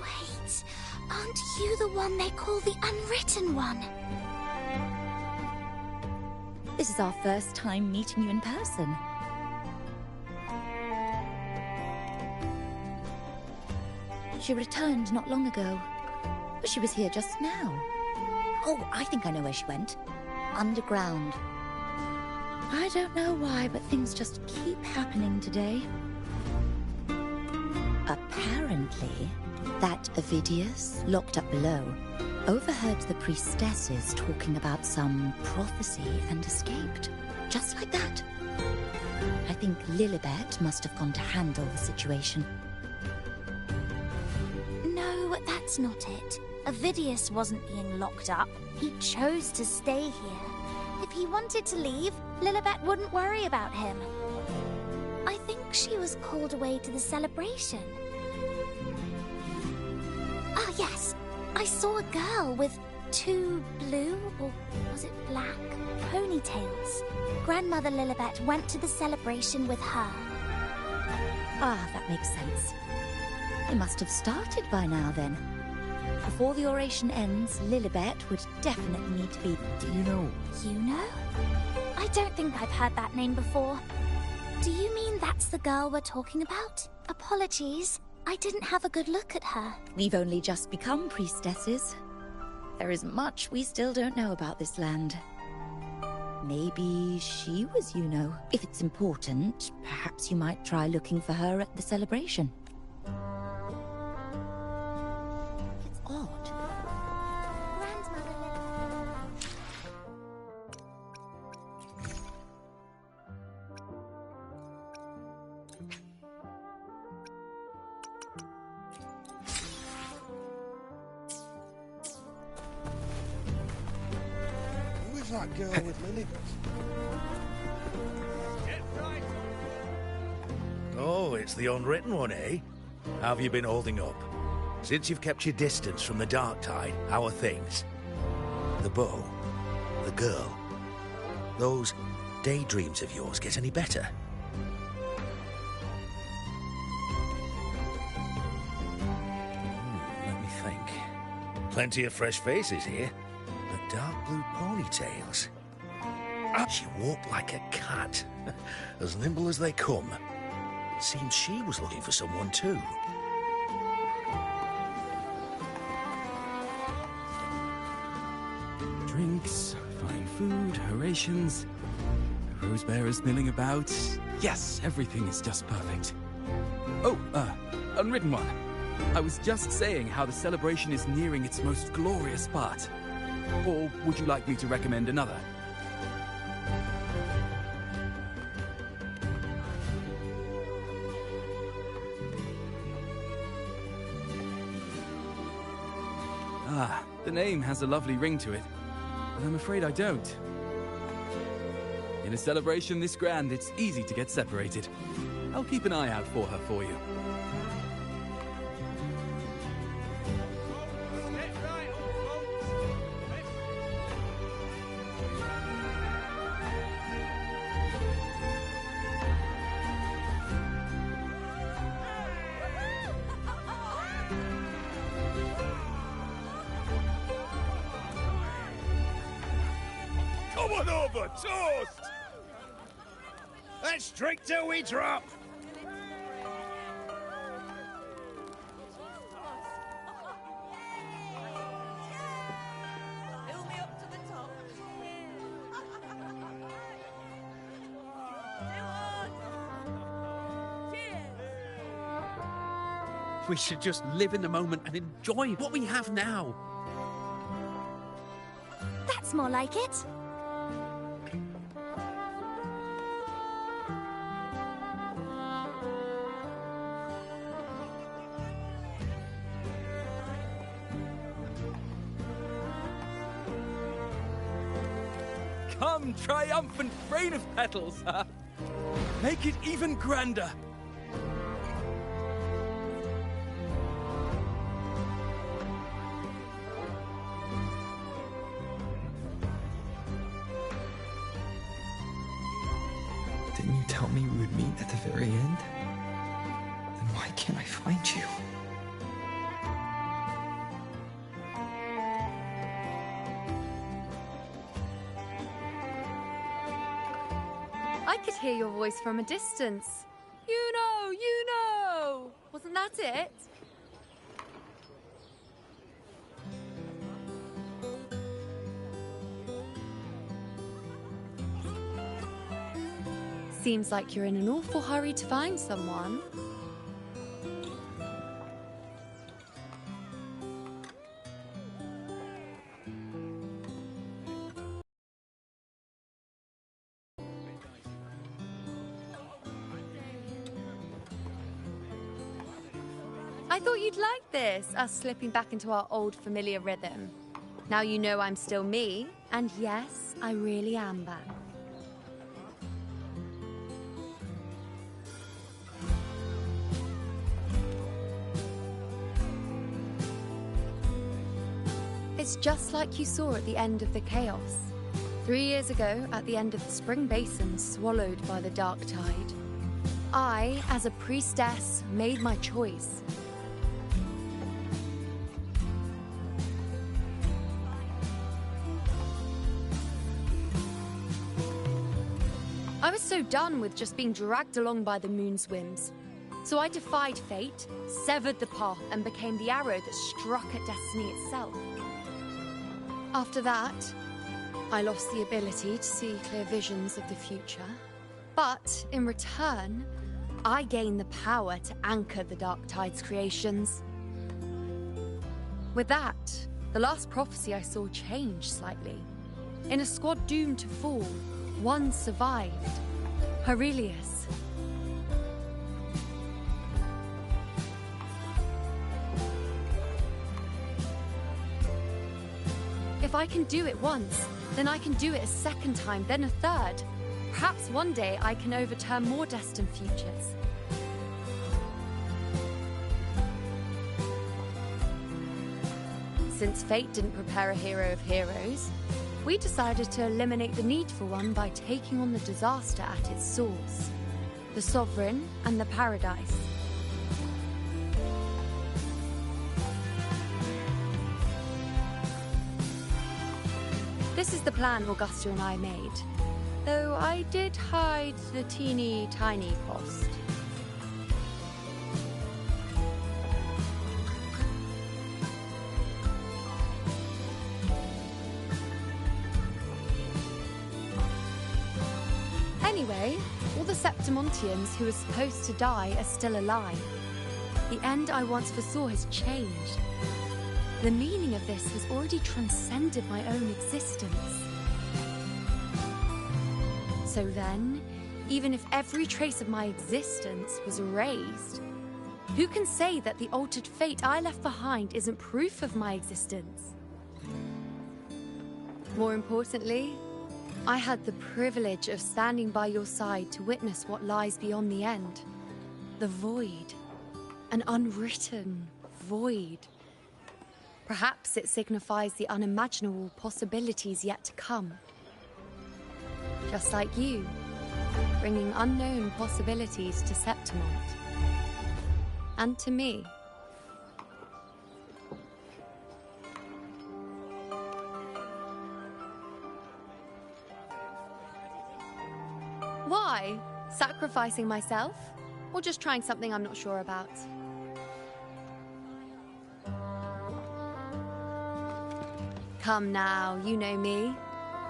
Wait, aren't you the one they call the Unwritten One? This is our first time meeting you in person. She returned not long ago. But she was here just now. Oh, I think I know where she went. Underground. I don't know why, but things just keep happening today. Apparently, that Ovidius, locked up below, overheard the priestesses talking about some prophecy and escaped. Just like that. I think Lilibet must have gone to handle the situation. No, that's not it. Ovidius wasn't being locked up. He chose to stay here. If he wanted to leave, Lilibet wouldn't worry about him. I think she was called away to the celebration. Ah, yes. I saw a girl with 2 blue, or was it black, ponytails. Grandmother Lilibet went to the celebration with her. Ah, that makes sense. It must have started by now, then. Before the oration ends, Lilibet would definitely need to be... Do you know... You know? I don't think I've heard that name before. Do you mean that's the girl we're talking about? Apologies. I didn't have a good look at her. We've only just become priestesses. There is much we still don't know about this land. Maybe she was Yuno. If it's important, perhaps you might try looking for her at the celebration. It's odd. Who's that girl with Lily? Oh, it's the unwritten one, eh? How have you been holding up? Since you've kept your distance from the dark tide, how are things? The bow, the girl, those daydreams of yours get any better? Let me think. Plenty of fresh faces here, but dark blue ponytails. She walked like a cat, as nimble as they come. Seems she was looking for someone too. Drinks, fine food, orations, rose bearers milling about. Yes, everything is just perfect. Oh, unwritten one. I was just saying how the celebration is nearing its most glorious part. Or would you like me to recommend another? Ah, the name has a lovely ring to it, but I'm afraid I don't. In a celebration this grand, it's easy to get separated. I'll keep an eye out for her for you. Come on over, toast! Let's drink till we drop! We should just live in the moment and enjoy what we have now. That's more like it. Come, triumphant rain of petals! Make it even grander! Didn't you tell me we would meet at the very end? Then why can't I find you? hear your voice from a distance. You know, you know! Wasn't that it? Seems like you're in an awful hurry to find someone. I thought you'd like this, us slipping back into our old familiar rhythm. Now you know I'm still me, and yes, I really am back. It's just like you saw at the end of the chaos. 3 years ago, at the end of the spring basin swallowed by the dark tide. I, as a priestess, made my choice. I was so done with just being dragged along by the moon's whims. So I defied fate, severed the path, and became the arrow that struck at destiny itself. After that, I lost the ability to see clear visions of the future. But in return, I gained the power to anchor the Dark Tide's creations. With that, the last prophecy I saw changed slightly. In a squad doomed to fall, one survived. Aurelius. If I can do it once, then I can do it a second time, then a third. Perhaps one day I can overturn more destined futures. Since fate didn't prepare a hero of heroes, we decided to eliminate the need for one by taking on the disaster at its source, the Sovereign and the Paradise. This is the plan Augusta and I made, though I did hide the teeny tiny cost. Anyway, all the Septimontians who were supposed to die are still alive. The end I once foresaw has changed. The meaning of this has already transcended my own existence. So then, even if every trace of my existence was erased, who can say that the altered fate I left behind isn't proof of my existence? More importantly, I had the privilege of standing by your side to witness what lies beyond the end. The void. An unwritten void. Perhaps it signifies the unimaginable possibilities yet to come. Just like you, bringing unknown possibilities to Septimont. And to me. Why? Sacrificing myself? Or just trying something I'm not sure about? Come now, you know me.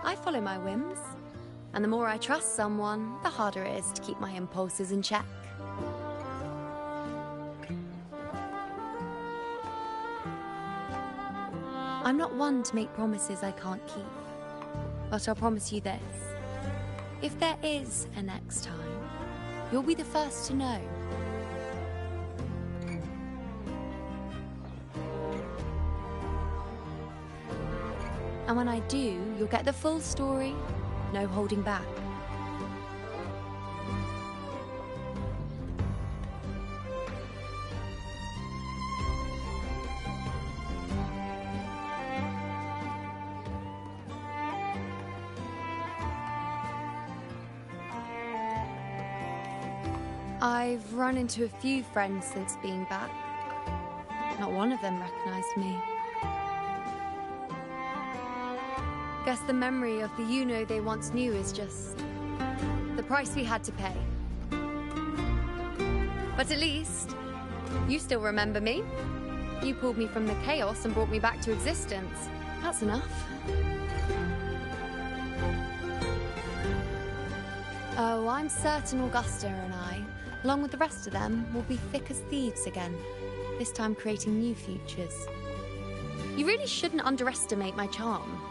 I follow my whims. And the more I trust someone, the harder it is to keep my impulses in check. I'm not one to make promises I can't keep. But I'll promise you this. If there is a next time, you'll be the first to know. And when I do, you'll get the full story, no holding back. I've run into a few friends since being back. Not one of them recognized me. Guess the memory of the you-know they once knew is just The price we had to pay. But at least, you still remember me. You pulled me from the chaos and brought me back to existence. That's enough. Oh, I'm certain Augusta and I, along with the rest of them, will be thick as thieves again, this time creating new futures. You really shouldn't underestimate my charm.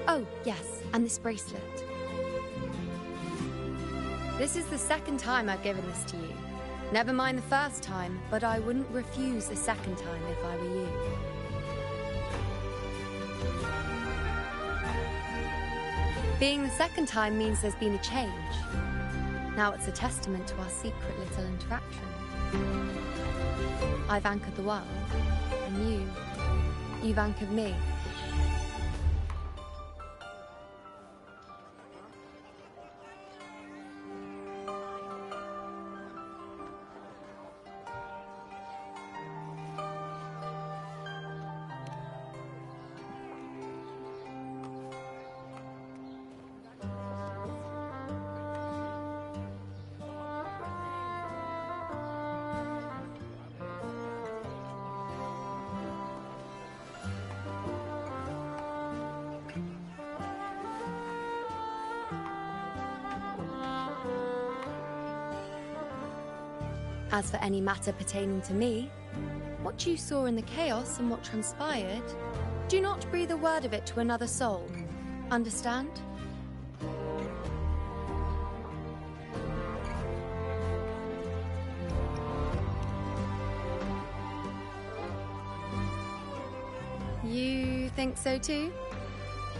Oh, yes, and this bracelet. This is the second time I've given this to you. Never mind the first time, but I wouldn't refuse a second time if I were you. Being the second time means there's been a change. Now it's a testament to our secret little interaction. I've anchored the world, and you've anchored me. As for any matter pertaining to me, what you saw in the chaos and what transpired, do not breathe a word of it to another soul. Understand? You think so too?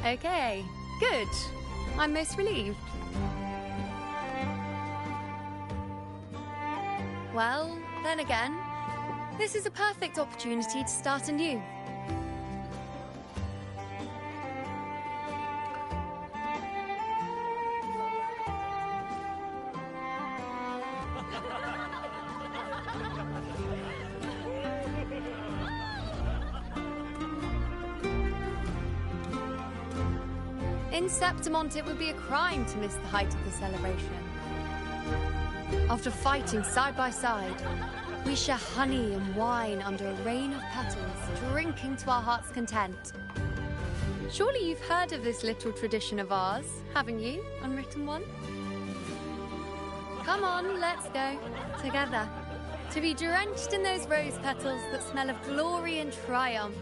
Okay, good. I'm most relieved. Well, then again, this is a perfect opportunity to start anew. In Septimont, it would be a crime to miss the height of the celebration. After fighting side by side, we share honey and wine under a rain of petals, drinking to our heart's content. Surely you've heard of this little tradition of ours, haven't you, Unwritten One? Come on, let's go, together, to be drenched in those rose petals that smell of glory and triumph.